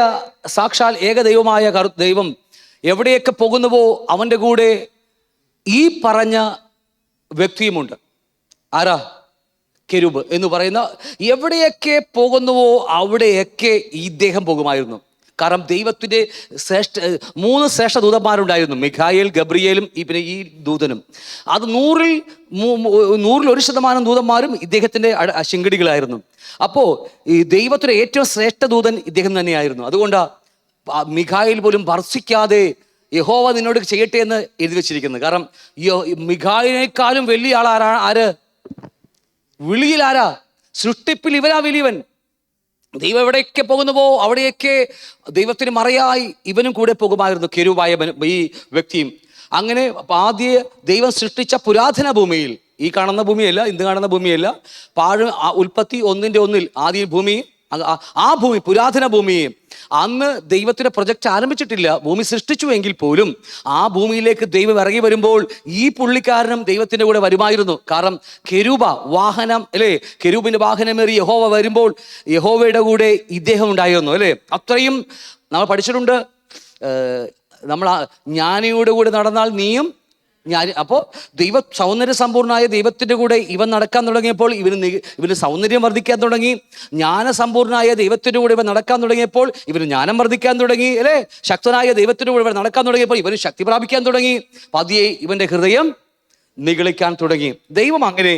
സാക്ഷാൽ ഏകദൈവമായ ദൈവം എവിടെയൊക്കെ പോകുന്നുവോ അവൻ്റെ കൂടെ ഈ പറഞ്ഞ വ്യക്തിയുമുണ്ട്. ആരാ? കെരൂബ് എന്ന് പറയുന്ന. എവിടെയൊക്കെ പോകുന്നുവോ അവിടെയൊക്കെ ഇദ്ദേഹം പോകുമായിരുന്നു. കാരണം ദൈവത്തിൻ്റെ 3 ശ്രേഷ്ഠ ദൂതന്മാരുണ്ടായിരുന്നു, മിഖായേൽ, ഗബ്രിയേലും പിന്നെ ഈ ദൂതനും. അത് 100% ദൂതന്മാരും ഇദ്ദേഹത്തിൻ്റെ ശിങ്കിടികളായിരുന്നു. അപ്പോൾ ഈ ദൈവത്തിൻ്റെ ഏറ്റവും ശ്രേഷ്ഠ ദൂതൻ ഇദ്ദേഹം തന്നെയായിരുന്നു. അതുകൊണ്ടാണ് മിഖായേൽ പോലും ഭർഷിക്കാതെ യഹോവ നിന്നോട് ചെയ്യട്ടെ എന്ന് എഴുതി വെച്ചിരിക്കുന്നത്. കാരണം മിഖായേലിനേക്കാളും വലിയ ആര്? വിളിയിൽ ആരാ? സൃഷ്ടിപ്പിൽ ഇവനാ വലിയവൻ. ദൈവം എവിടെയൊക്കെ പോകുന്നുവോ അവിടെയൊക്കെ ദൈവത്തിന് മറയായി ഇവനും കൂടെ പോകുമായിരുന്നു, കെരൂബായ ഈ വ്യക്തിയും. അങ്ങനെ ആദ്യ ദൈവം സൃഷ്ടിച്ച പുരാതന ഭൂമിയിൽ, ഈ കാണുന്ന ഭൂമിയല്ല, ഇന്ന് കാണുന്ന ഭൂമിയല്ല, ഉൽപ്പത്തി 1:1 ആദ്യ ഭൂമി, ആ ഭൂമി, പുരാതന ഭൂമിയെ അന്ന് ദൈവത്തിന്റെ പ്രൊജക്റ്റ് ആരംഭിച്ചിട്ടില്ല. ഭൂമി സൃഷ്ടിച്ചു എങ്കിൽ പോലും ആ ഭൂമിയിലേക്ക് ദൈവം ഇറങ്ങി വരുമ്പോൾ ഈ പുള്ളിക്കാരനും ദൈവത്തിന്റെ കൂടെ വരുമായിരുന്നു. കാരണം കെരൂബ വാഹനം അല്ലേ, കെരൂബിന്റെ വാഹനമേറി യഹോവ വരുമ്പോൾ യഹോവയുടെ കൂടെ ഇദ്ദേഹം ഉണ്ടായിരുന്നു അല്ലേ. അത്രയും നമ്മൾ പഠിച്ചിട്ടുണ്ട്. നമ്മൾ ജ്ഞാനിയുടെ കൂടെ നടന്നാൽ നീയും അപ്പോൾ സൗന്ദര്യ സമ്പൂർണ്ണമായ ദൈവത്തിൻ്റെ കൂടെ ഇവൻ നടക്കാൻ തുടങ്ങിയപ്പോൾ ഇവന് സൗന്ദര്യം വർദ്ധിക്കാൻ തുടങ്ങി. ജ്ഞാനസമ്പൂർണ്ണമായ ദൈവത്തിൻ്റെ കൂടെ ഇവൻ നടക്കാൻ തുടങ്ങിയപ്പോൾ ഇവന് ജ്ഞാനം വർദ്ധിക്കാൻ തുടങ്ങി അല്ലേ. ശക്തനായ ദൈവത്തിൻ്റെ കൂടെ ഇവൻ നടക്കാൻ തുടങ്ങിയപ്പോൾ ഇവന് ശക്തി പ്രാപിക്കാൻ തുടങ്ങി. പതിയെ ഇവന്റെ ഹൃദയം നിഗളിക്കാൻ തുടങ്ങി. ദൈവം അങ്ങനെ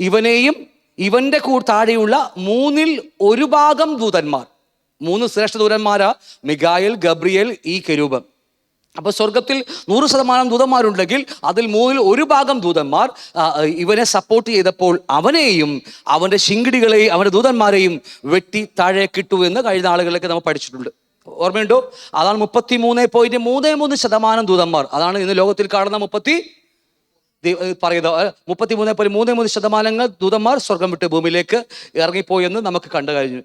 ഇവനെയും ഇവന്റെ താഴെയുള്ള 1/3 ദൂതന്മാർ, 3 ശ്രേഷ്ഠ ദൂതന്മാരാ, മിഖായേൽ, ഗബ്രിയേൽ, ഈ കെരൂബ്. അപ്പോൾ സ്വർഗത്തിൽ 100% ദൂതന്മാരുണ്ടെങ്കിൽ അതിൽ 1/3 ദൂതന്മാർ ഇവനെ സപ്പോർട്ട് ചെയ്തപ്പോൾ അവനെയും അവൻ്റെ ശിങ്കിടികളെയും അവൻ്റെ ദൂതന്മാരെയും വെട്ടി താഴെ കിട്ടു എന്ന് കഴിഞ്ഞ ആളുകളിലൊക്കെ നമ്മൾ പഠിച്ചിട്ടുണ്ട്. ഓർമ്മയുണ്ടോ? അതാണ് 33.33% ദൂതന്മാർ. അതാണ് ഇന്ന് ലോകത്തിൽ കാണുന്ന 33.33% ദൂതന്മാർ സ്വർഗം വിട്ട് ഭൂമിയിലേക്ക് ഇറങ്ങിപ്പോയെന്ന് നമുക്ക് കണ്ടു കഴിഞ്ഞു.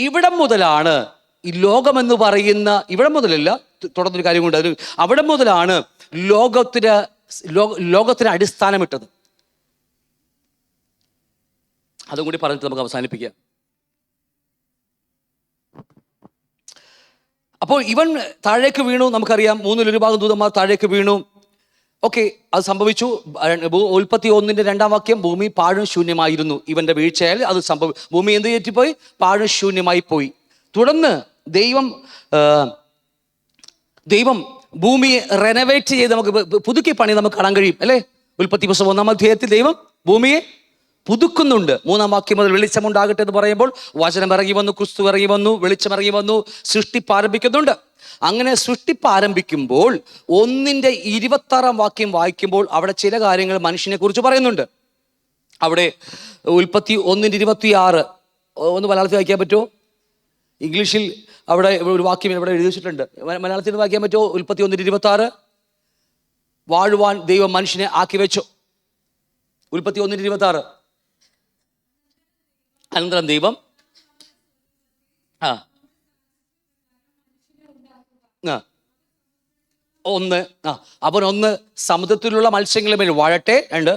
ഇവിടം മുതലാണ് ഈ ലോകമെന്ന് പറയുന്ന, ഇവിടെ മുതലല്ല, തുടർന്നൊരു കാര്യം കൊണ്ട് അത് അവിടെ മുതലാണ് ലോകത്തിന് അടിസ്ഥാനമിട്ടത്. അതും കൂടി പറഞ്ഞിട്ട് നമുക്ക് അവസാനിപ്പിക്കാം. അപ്പോൾ ഇവൻ താഴേക്ക് വീണു, നമുക്കറിയാം. 1/3 ദൂതന്മാർ താഴേക്ക് വീണു. ഓക്കെ, അത് സംഭവിച്ചു. ഉൽപ്പത്തി 1:2 വാക്യം, ഭൂമി പാഴും ശൂന്യമായിരുന്നു. ഇവന്റെ വീഴ്ചയാൽ അത് ഭൂമി എന്ത് ചെയ്തിപ്പോയി? പാഴും ശൂന്യമായി പോയി. തുടർന്ന് ദൈവം ഭൂമിയെ റെനോവേറ്റ് ചെയ്ത് നമുക്ക് പുതുക്കി പണി നമുക്ക് കാണാൻ കഴിയും അല്ലേ. ഉൽപ്പത്തി പുസ്തകം 1-ാം അധ്യായത്തിൽ ദൈവം ഭൂമിയെ പുതുക്കുന്നുണ്ട്. 3-ാം വാക്യം മുതൽ വെളിച്ചമുണ്ടാകട്ടെ എന്ന് പറയുമ്പോൾ വചനം ഇറങ്ങി വന്നു, ക്രിസ്തു ഇറങ്ങി വന്നു, വെളിച്ചം ഇറങ്ങി വന്നു, സൃഷ്ടിപ്പ് ആരംഭിക്കുന്നുണ്ട്. അങ്ങനെ സൃഷ്ടിപ്പ് ആരംഭിക്കുമ്പോൾ 1:26 വാക്യം വായിക്കുമ്പോൾ അവിടെ ചില കാര്യങ്ങൾ മനുഷ്യനെ കുറിച്ച് പറയുന്നുണ്ട്. അവിടെ ഉൽപ്പത്തി 1:26 ഒന്ന് മലയാളത്തിൽ വായിക്കാൻ പറ്റുമോ? ഇംഗ്ലീഷിൽ അവിടെ ഒരു വാക്യം ഇവിടെ എഴുതി വെച്ചിട്ടുണ്ട്. മലയാളത്തിൽ വായിക്കാൻ പറ്റുമോ? ഉൽപ്പത്തി 1:26 വാഴുവാൻ ദൈവം മനുഷ്യനെ ആക്കി വെച്ചു. ഉൽപ്പത്തി 1:26 അനന്തരം ദൈവം അവൻ സമുദ്രത്തിലുള്ള മത്സ്യങ്ങളുടെ മേൽ വാഴട്ടെ, രണ്ട്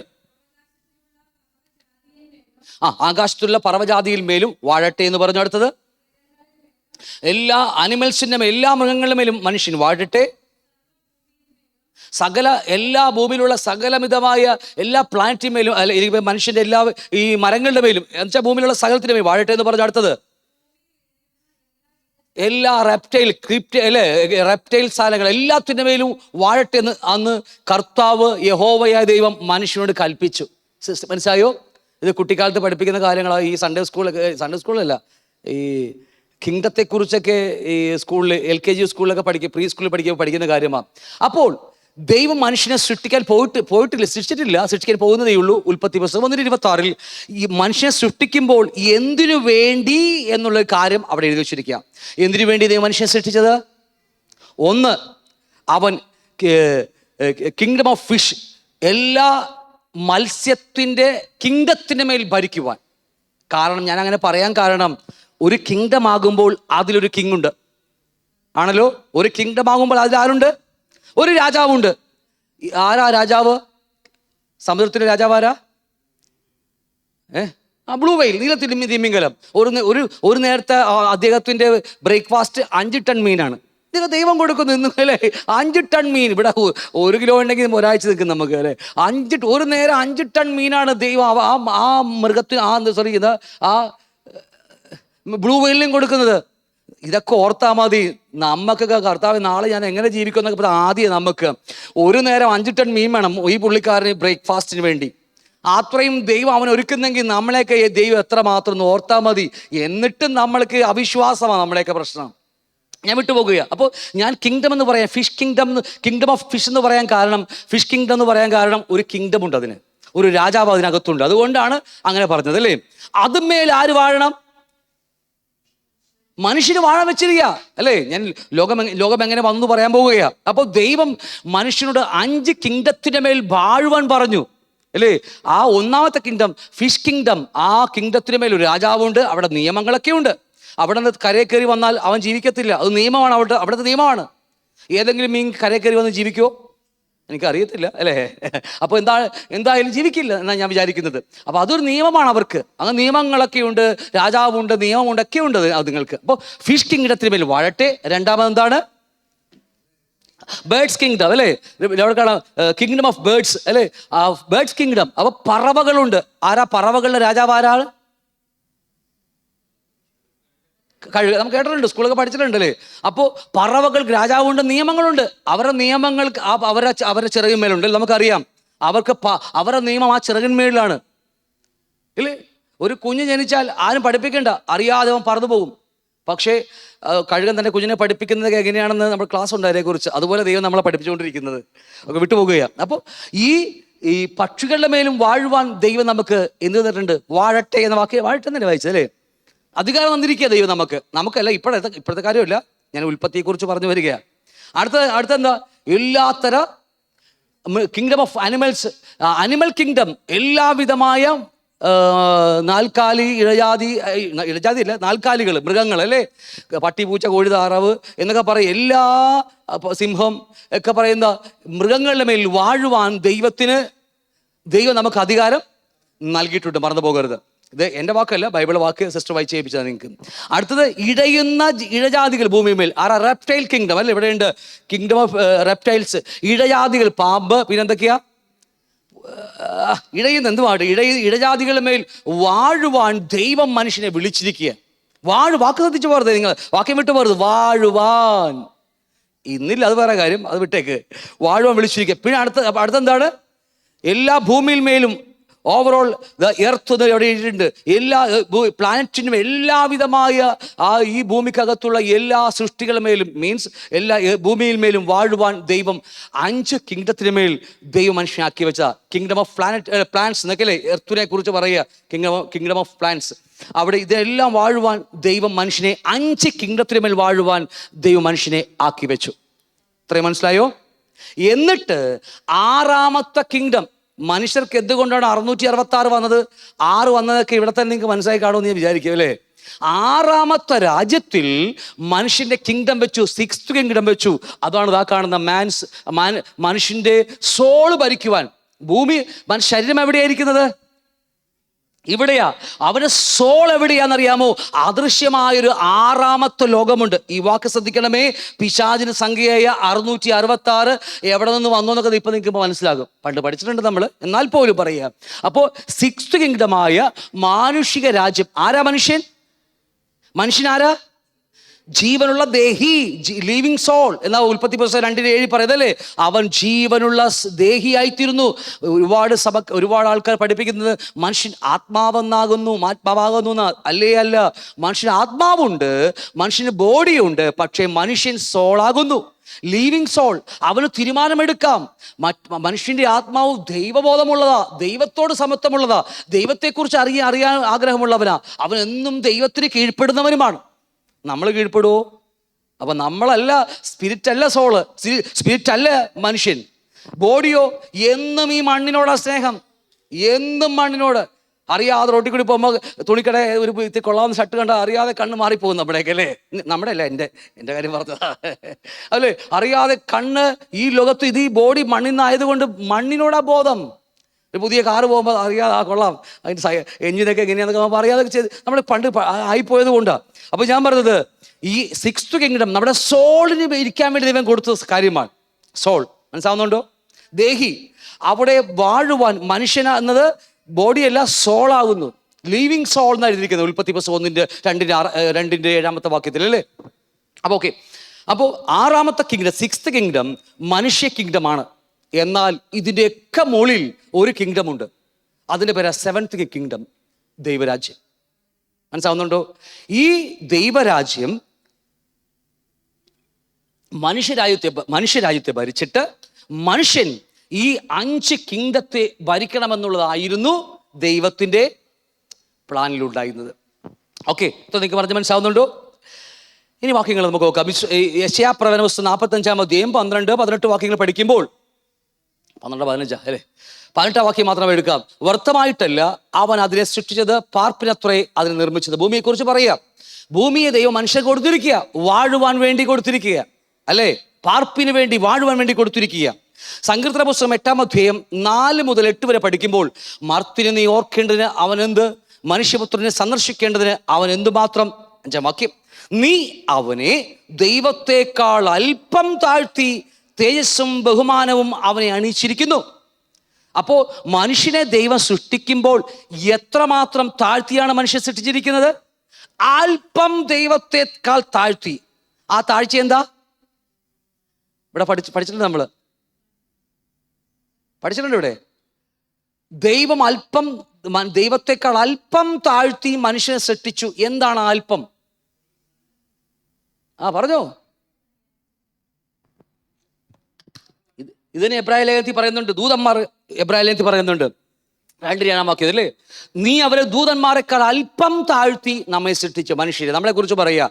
ആകാശത്തുള്ള പർവ്വജാതിയിൽ മേലും വാഴട്ടെ എന്ന് പറഞ്ഞു. അടുത്തത് എല്ലാ അനിമൽസിന്റെ മേലും എല്ലാ മൃഗങ്ങളുടെ മേലും മനുഷ്യൻ വാഴട്ടെ. എല്ലാ ഭൂമിയിലുള്ള സകലമിതമായ എല്ലാ പ്ലാനറ്റിന് മേലും അല്ല മനുഷ്യന്റെ എല്ലാ ഈ മരങ്ങളുടെ മേലും എന്നുവെച്ചാൽ ഭൂമിയിലുള്ള സകലത്തിന്റെ മേലും വാഴട്ടെ എന്ന് പറഞ്ഞു. അടുത്തത് എല്ലാ റെപ്റ്റൈൽ സാധനങ്ങൾ എല്ലാത്തിൻ്റെ മേലും വാഴട്ടെ എന്ന് അന്ന് കർത്താവ് യഹോവയായ ദൈവം മനുഷ്യനോട് കൽപ്പിച്ചു. മനസ്സിലായോ? ഇത് കുട്ടിക്കാലത്ത് പഠിപ്പിക്കുന്ന കാര്യങ്ങളാണ്. ഈ സൺഡേ സ്കൂളിലല്ല, ഈ കിങ്ഡത്തെക്കുറിച്ചൊക്കെ ഈ സ്കൂളിൽ LKG സ്കൂളിലൊക്കെ പ്രീ സ്കൂളിൽ പഠിക്കുന്ന കാര്യമാണ്. അപ്പോൾ ദൈവം മനുഷ്യനെ സൃഷ്ടിക്കാൻ സൃഷ്ടിക്കാൻ പോകുന്നതേ ഉള്ളൂ. ഉൽപ്പത്തി പുസ്തകം 1:26 ഈ മനുഷ്യനെ സൃഷ്ടിക്കുമ്പോൾ എന്തിനു വേണ്ടി എന്നുള്ള കാര്യം അവിടെ എഴുതി വെച്ചിരിക്കുക. എന്തിനു വേണ്ടി ദൈവം മനുഷ്യനെ സൃഷ്ടിച്ചത്? ഒന്ന്, അവൻ കിങ്ഡം ഓഫ് ഫിഷ്, എല്ലാ മത്സ്യത്തിൻ്റെ കിങ്ഡത്തിൻ്റെ മേൽ ഭരിക്കുവാൻ. കാരണം ഞാൻ അങ്ങനെ പറയാൻ കാരണം, ഒരു കിങ്ഡം ആകുമ്പോൾ അതിലൊരു കിങ് ഉണ്ട്, ആണല്ലോ. ഒരു കിങ്ഡം ആകുമ്പോൾ അതിൽ ആരുണ്ട്? ഒരു രാജാവുണ്ട്. ആരാ രാജാവ്? സമുദ്രത്തിലെ രാജാവ് ആരാ? Blue whale, നീലത്തിമിംഗലം. ഒരു നേരത്തെ അദ്ദേഹത്തിന്റെ ബ്രേക്ക്ഫാസ്റ്റ് 5 ടൺ മീനാണ്. ദൈവം കൊടുക്കുന്നു ഇന്ന് അല്ലേ. 5 ടൺ മീൻ. ഇവിടെ 1 കിലോ ഉണ്ടെങ്കിൽ ഒരാഴ്ച നിൽക്കും നമുക്ക് അല്ലേ. ഒരു നേരം 5 ടൺ മീനാണ് ദൈവം ആ മൃഗത്തിന് ആ ബ്ലൂ വെയിലിനും കൊടുക്കുന്നത്. ഇതൊക്കെ ഓർത്താൽ മതി. നമുക്കൊക്കെ കർത്താവ് നാളെ ഞാൻ എങ്ങനെ ജീവിക്കും എന്നൊക്കെ ആദ്യം നമുക്ക് ഒരു നേരം 5 ടൺ മീൻ വേണം ഈ പുള്ളിക്കാരന് ബ്രേക്ക്ഫാസ്റ്റിന് വേണ്ടി. അത്രയും ദൈവം അവൻ ഒരുക്കുന്നെങ്കിൽ നമ്മളെയൊക്കെ ദൈവം എത്ര മാത്രം എന്ന് ഓർത്താൽ മതി. എന്നിട്ടും നമ്മൾക്ക് അവിശ്വാസമാണ് നമ്മളെയൊക്കെ പ്രശ്നം. ഞാൻ വിട്ടുപോകുക. അപ്പോൾ ഞാൻ കിങ്ഡം എന്ന് പറയാം, ഫിഷ് കിങ്ഡം ഓഫ് ഫിഷ് എന്ന് പറയാൻ കാരണം, ഫിഷ് കിങ്ഡം എന്ന് പറയാൻ കാരണം ഒരു കിങ്ഡം ഉണ്ട്, അതിന് ഒരു രാജാവ് അതിനകത്തുണ്ട്. അതുകൊണ്ടാണ് അങ്ങനെ പറഞ്ഞത് അല്ലേ. അതുമേൽ ആര് വാഴണം? മനുഷ്യന് വാഴാൻ വെച്ചിരിക്കുക അല്ലേ. ഞാൻ ലോകം എങ്ങനെ വന്നു പറയാൻ പോവുകയാണ്. അപ്പോൾ ദൈവം മനുഷ്യനോട് 5 കിങ്ഡത്തിന്റെ മേൽ വാഴുവാൻ പറഞ്ഞു അല്ലേ. ആ ഒന്നാമത്തെ കിങ്ഡം ഫിഷ് കിങ്ഡം, ആ കിങ്ഡത്തിന് മേൽ ഒരു രാജാവുണ്ട്. അവിടെ നിയമങ്ങളൊക്കെ ഉണ്ട്. അവിടെ നിന്ന് കരയെ കയറി വന്നാൽ അവൻ ജീവിക്കത്തില്ല. അത് നിയമമാണ്, അവിടുത്തെ നിയമമാണ്. ഏതെങ്കിലും മീൻ കരയെ കയറി വന്ന് ജീവിക്കുമോ? എനിക്കറിയത്തില്ല അല്ലേ. അപ്പോൾ എന്തായാലും ജീവിക്കില്ല എന്നാണ് ഞാൻ വിചാരിക്കുന്നത്. അപ്പോൾ അതൊരു നിയമമാണ് അവർക്ക്. അങ്ങനെ നിയമങ്ങളൊക്കെ ഉണ്ട്, രാജാവുണ്ട്, നിയമമുണ്ട്, ഒക്കെ ഉണ്ട് അതുങ്ങൾക്ക്. അപ്പോൾ ഫിഷ് കിങ്ഡത്തിന് മേൽ വാഴട്ടെ. രണ്ടാമത് എന്താണ്? ബേർഡ്സ് കിങ്ഡം അല്ലേ. അവിടെ കാണാം കിങ്ഡം ഓഫ് ബേർഡ്സ് അല്ലേ. Birds kingdom. അപ്പോൾ പറവകളുണ്ട്. ആരാ പറവകളുടെ രാജാവ്? ആരാണ്? നമുക്ക് കേട്ടിട്ടുണ്ട്, സ്കൂളൊക്കെ പഠിച്ചിട്ടുണ്ടല്ലേ. അപ്പോൾ പറവകൾക്ക് രാജാവുണ്ട്, നിയമങ്ങളുണ്ട്. അവരുടെ നിയമങ്ങൾക്ക് അവരുടെ ചിറകിന്മേലുണ്ട്. നമുക്കറിയാം അവരുടെ നിയമം ആ ചിറകിന്മേലാണ് ഇല്ലേ. ഒരു കുഞ്ഞ് ജനിച്ചാൽ ആരും പഠിപ്പിക്കേണ്ട, അറിയാതെ അവൻ പറന്നു പോകും. പക്ഷേ കഴുകൻ തന്നെ കുഞ്ഞിനെ പഠിപ്പിക്കുന്നത് എങ്ങനെയാണെന്ന് നമ്മൾ ക്ലാസ് ഉണ്ട് അതിനെക്കുറിച്ച്. അതുപോലെ ദൈവം നമ്മളെ പഠിപ്പിച്ചുകൊണ്ടിരിക്കുന്നത് ഒക്കെ വിട്ടുപോകുകയാണ്. അപ്പോൾ ഈ പക്ഷികളുടെ മേലും വാഴുവാൻ ദൈവം നമുക്ക് എന്ത് തന്നിട്ടുണ്ട്? വാഴട്ടെ എന്ന വാക്ക് വാഴട്ടെ തന്നെ വായിച്ചത് അല്ലേ. അധികാരം തന്നിരിക്കുക ദൈവം നമുക്കല്ല. ഇപ്പോഴത്തെ കാര്യമല്ല, ഞാൻ ഉൽപ്പത്തിയെക്കുറിച്ച് പറഞ്ഞു വരികയാണ്. അടുത്തെന്താ? എല്ലാത്തര കിങ്ഡം ഓഫ് അനിമൽ കിങ്ഡം, എല്ലാവിധമായ നാൽക്കാലി ഇഴജാതിയല്ല, നാൽക്കാലികൾ, മൃഗങ്ങൾ അല്ലേ. പട്ടി, പൂച്ച, കോഴി, താറാവ് എന്നൊക്കെ പറയും. എല്ലാ സിംഹം ഒക്കെ പറയുന്ന മൃഗങ്ങളുടെ മേൽ വാഴുവാൻ ദൈവം നമുക്ക് അധികാരം നൽകിയിട്ടുണ്ട്. മറന്നു പോകരുത്. ഇത് എൻ്റെ വാക്കല്ല, ബൈബിൾ വാക്ക് സിസ്റ്റർ വായിച്ച് ഏൽപ്പിച്ചതാണ് നിങ്ങൾക്ക്. അടുത്തത് ഇഴജാതികൾ ഭൂമിമേൽ. റെപ്റ്റൈൽ കിങ്ഡം അല്ലേ. ഇവിടെയുണ്ട് കിങ്ഡം ഓഫ് റെപ്റ്റൈൽസ്, ഇഴജാതികൾ, പാമ്പ്, പിന്നെന്തൊക്കെയാ എന്തുവാണ് ഇഴജാതികളുടെ മേൽ വാഴുവാൻ ദൈവം മനുഷ്യനെ വിളിച്ചിരിക്കുക. വാക്ക് ശ്രദ്ധിച്ചു പോകരുത്, നിങ്ങൾ വാക്യം വിട്ടു പോകരുത്. വാഴുവാൻ ഇന്നില്ല, അത് വേറെ കാര്യം, അത് വിട്ടേക്ക്. വാഴുവാൻ വിളിച്ചിരിക്കുക. പിന്നെ അടുത്തെന്താണ്? എല്ലാ ഭൂമിയിൽ മേലും ഓവറോൾ എർത്ത് എവിടെ എഴുതിയിട്ടുണ്ട്. എല്ലാ പ്ലാനറ്റിനും എല്ലാവിധമായ ഈ ഭൂമിക്കകത്തുള്ള എല്ലാ സൃഷ്ടികളുടെ മേലും മീൻസ് എല്ലാ ഭൂമിയിൽ മേലും വാഴുവാൻ ദൈവം 5 കിങ്ഡത്തിന് മേൽ ദൈവം മനുഷ്യനാക്കി വെച്ച കിങ്ഡം ഓഫ് പ്ലാന്റ്സ് എന്നൊക്കെയല്ലേ എർത്തിനെ കുറിച്ച് പറയുക. Kingdom of plants. അവിടെ ഇതെല്ലാം വാഴുവാൻ ദൈവം മനുഷ്യനെ 5 കിങ്ഡത്തിന് മേൽ വാഴുവാൻ ദൈവം മനുഷ്യനെ ആക്കി വെച്ചു. ഇത്രയും മനസ്സിലായോ? എന്നിട്ട് 6ാമത്തെ കിങ്ഡം മനുഷ്യർക്ക് എന്തുകൊണ്ടാണ് 666 വന്നത്? 6 വന്നതൊക്കെ ഇവിടെ തന്നെ നിങ്ങൾക്ക് മനസ്സിലായി കാണുമെന്ന് ഞാൻ വിചാരിക്കും അല്ലേ? 6ാമത്തെ രാജ്യത്തിൽ മനുഷ്യന്റെ കിങ്ഡം വെച്ചു, 6th കിങ്ഡം വെച്ചു. അതാണ് ഇതാ കാണുന്ന മനുഷ്യന്റെ സോള് ഭരിക്കുവാൻ. ഭൂമി ശരീരം എവിടെയായിരിക്കുന്നത്? ഇവിടെയാ. അവന്റെ സോൾ എവിടെയാണെന്നറിയാമോ? അദൃശ്യമായൊരു 6ാമത്തെ ലോകമുണ്ട്. ഈ വാക്ക് ശ്രദ്ധിക്കണമേ. പിശാചിന് സംഖ്യയായ 666 എവിടെ നിന്ന് വന്നു എന്നൊക്കെ ഇപ്പം നിങ്ങൾക്ക് മനസ്സിലാകും. പണ്ട് പഠിച്ചിട്ടുണ്ട് നമ്മൾ, എന്നാൽ പോലും പറയാം. അപ്പോൾ 6th കിങ്ഡമായ മാനുഷിക രാജ്യം. ആരാ മനുഷ്യൻ? മനുഷ്യനാരാ? ജീവനുള്ള ദേഹി, ലിവിങ് സോൾ എന്നാ ഉൽപ്പത്തി പുസ്തകം 2:7 പറയുന്നല്ലേ. അവൻ ജീവനുള്ള ദേഹിയായിത്തീരുന്നു. ഒരുപാട് ആൾക്കാർ പഠിപ്പിക്കുന്നത് മനുഷ്യൻ ആത്മാവാകുന്നു അല്ലേ? അല്ല. മനുഷ്യന് ആത്മാവുണ്ട്, മനുഷ്യന് ബോഡിയുണ്ട്, പക്ഷേ മനുഷ്യൻ സോളാകുന്നു, ലിവിങ് സോൾ. അവന് തീരുമാനമെടുക്കാം. മനുഷ്യന്റെ ആത്മാവ് ദൈവബോധമുള്ളതാ, ദൈവത്തോട് സമത്വമുള്ളതാ, ദൈവത്തെക്കുറിച്ച് അറിയാൻ ആഗ്രഹമുള്ളവനാ. അവൻ എന്നും ദൈവത്തിന് കീഴ്പ്പെടുന്നവനുമാണ്. നമ്മൾ കീഴ്പ്പെടുവോ? അപ്പൊ നമ്മളല്ല, സ്പിരിറ്റ് അല്ല സോള്, സ്പിരിറ്റ് അല്ല മനുഷ്യൻ. ബോഡിയോ എന്നും ഈ മണ്ണിനോടാ സ്നേഹം, എന്നും മണ്ണിനോട്. അറിയാതെ റോട്ടിൽ കൂടി പോകുമ്പോൾ തുണിക്കട ഒരു കൊള്ളാവുന്ന ഷർട്ട് കണ്ട അറിയാതെ കണ്ണ് മാറിപ്പോകും നമ്മുടെയൊക്കെ അല്ലേ? നമ്മുടെ അല്ല, എൻ്റെ കാര്യം പറഞ്ഞതാ അല്ലേ? അറിയാതെ കണ്ണ് ഈ ലോകത്ത് ഈ ബോഡി മണ്ണിന്നായതുകൊണ്ട് മണ്ണിനോടാ ബോധം. ഒരു പുതിയ കാറ് പോകുമ്പോൾ അറിയാതെ കൊള്ളാം, അതിൻ്റെ എഞ്ചിനൊക്കെ എങ്ങനെയാണെന്നൊക്കെ നമ്മൾ അറിയാതെ ചെയ്ത് നമ്മൾ പണ്ട് ആയിപ്പോയത് കൊണ്ടാണ്. അപ്പോൾ ഞാൻ പറഞ്ഞത് ഈ 6th കിങ്ഡം നമ്മുടെ സോളിന് ഇരിക്കാൻ വേണ്ടി ദൈവം കൊടുത്ത കാര്യമാണ്. സോൾ മനസ്സിലാവുന്നുണ്ടോ? ദേഹി. അവിടെ വാഴുവാൻ മനുഷ്യന എന്നത് ബോഡിയല്ല, സോളാകുന്നു. ലിവിങ് സോൾ എന്നാണ് എഴുതിയിരിക്കുന്നത് ഉൽപ്പത്തി പുസ്തകം 1:2 വാക്യത്തിൽ അല്ലേ? അപ്പോൾ ഓക്കെ. അപ്പോൾ 6ാമത്തെ കിങ്ഡം 6th കിങ്ഡം മനുഷ്യ കിങ്ഡമാണ്. എന്നാൽ ഇതിൻ്റെയൊക്കെ മുകളിൽ ഒരു കിങ്ഡം ഉണ്ട്. അതിൻ്റെ പേരാ 7th കിങ്ഡം, ദൈവരാജ്യം. മനസ്സിലാവുന്നുണ്ടോ? ഈ ദൈവരാജ്യം മനുഷ്യരാജ്യത്തെ ഭരിച്ചിട്ട് മനുഷ്യൻ ഈ 5 കിങ്ഡത്തെ ഭരിക്കണമെന്നുള്ളതായിരുന്നു ദൈവത്തിൻ്റെ പ്ലാനിലുണ്ടായിരുന്നത്. ഓക്കെ, ഇപ്പൊ നിങ്ങൾക്ക് പറഞ്ഞ് മനസ്സിലാവുന്നുണ്ടോ? ഇനി വാക്യങ്ങൾ നമുക്ക് നോക്കാം. യെശയ്യാ പ്രവചന പുസ്തകം 45-ാം അധ്യായം 12-18 വാക്യങ്ങൾ പഠിക്കുമ്പോൾ 12-15 അല്ലേ? 18 വാക്യം മാത്രമേ എടുക്കാം. വ്യർത്ഥമായിട്ടല്ല അവൻ അതിനെ സൃഷ്ടിച്ചത്, പാർപ്പിനത്രേ അതിനെ നിർമ്മിച്ചത്. ഭൂമിയെക്കുറിച്ച് പറയാം. ഭൂമിയെ ദൈവം മനുഷ്യൻ കൊടുത്തിരിക്കുക, വാഴുവാൻ വേണ്ടി കൊടുത്തിരിക്കുക അല്ലേ? പാർപ്പിന് വേണ്ടി, വാഴുവാൻ വേണ്ടി കൊടുത്തിരിക്കുക. സങ്കീർത്തന പുസ്തകം 8-ാം അധ്യായം 4 മുതൽ 8 വരെ പഠിക്കുമ്പോൾ മർത്തിനെ നീ ഓർക്കേണ്ടതിന് അവനെന്ത്, മനുഷ്യപുത്രനെ സന്ദർശിക്കേണ്ടതിന് അവൻ എന്തുമാത്രം. 5-ാം വാക്യം, നീ അവനെ ദൈവത്തെക്കാൾ അല്പം താഴ്ത്തി തേജസ്സും ബഹുമാനവും അവനെ അണിയിച്ചിരിക്കുന്നു. അപ്പോൾ മനുഷ്യനെ ദൈവം സൃഷ്ടിക്കുമ്പോൾ എത്രമാത്രം താഴ്ത്തിയാണ് മനുഷ്യൻ സൃഷ്ടിച്ചിരിക്കുന്നത്? അല്പം ദൈവത്തെക്കാൾ താഴ്ത്തി. ആ താഴ്ച എന്താ? ഇവിടെ പഠിച്ചിട്ടുണ്ട്, നമ്മൾ പഠിച്ചിട്ടുണ്ട് ഇവിടെ. ദൈവത്തെക്കാൾ അല്പം താഴ്ത്തി മനുഷ്യനെ സൃഷ്ടിച്ചു. എന്താണ് അല്പം? പറഞ്ഞോ. ഇതിന് എബ്രായ ലേഖനത്തിൽ പറയുന്നുണ്ട്, ദൂതന്മാർ എബ്രായ ലേഖനത്തിൽ പറയുന്നുണ്ട് 2-7 വാക്യം അല്ലേ? നീ അവരെ ദൂതന്മാരെക്കാൾ അല്പം താഴ്ത്തി നമ്മെ സൃഷ്ടിച്ചു. മനുഷ്യരെ നമ്മളെ കുറിച്ച് പറയുക.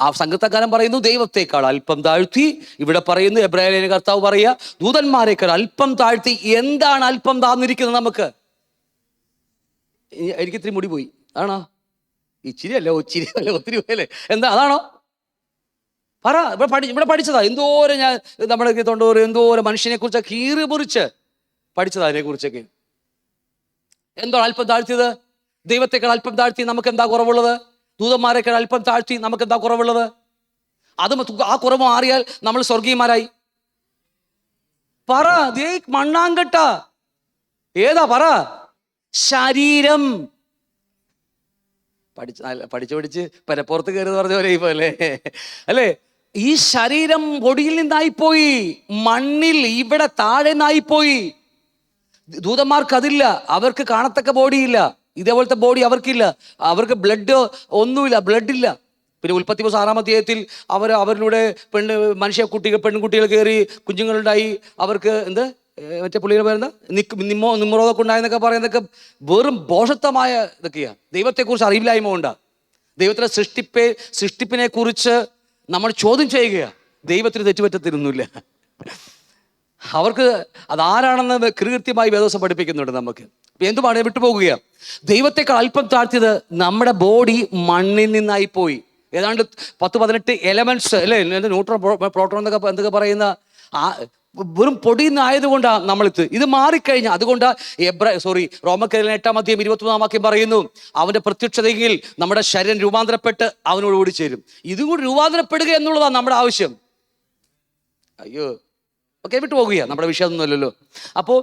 ആ സംഗീതക്കാരൻ പറയുന്നു ദൈവത്തെക്കാൾ അല്പം താഴ്ത്തി. ഇവിടെ പറയുന്നു എബ്രായ ലേഖന കർത്താവ് പറയുക ദൂതന്മാരെക്കാൾ അല്പം താഴ്ത്തി. എന്താണ് അല്പം താഴ്ന്നിരിക്കുന്നത്? നമുക്ക് എനിക്ക് ഇത്തിരി മുടി പോയി, ആണോ? ഇച്ചിരി അല്ല, ഒത്തിരി അല്ലേ? എന്താ? അതാണോ? പറ. ഇവിടെ പഠിച്ചതാ എന്തോരം. ഞാൻ നമ്മുടെ തൊണ്ടോരം എന്തോരം മനുഷ്യനെ കുറിച്ച് കീറി മുറിച്ച് പഠിച്ചതാ. അതിനെക്കുറിച്ചൊക്കെ എന്തോ അല്പം താഴ്ത്തിയത്. ദൈവത്തെക്കാൾ അല്പം താഴ്ത്തി നമുക്ക് എന്താ കുറവുള്ളത്? ദൂതന്മാരെക്കാൾ അല്പം താഴ്ത്തി നമുക്ക് എന്താ കുറവുള്ളത്? ആ കുറവ് മാറിയാൽ നമ്മൾ സ്വർഗീയന്മാരായി. പറ. മണ്ണാങ്കട്ട ഏതാ? പറ. ശരീരം. പഠിച്ച് പരപ്പുറത്ത് കയറി പറഞ്ഞ പോലെ ഇപ്പൊ അല്ലേ? ഈ ശരീരം പൊടിയിൽ നിന്നായിപ്പോയി, മണ്ണിൽ ഇവിടെ താഴെ നിന്നായിപ്പോയി. ദൂതന്മാർക്ക് അതില്ല. അവർക്ക് കാണത്തക്ക ബോഡിയില്ല. ഇതേപോലത്തെ ബോഡി അവർക്കില്ല. അവർക്ക് ബ്ലഡ് ഒന്നുമില്ല, ബ്ലഡില്ല. പിന്നെ ഉൽപ്പത്തി 6-ാം അധ്യായത്തിൽ അവരിലൂടെ പെൺകുട്ടികൾ കയറി കുഞ്ഞുങ്ങളുണ്ടായി. അവർക്ക് മറ്റേ പുള്ളിയുടെ പേരെന്താ, നിമ്രോദൊക്കെ ഉണ്ടായെന്നൊക്കെ പറയുന്നതൊക്കെ വെറും ഭോഷത്വമായ ഇതൊക്കെയാണ്. ദൈവത്തെക്കുറിച്ച് അറിവില്ലായ്മ കൊണ്ടാണ്. ദൈവത്തിൻ്റെ സൃഷ്ടിപ്പിനെ കുറിച്ച് നമ്മൾ ചോദ്യം ചെയ്യുകയാണ്. ദൈവത്തിന് തെറ്റുപറ്റത്തിനൊന്നുമില്ല. അവർക്ക് അതാരാണെന്ന് കൃത്യമായി വേദോസം പഠിപ്പിക്കുന്നുണ്ട് നമുക്ക്. എന്തുമാണ് വിട്ടുപോകുകയാണ്. ദൈവത്തെക്കാൾ അല്പം താഴ്ത്തിയത് നമ്മുടെ ബോഡി മണ്ണിൽ നിന്നായി പോയി. ഏതാണ്ട് 10-18 എലമെന്റ്സ് അല്ലേ, ന്യൂട്രോൺ പ്രോട്ടോൺ എന്നൊക്കെ എന്തൊക്കെ പറയുന്ന വെറും പൊടിയിൽ നിന്നായതുകൊണ്ടാണ് നമ്മളിത്. ഇത് മാറിക്കഴിഞ്ഞാൽ അതുകൊണ്ടാണ് റോമക്കാരിൽ 8-ാം അധ്യായം 23-ാം വാക്യം പറയുന്നു, അവന്റെ പ്രത്യക്ഷതയിൽ നമ്മുടെ ശരീരം രൂപാന്തരപ്പെട്ട് അവനോട് കൂടി ചേരും. ഇതും കൂടി രൂപാന്തരപ്പെടുക എന്നുള്ളതാണ് നമ്മുടെ ആവശ്യം. അയ്യോ, ഓക്കെ, വിട്ടുപോകുകയാണ്. നമ്മുടെ വിഷയമൊന്നുമല്ലല്ലോ. അപ്പോൾ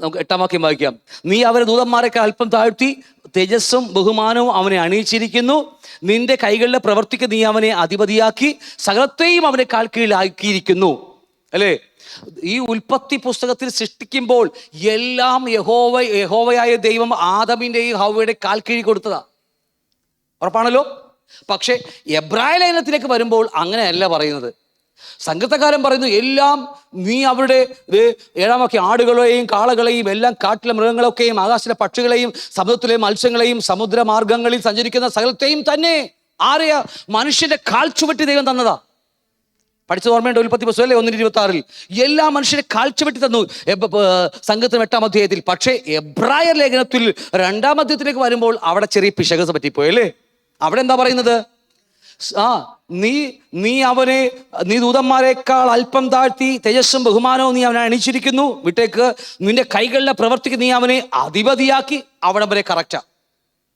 നമുക്ക് 8-ാം വാക്യം വായിക്കാം. നീ അവരെ ദൂതന്മാരെയൊക്കെ അല്പം താഴ്ത്തി തേജസ്സും ബഹുമാനവും അവനെ അണിയിച്ചിരിക്കുന്നു. നിന്റെ കൈകളിലെ പ്രവർത്തിക്ക് നീ അവനെ അധിപതിയാക്കി സകലത്തെയും അവനെ കാൽ കീഴിലാക്കിയിരിക്കുന്നു. അല്ലേ? ഈ ഉൽപ്പത്തി പുസ്തകത്തിൽ സൃഷ്ടിക്കുമ്പോൾ എല്ലാം യഹോവയായ ദൈവം ആദമിൻ്റെയും ഹവ്വയുടെയും കാൽ കീഴി കൊടുത്തതാ. ഉറപ്പാണല്ലോ. പക്ഷെ എബ്രായ ലേഖനത്തിലേക്ക് വരുമ്പോൾ അങ്ങനെയല്ല പറയുന്നത്. സംഗീതക്കാരൻ പറയുന്നു, എല്ലാം നീ അവരുടെ 7-ാം വാക്യം ആടുകളെയും കാളകളെയും എല്ലാം കാട്ടിലെ മൃഗങ്ങളൊക്കെയും ആകാശത്തിലെ പക്ഷികളെയും സമുദ്രത്തിലെ മത്സ്യങ്ങളെയും സമുദ്രമാർഗങ്ങളിൽ സഞ്ചരിക്കുന്ന സകലത്തെയും തന്നെ ആരെയാ? മനുഷ്യന്റെ കാൽ ചുവട്ടി ദൈവം തന്നതാ. പഠിച്ചത് ഓർമ്മയുണ്ട്? ഉൽപ്പത്തി പുസ്തകം അല്ലേ 1:26 എല്ലാ മനുഷ്യരെ കാൽ ചുവട്ടി തന്നു. സംഘത്തിന് 8-ാം അധ്യായത്തിൽ. പക്ഷേ എബ്രായ ലേഖനത്തിൽ 2-ാം അധ്യായത്തിലേക്ക് വരുമ്പോൾ അവിടെ ചെറിയ പിശക് പറ്റിപ്പോയി അല്ലേ? അവിടെ എന്താ പറയുന്നത്? നീ ദൂതന്മാരെക്കാൾ അല്പം താഴ്ത്തി തേജസ്സും ബഹുമാനവും നീ അവനെ അണിച്ചിരിക്കുന്നു. വിട്ടേക്ക്. നിന്റെ കൈകളിലെ പ്രവർത്തിക്ക് നീ അവനെ അധിപതിയാക്കി. അവിടെ വരെ കറക്റ്റാ,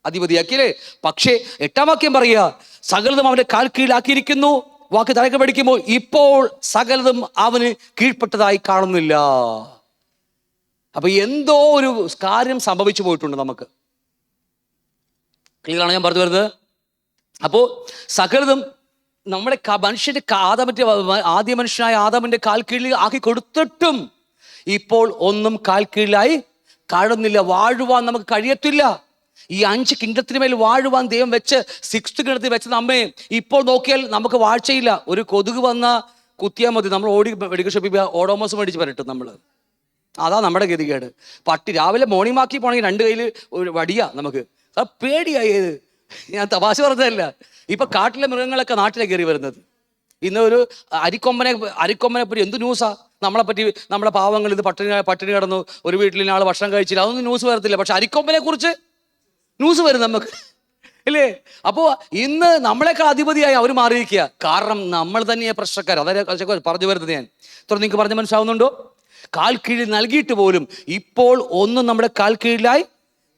അധിപതിയാക്കി അല്ലേ? പക്ഷേ 8-ാം വാക്യം പറയുക, സകലതും അവന്റെ കാൽ കീഴിലാക്കിയിരിക്കുന്നു. വാക്ക് തലക്ക് പഠിക്കുമ്പോൾ ഇപ്പോൾ സകലതും അവന് കീഴ്പ്പെട്ടതായി കാണുന്നില്ല. അപ്പൊ എന്തോ ഒരു കാര്യം സംഭവിച്ചു പോയിട്ടുണ്ട് നമുക്ക്. ക്ലിയറാണ് ഞാൻ പറഞ്ഞു വരുന്നത്? അപ്പോൾ സകലതും നമ്മുടെ മനുഷ്യന്റെ ആദ്യ മനുഷ്യനായ ആദാമിന്റെ കാൽ കീഴിൽ ആക്കി കൊടുത്തിട്ടും ഇപ്പോൾ ഒന്നും കാൽ കീഴിലായി കാണുന്നില്ല. വാഴുവാൻ നമുക്ക് കഴിയത്തില്ല. ഈ 5 കിങ്ഡത്തിന് മേൽ വാഴുവാൻ ദൈവം വെച്ച് 6th കിങ്ഡത്തിൽ വെച്ച് നമ്മെ ഇപ്പോൾ നോക്കിയാൽ നമുക്ക് വാഴ്ചയില്ല. ഒരു കൊതുക് വന്ന കുത്തിയാൽ മതി, നമ്മൾ മെഡിക്കൽ ഷോപ്പിൽ ഓഡോമോസ് മേടിച്ച് വരട്ടും നമ്മൾ. അതാ നമ്മുടെ ഗതികേട്. പട്ടി രാവിലെ മോർണിംഗ് വാക്കി പോകണമെങ്കിൽ 2 കയ്യിൽ ഒരു വടിയാ നമുക്ക്. പേടിയായത്. ഞാൻ തമാശ പറഞ്ഞതല്ല. ഇപ്പൊ കാട്ടിലെ മൃഗങ്ങളൊക്കെ നാട്ടിലേക്ക് കയറി വരുന്നത്. ഇന്ന് ഒരു അരിക്കൊമ്പനെ പറ്റി എന്ത് ന്യൂസാ നമ്മളെപ്പറ്റി. നമ്മുടെ പാവങ്ങൾ ഇത് പട്ടിണി കിടന്നു, ഒരു വീട്ടിൽ ആൾ ഭക്ഷണം കഴിച്ചില്ല, അതൊന്നും ന്യൂസ് വരത്തില്ല. പക്ഷെ അരിക്കൊമ്പനെ കുറിച്ച് ന്യൂസ് വരും നമുക്ക്, ഇല്ലേ? അപ്പോൾ ഇന്ന് നമ്മളെക്കാൾ അധിപതിയായി അവർ മാറിയിരിക്കുക. കാരണം നമ്മൾ തന്നെയാണ് പ്രശ്നക്കാർ. അതായത് പറഞ്ഞു വരുന്നത് ഞാൻ ഇത്ര നിങ്ങൾക്ക് പറഞ്ഞ് മനസ്സിലാവുന്നുണ്ടോ? കാൽ കീഴിൽ നൽകിയിട്ട് പോലും ഇപ്പോൾ ഒന്നും നമ്മുടെ കാൽ കീഴിലായി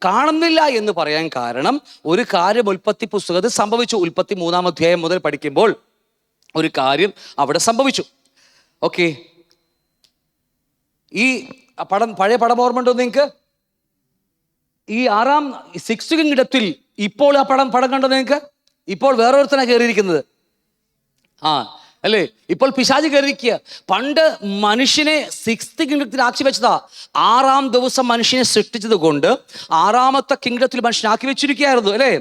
കാണുന്നില്ല എന്ന് പറയാൻ കാരണം ഒരു കാര്യം ഉൽപ്പത്തി പുസ്തകത്തിൽ സംഭവിച്ചു. ഉൽപ്പത്തി 3-ാം അധ്യായം മുതൽ പഠിക്കുമ്പോൾ ഒരു കാര്യം അവിടെ സംഭവിച്ചു. ഓക്കെ, ഈ പഴയ പടം ഓർമ്മയുണ്ടോ നിങ്ങൾക്ക്? ഈ 6th കിങ്ഡത്തിൽ ഇപ്പോൾ ആ പടം കണ്ടോ നിങ്ങൾക്ക്? ഇപ്പോൾ വേറൊരുത്തനാണ് കയറിയിരിക്കുന്നത്. അല്ലേ? ഇപ്പോൾ പിശാച് കയറിയിരിക്കുക. പണ്ട് മനുഷ്യനെ 6th കിങ്ഡത്തിൽ ആക്കി വെച്ചതാ. 6-ാം ദിവസം മനുഷ്യനെ സൃഷ്ടിച്ചത് കൊണ്ട് 6-ാമത്തെ കിങ്ഡത്തിൽ മനുഷ്യനാക്കി വെച്ചിരിക്കുകയായിരുന്നു അല്ലേ?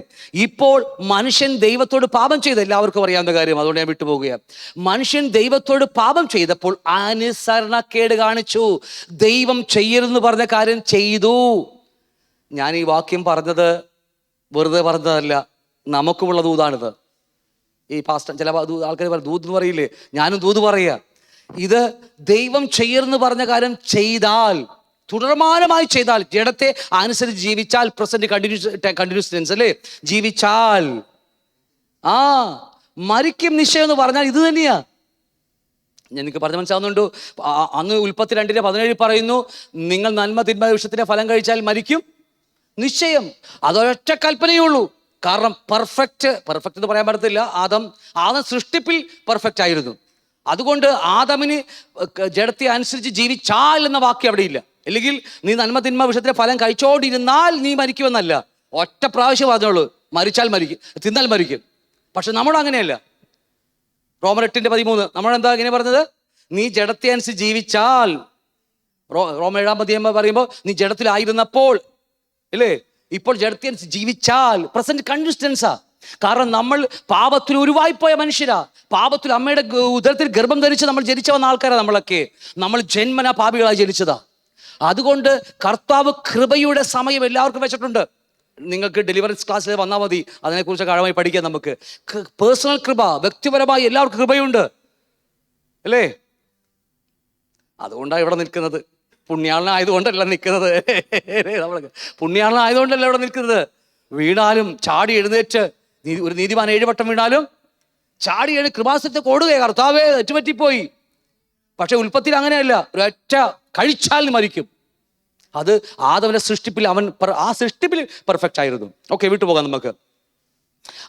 ഇപ്പോൾ മനുഷ്യൻ ദൈവത്തോട് പാപം ചെയ്ത്, എല്ലാവർക്കും അറിയാവുന്ന കാര്യം, അതുകൊണ്ട് ഞാൻ വിട്ടുപോകുക. മനുഷ്യൻ ദൈവത്തോട് പാപം ചെയ്തപ്പോൾ അനുസരണക്കേട് കാണിച്ചു. ദൈവം ചെയ്യരുതെന്ന് പറഞ്ഞ കാര്യം ചെയ്തു. ഞാൻ ഈ വാക്യം പറഞ്ഞത് വെറുതെ പറഞ്ഞതല്ല, നമുക്കുമുള്ള ദൂതാണിത്. ഈ ചില ആൾക്കാർ പറയും ദൂത് എന്ന് പറയില്ലേ, ഞാനും ദൂത് പറയുക. ഇത് ദൈവം ചെയ്യരുതെന്ന് പറഞ്ഞ കാര്യം ചെയ്താൽ, തുടർമാനമായി ചെയ്താൽ, ജഡത്തെ അനുസരിച്ച് ജീവിച്ചാൽ, പ്രസന്റ് കണ്ടിന്യൂസ് ടെൻസ് അല്ലേ, ജീവിച്ചാൽ മരിക്കും നിശ്ചയം എന്ന് പറഞ്ഞാൽ ഇത് തന്നെയാ. എനിക്ക് പറഞ്ഞ് മനസ്സിലാവുന്നുണ്ടോ? അന്ന് ഉൽപ്പത്തി 2:17 പറയുന്നു, നിങ്ങൾ നന്മ തിന്മ വൃക്ഷത്തിന്റെ ഫലം കഴിച്ചാൽ മരിക്കും നിശ്ചയം. അതൊരൊറ്റ കൽപ്പനയുള്ളൂ. കാരണം പെർഫെക്റ്റ് എന്ന് പറയാൻ പറ്റത്തില്ല. ആദം സൃഷ്ടിപ്പിൽ പെർഫെക്റ്റ് ആയിരുന്നു. അതുകൊണ്ട് ആദമിന് ജഡത്തെ അനുസരിച്ച് ജീവിച്ചാൽ എന്ന വാക്യം അവിടെ ഇല്ല. അല്ലെങ്കിൽ നീ നന്മ തിന്മ വൃക്ഷത്തിന്റെ ഫലം കഴിച്ചോണ്ടിരുന്നാൽ നീ മരിക്കുമെന്നല്ല, ഒറ്റ പ്രാവശ്യം പറഞ്ഞോളൂ, മരിച്ചാൽ മരിക്കും, തിന്നാൽ മരിക്കും. പക്ഷെ നമ്മൾ അങ്ങനെയല്ല. റോമർ 8:13 നമ്മളെന്താ ഇങ്ങനെ പറഞ്ഞത്? നീ ജഡത്തെ അനുസരിച്ച് ജീവിച്ചാൽ റോമ 7 പറയുമ്പോൾ നീ ജഡത്തിലായിരുന്നപ്പോൾ അല്ലേ, ഇപ്പോൾ ജഡത്തിൽ ജീവിച്ചാൽ, പ്രസന്റ് കൺസിസ്റ്റൻസാ. കാരണം നമ്മൾ പാപത്തിൽ ഉരുവായിപ്പോയ മനുഷ്യരാ. പാപത്തിൽ അമ്മയുടെ ഉദരത്തിൽ ഗർഭം ധരിച്ച് നമ്മൾ ജനിച്ചു വന്ന ആൾക്കാരാണ് നമ്മളൊക്കെ. നമ്മൾ ജന്മന പാപികളായി ജനിച്ചതാ. അതുകൊണ്ട് കർത്താവ് കൃപയുടെ സമയം എല്ലാവർക്കും വെച്ചിട്ടുണ്ട്. നിങ്ങൾക്ക് ഡെലിവറൻസ് ക്ലാസ്സിൽ വന്നാൽ മതി, അതിനെക്കുറിച്ച് ആഴമായി പഠിക്കാം. നമുക്ക് പേഴ്സണൽ കൃപ, വ്യക്തിപരമായി എല്ലാവർക്കും കൃപയുണ്ട് അല്ലേ. അതുകൊണ്ടാണ് ഇവിടെ നിൽക്കുന്നത്. പുണ്യാളനായതുകൊണ്ടല്ല നിൽക്കുന്നത്. നമ്മൾ പുണ്യാളനായതുകൊണ്ടല്ല ഇവിടെ നിൽക്കുന്നത്. വീണാലും ചാടി എഴുന്നേറ്റ്, ഒരു നീതിമാൻ 7 വട്ടം വീണാലും ചാടി കൃപാസനത്തെ ഓടുകയെ, കർത്താവേ തെറ്റുപറ്റിപ്പോയി. പക്ഷെ ഉൽപ്പത്തിയിൽ അങ്ങനെയല്ല, ഒരൊറ്റ കഴിച്ചാൽ മരിക്കും. അത് ആദവന്റെ സൃഷ്ടിപ്പിൽ അവൻ ആ സൃഷ്ടിപ്പിൽ പെർഫെക്റ്റ് ആയിരുന്നു. ഓക്കെ, വിട്ടുപോകാം നമുക്ക്.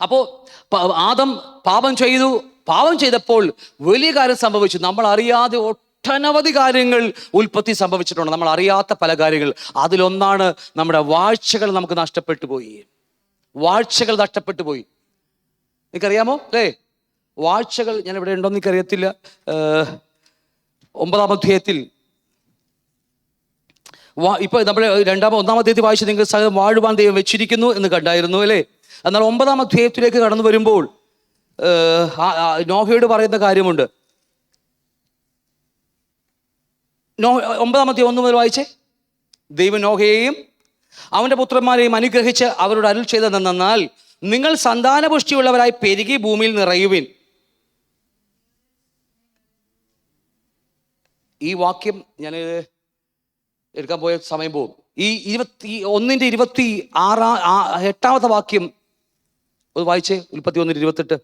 അപ്പോൾ ആദം പാപം ചെയ്തു. പാപം ചെയ്തപ്പോൾ വലിയ കാര്യം സംഭവിച്ചു. നമ്മൾ അറിയാതെ ഒട്ടനവധി കാര്യങ്ങൾ ഉൽപ്പത്തി സംഭവിച്ചിട്ടുണ്ട്, നമ്മൾ അറിയാത്ത പല കാര്യങ്ങൾ. അതിലൊന്നാണ് നമ്മുടെ വാഴ്ചകൾ നമുക്ക് നഷ്ടപ്പെട്ടു പോയി. വാഴ്ചകൾ നഷ്ടപ്പെട്ടു പോയി. നിനക്കറിയാമോ അല്ലേ? വാഴ്ചകൾ ഞാൻ ഇവിടെ ഉണ്ടോന്ന് എനിക്കറിയത്തില്ല. 9-ാം അധ്യായത്തിൽ ഇപ്പൊ നമ്മൾ 1-ാം അധ്യായത്തിൽ വായിച്ച് നിങ്ങൾ സകലം വാഴുവാൻ ദൈവം വെച്ചിരിക്കുന്നു എന്ന് കണ്ടായിരുന്നു അല്ലേ. എന്നാൽ 9-ാം അധ്യായത്തിലേക്ക് കടന്നു വരുമ്പോൾ നോഹയോട് പറയുന്ന കാര്യമുണ്ട്. 9-ാം അധ്യായം 1 മുതൽ വായിച്ചേ. ദൈവം നോഹയെയും അവന്റെ പുത്രന്മാരെയും അനുഗ്രഹിച്ച് അവരോട് അരുൾ ചെയ്തതെന്നാൽ, നിങ്ങൾ സന്താനപുഷ്ടിയുള്ളവരായി പെരുകി ഭൂമിയിൽ നിറയുവിൻ. ഈ വാക്യം ഞാൻ എടുക്കാൻ പോയ സമയം പോകും. ഈ 1:28 വാക്യം ഒന്ന് വായിച്ചേ. ഉൽപ്പത്തി 1:28.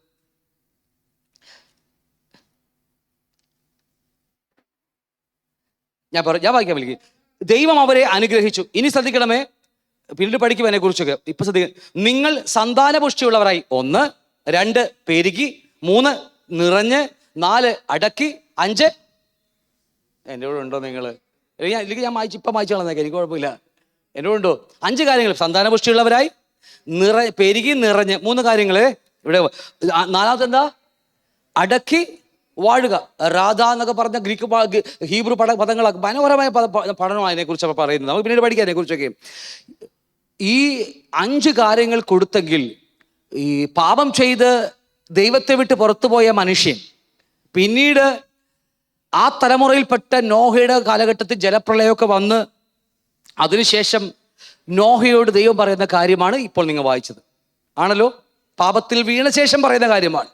ഞാൻ വായിക്കാൻ വിളിക്കും. ദൈവം അവരെ അനുഗ്രഹിച്ചു. ഇനി ശ്രദ്ധിക്കണമേ, പിന്നീട് പഠിക്കും അതിനെ കുറിച്ചൊക്കെ. ഇപ്പൊ ശ്രദ്ധിക്കുക. നിങ്ങൾ സന്താനപുഷ്ടിയുള്ളവരായി 1, 2 പെരുകി, 3 നിറഞ്ഞ്, 4 അടക്കി, 5 എൻ്റെ കൂടെ ഉണ്ടോ നിങ്ങൾ? ഇല്ലെങ്കിൽ ഞാൻ ഇപ്പം വായിച്ചു കളന്നേക്കാം, എനിക്ക് കുഴപ്പമില്ല. എൻ്റെ കൂടെ ഉണ്ടോ? 5 കാര്യങ്ങൾ. സന്താനപുഷ്ടിയുള്ളവരായി, പെരുകി, നിറഞ്ഞ്. 3 കാര്യങ്ങൾ ഇവിടെ. 4ാമത്തെ എന്താ? അടക്കി വാഴുക. രാധ എന്നൊക്കെ പറഞ്ഞ ഗ്രീക്ക് ഹീബ്രു പദങ്ങളൊക്കെ മനോഹരമായ പഠനമാണ് അതിനെക്കുറിച്ച് പറയുന്നത്. നമുക്ക് പിന്നീട് പഠിക്കാം അതിനെക്കുറിച്ചൊക്കെ. ഈ 5 കാര്യങ്ങൾ കൊടുത്തെങ്കിൽ ഈ പാപം ചെയ്ത് ദൈവത്തെ വിട്ട് പുറത്തുപോയ മനുഷ്യൻ പിന്നീട് ആ തലമുറയിൽപ്പെട്ട നോഹയുടെ കാലഘട്ടത്തിൽ ജലപ്രളയമൊക്കെ വന്ന് അതിനുശേഷം നോഹയോട് ദൈവം പറയുന്ന കാര്യമാണ് ഇപ്പോൾ നിങ്ങൾ വായിച്ചത്. ആണല്ലോ, പാപത്തിൽ വീണ ശേഷം പറയുന്ന കാര്യമാണ്.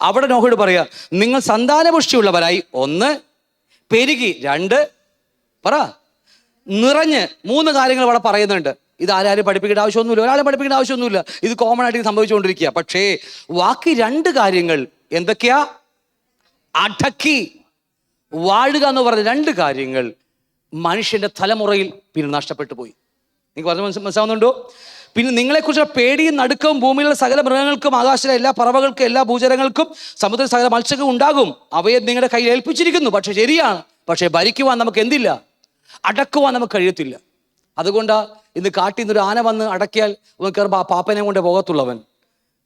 അവിടെ നോഹയോട് പറയാ, നിങ്ങൾ സന്താനപുഷ്ടിയുള്ളവരായി 1 പെരുകി, 2 പറ നിറഞ്ഞ്. 3 കാര്യങ്ങൾ അവിടെ പറയുന്നുണ്ട്. ഇത് ആരും പഠിപ്പിക്കേണ്ട ആവശ്യമൊന്നുമില്ല, ഒരാളും പഠിപ്പിക്കേണ്ട ആവശ്യമൊന്നുമില്ല. ഇത് കോമൺ ആയിട്ട് സംഭവിച്ചുകൊണ്ടിരിക്കുക. പക്ഷേ ബാക്കി 2 കാര്യങ്ങൾ എന്തൊക്കെയാ? അടക്കി വാഴുക എന്ന് പറഞ്ഞ 2 കാര്യങ്ങൾ മനുഷ്യന്റെ തലമുറയിൽ പിന്നെ നഷ്ടപ്പെട്ടു പോയി. നിങ്ങൾക്ക് പറഞ്ഞ മനസ്സിലാവുന്നുണ്ടോ? പിന്നെ നിങ്ങളെക്കുറിച്ചുള്ള പേടിയും നടുക്കവും ഭൂമിയിലുള്ള സകല മൃഗങ്ങൾക്കും, ആകാശത്തിലെ എല്ലാ പറവകൾക്കും, എല്ലാ ഭൂചരങ്ങൾക്കും, സമുദ്ര സകല മത്സ്യങ്ങൾക്കും ഉണ്ടാകും. അവയെ നിങ്ങളുടെ കയ്യിൽ ഏൽപ്പിച്ചിരിക്കുന്നു. പക്ഷെ ശരിയാണ്, പക്ഷെ ഭരിക്കുവാൻ നമുക്ക് എന്തില്ല? അടക്കുവാൻ നമുക്ക് കഴിയത്തില്ല. അതുകൊണ്ടാ ഇന്ന് കാട്ടിൽ നിന്നൊരു ആന വന്ന് അടക്കിയാൽ പാപ്പനെ കൊണ്ടേ പോകത്തുള്ളവൻ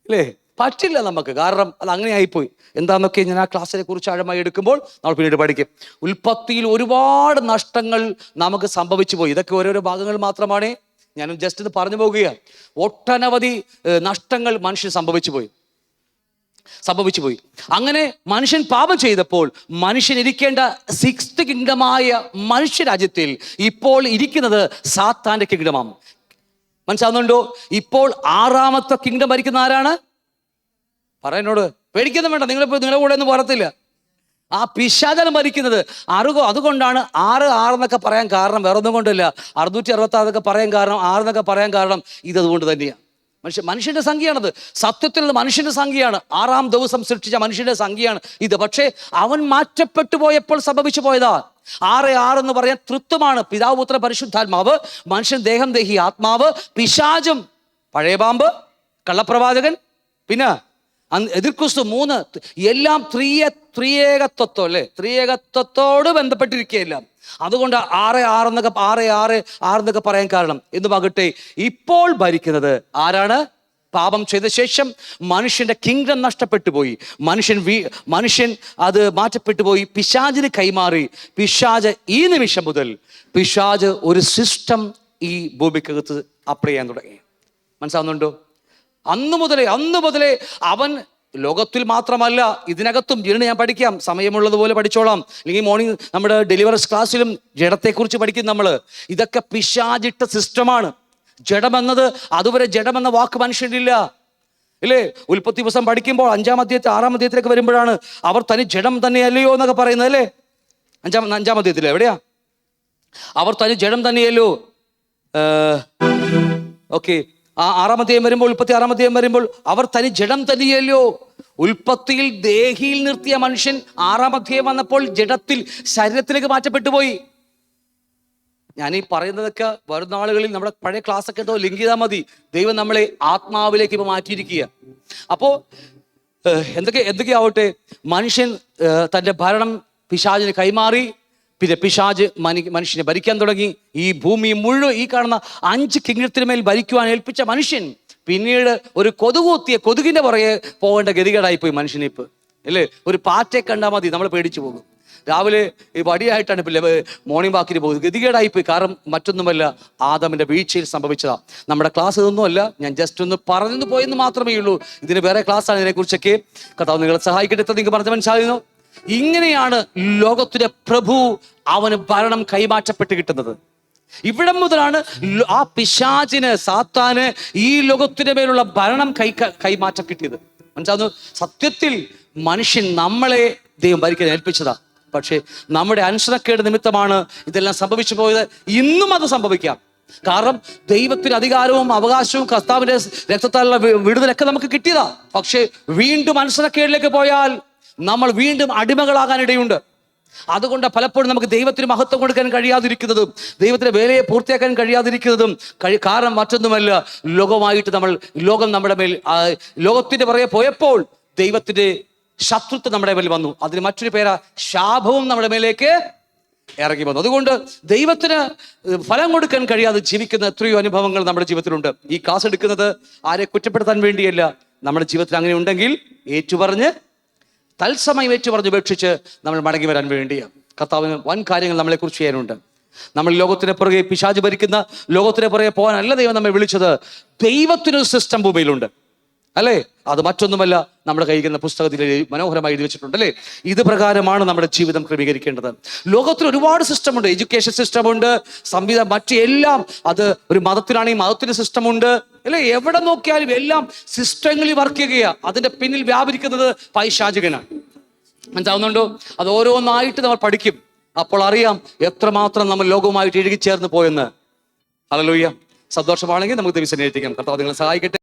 അല്ലേ? പറ്റില്ല നമുക്ക്, കാരണം അത് അങ്ങനെ ആയിപ്പോയി. എന്താണെന്നൊക്കെ ഞാൻ ആ ക്ലാസ്സിനെ കുറിച്ച് ആഴമായി എടുക്കുമ്പോൾ നമ്മൾ പിന്നീട് പഠിക്കും. ഉൽപ്പത്തിയിൽ ഒരുപാട് നഷ്ടങ്ങൾ നമുക്ക് സംഭവിച്ചു പോയി. ഇതൊക്കെ ഓരോരോ ഭാഗങ്ങൾ മാത്രമാണ്. ഞാൻ ജസ്റ്റ് ഇത് പറഞ്ഞു പോകുകയാണ്. ഒട്ടനവധി നഷ്ടങ്ങൾ മനുഷ്യൻ സംഭവിച്ചു പോയി. അങ്ങനെ മനുഷ്യൻ പാപം ചെയ്തപ്പോൾ മനുഷ്യൻ ഇരിക്കേണ്ട 6th കിങ്ഡമായ മനുഷ്യരാജ്യത്തിൽ ഇപ്പോൾ ഇരിക്കുന്നത് സാത്താന്റെ കിങ്ഡമാണ്. മനസ്സിലാവുന്നുണ്ടോ? ഇപ്പോൾ 6ാമത്തെ കിങ്ഡം ഭരിക്കുന്ന ആരാണ്? പറയുന്നോട് പേടിക്കൊന്നും വേണ്ട, നിങ്ങളുടെ കൂടെ ഒന്നും പറയത്തില്ല. ആ പിശാചാണ് ഭരിക്കുന്നത്. അതുകൊണ്ടാണ് 6 എന്നൊക്കെ പറയാൻ കാരണം വേറെ ഒന്നും കൊണ്ടല്ല. 666 എന്നൊക്കെ പറയാൻ കാരണം, 6 എന്നൊക്കെ പറയാൻ കാരണം ഇതുകൊണ്ട് തന്നെയാണ്. മനുഷ്യന്റെ സംഖ്യയാണത്. സത്യത്തിൽ അത് മനുഷ്യന്റെ സംഖ്യയാണ്. 6ാം ദിവസം സൃഷ്ടിച്ച മനുഷ്യന്റെ സംഖ്യയാണ് ഇത്. പക്ഷേ അവൻ മാറ്റപ്പെട്ടു പോയപ്പോൾ സംഭവിച്ചു പോയതാ. 6 എന്ന് പറയാൻ തൃത്വമാണ്. പിതാവ്, പുത്രൻ, പരിശുദ്ധാത്മാവ്, മനുഷ്യൻ, ദേഹം, ദേഹി, ആത്മാവ്, പിശാചും, പഴയ പാമ്പ്, കള്ളപ്രവാചകൻ, പിന്നെ എതിർക്രിസ്തു, 3 എല്ലാം ത്രിയേകത്വം അല്ലേ? ത്രിയേകത്വത്തോട് ബന്ധപ്പെട്ടിരിക്കുകയെല്ലാം. അതുകൊണ്ട് 6 എന്നൊക്കെ പറയാൻ കാരണം എന്തുമാകട്ടെ, ഇപ്പോൾ ഭരിക്കുന്നത് ആരാണ്? പാപം ചെയ്ത ശേഷം മനുഷ്യന്റെ കിങ്ഡം നഷ്ടപ്പെട്ടു പോയി. മനുഷ്യൻ അത് മാറ്റപ്പെട്ടു പോയി, പിശാചിന് കൈമാറി. പിശാച് ഈ നിമിഷം മുതൽ പിശാച് ഒരു സിസ്റ്റം ഈ ഭൂമിക്കകത്ത് അപ്ലൈ ചെയ്യാൻ തുടങ്ങി. മനസ്സിലാവുന്നുണ്ടോ? അന്ന് മുതലേ അവൻ ലോകത്തിൽ മാത്രമല്ല ഇതിനകത്തും ഞാൻ പഠിക്കാം, സമയമുള്ളതുപോലെ പഠിച്ചോളാം. അല്ലെങ്കിൽ മോർണിംഗ് നമ്മുടെ ഡെലിവറീസ് ക്ലാസ്സിലും ജഡത്തെക്കുറിച്ച് പഠിക്കും നമ്മൾ. ഇതൊക്കെ പിശാചിട്ട സിസ്റ്റമാണ്. ജഡമെന്നത്, അതുവരെ ജഡമെന്ന വാക്ക് മനുഷ്യനില്ല ഇല്ലേ? ഉൽപ്പത്തി ദിവസം പഠിക്കുമ്പോൾ 5-ാം അധ്യായത്തിൽ 6-ാം അധ്യായത്തിലേക്ക് വരുമ്പോഴാണ് അവർ തനി ജഡം തന്നെയല്ലയോ എന്നൊക്കെ പറയുന്നത് അല്ലേ? 5-ാം അധ്യായത്തിൽ എവിടെയാ? അവർ തനി ജഡം തന്നെയല്ലോ. ഓക്കെ, 6-ാം അധ്യായം വരുമ്പോൾ, 36-ാം അധ്യായം വരുമ്പോൾ അവർ തനി ജഡം തന്നെയല്ലോ. ഉൽപ്പത്തിയിൽ ദേഹിയിൽ നിർത്തിയ മനുഷ്യൻ 6-ാം അധ്യായം വന്നപ്പോൾ ജഡത്തിൽ, ശരീരത്തിലേക്ക് മാറ്റപ്പെട്ടു പോയി. ഞാൻ ഈ പറയുന്നതൊക്കെ വരുന്ന ആളുകളിൽ നമ്മുടെ പഴയ ക്ലാസ്സൊക്കെ കേട്ടോ ലിങ്ക് ചെയ്താൽ മതി. ദൈവം നമ്മളെ ആത്മാവിലേക്ക് ഇപ്പൊ മാറ്റിയിരിക്കുക. അപ്പോ എന്തൊക്കെയാവട്ടെ, മനുഷ്യൻ തൻ്റെ ഭരണം പിശാചിന് കൈമാറി. പിന്നെ പിശാച് മനുഷ്യനെ ഭരിക്കാൻ തുടങ്ങി. ഈ ഭൂമി മുഴുവൻ ഈ കാണുന്ന 5 കിങ്ഡത്തിന് മേൽ ഭരിക്കുവാൻ ഏൽപ്പിച്ച മനുഷ്യൻ പിന്നീട് ഒരു കൊതുകിന്റെ പുറകെ പോകേണ്ട ഗതികേടായിപ്പോയി മനുഷ്യനിപ്പ് അല്ലേ? ഒരു പാറ്റയെ കണ്ടാൽ മതി നമ്മൾ പേടിച്ചു പോകും. രാവിലെ ഈ വടിയായിട്ടാണ് മോർണിംഗ് വാക്കിന് പോകുന്നത്. ഗതികേടായിപ്പോയി. കാരണം മറ്റൊന്നുമല്ല, ആദമിന്റെ വീഴ്ചയിൽ സംഭവിച്ചതാ. നമ്മുടെ ക്ലാസ് ഇതൊന്നുമല്ല, ഞാൻ ജസ്റ്റ് ഒന്ന് പറഞ്ഞു പോയെന്ന് മാത്രമേ ഉള്ളൂ. ഇതിന് വേറെ ക്ലാസ്സാണ്. ഇതിനെക്കുറിച്ചൊക്കെ കർത്താവ് നിങ്ങളെ സഹായിക്കട്ടെ. നിങ്ങൾക്ക് പറഞ്ഞ് മനസ്സിലായിരുന്നു? ഇങ്ങനെയാണ് ലോകത്തിന്റെ പ്രഭു, അവന് ഭരണം കൈമാറ്റപ്പെട്ട് കിട്ടുന്നത്. ഇവിടെ മുതലാണ് ആ പിശാചിന്, സാത്താന് ഈ ലോകത്തിന്റെ മേലുള്ള ഭരണം കൈമാറ്റം കിട്ടിയത്. മനസ്സിലാവുന്നു? സത്യത്തിൽ മനുഷ്യൻ നമ്മളെ ദൈവം ഭരിക്കാൻ ഏൽപ്പിച്ചതാ. പക്ഷേ നമ്മുടെ അനുസരണക്കേട് നിമിത്തമാണ് ഇതെല്ലാം സംഭവിച്ചു പോയത്. ഇന്നും അത് സംഭവിക്കാം. കാരണം ദൈവത്തിന് അധികാരവും അവകാശവും കർത്താവിന്റെ രക്തത്താലുള്ള വിടുതലൊക്കെ നമുക്ക് കിട്ടിയതാ. പക്ഷേ വീണ്ടും അനുസരണക്കേടിലേക്ക് പോയാൽ നമ്മൾ വീണ്ടും അടിമകളാകാനിടയുണ്ട്. അതുകൊണ്ട് പലപ്പോഴും നമുക്ക് ദൈവത്തിന് മഹത്വം കൊടുക്കാൻ കഴിയാതിരിക്കുന്നതും ദൈവത്തിന്റെ വേലയെ പൂർത്തിയാക്കാൻ കഴിയാതിരിക്കുന്നതും കാരണം മറ്റൊന്നുമല്ല, ലോകം നമ്മുടെ മേൽ, ലോകത്തിന്റെ പുറകെ പോയപ്പോൾ ദൈവത്തിന്റെ ശത്രുത്വം നമ്മുടെ മേൽ വന്നു. അതിന് മറ്റൊരു പേരാ ശാപവും നമ്മുടെ മേലേക്ക് ഇറങ്ങി വന്നു. അതുകൊണ്ട് ദൈവത്തിന് ഫലം കൊടുക്കാൻ കഴിയാതെ ജീവിക്കുന്ന എത്രയോ അനുഭവങ്ങൾ നമ്മുടെ ജീവിതത്തിലുണ്ട്. ഈ ക്ലാസ് എടുക്കുന്നത് ആരെ കുറ്റപ്പെടുത്താൻ വേണ്ടിയല്ല. നമ്മുടെ ജീവിതത്തിൽ അങ്ങനെ ഉണ്ടെങ്കിൽ തത്സമയം ഏറ്റുപറഞ്ഞ് ഉപേക്ഷിച്ച് നമ്മൾ മടങ്ങി വരാൻ വേണ്ടിയാണ്. കർത്താവിന് വൻ കാര്യങ്ങൾ നമ്മളെക്കുറിച്ച് ചെയ്യാനുണ്ട്. നമ്മൾ ലോകത്തിനെ പുറകെ, പിശാച് ഭരിക്കുന്ന ലോകത്തിനെ പുറകെ പോകാനല്ല ദൈവം നമ്മെ വിളിച്ചത്. ദൈവത്തിനൊരു സിസ്റ്റം ഭൂമിയിലുണ്ട് അല്ലേ? അത് മറ്റൊന്നുമല്ല, നമ്മുടെ കൈകളിൽ പുസ്തകത്തിൽ മനോഹരമായി എഴുതി വെച്ചിട്ടുണ്ട് അല്ലേ? ഇത് പ്രകാരമാണ് നമ്മുടെ ജീവിതം ക്രമീകരിക്കേണ്ടത്. ലോകത്തിൽ ഒരുപാട് സിസ്റ്റമുണ്ട്. എഡ്യൂക്കേഷൻ സിസ്റ്റമുണ്ട്, സംവിധാനം, മറ്റെല്ലാം. അത് ഒരു മതത്തിലാണെങ്കിൽ മതത്തിന് സിസ്റ്റമുണ്ട് അല്ലേ? എവിടെ നോക്കിയാലും എല്ലാം സിസ്റ്റങ്ങളിൽ വർക്ക് ചെയ്യുകയാണ്. അതിന്റെ പിന്നിൽ വ്യാപരിക്കുന്നത് പൈശാചികനാണ്. മനസ്സിലാവുന്നുണ്ടോ? അത് ഓരോന്നായിട്ട് നമ്മൾ പഠിക്കും. അപ്പോൾ അറിയാം എത്രമാത്രം നമ്മൾ ലോകവുമായിട്ട് ഇഴുകിച്ചേർന്ന് പോയെന്ന്. ഹല്ലേലൂയ. സന്തോഷമാണെങ്കിൽ നമുക്ക് ദൈവം സന്നിധിയിലെത്തിക്കാം. കർത്താവ് നിങ്ങളെ സഹായിക്കട്ടെ.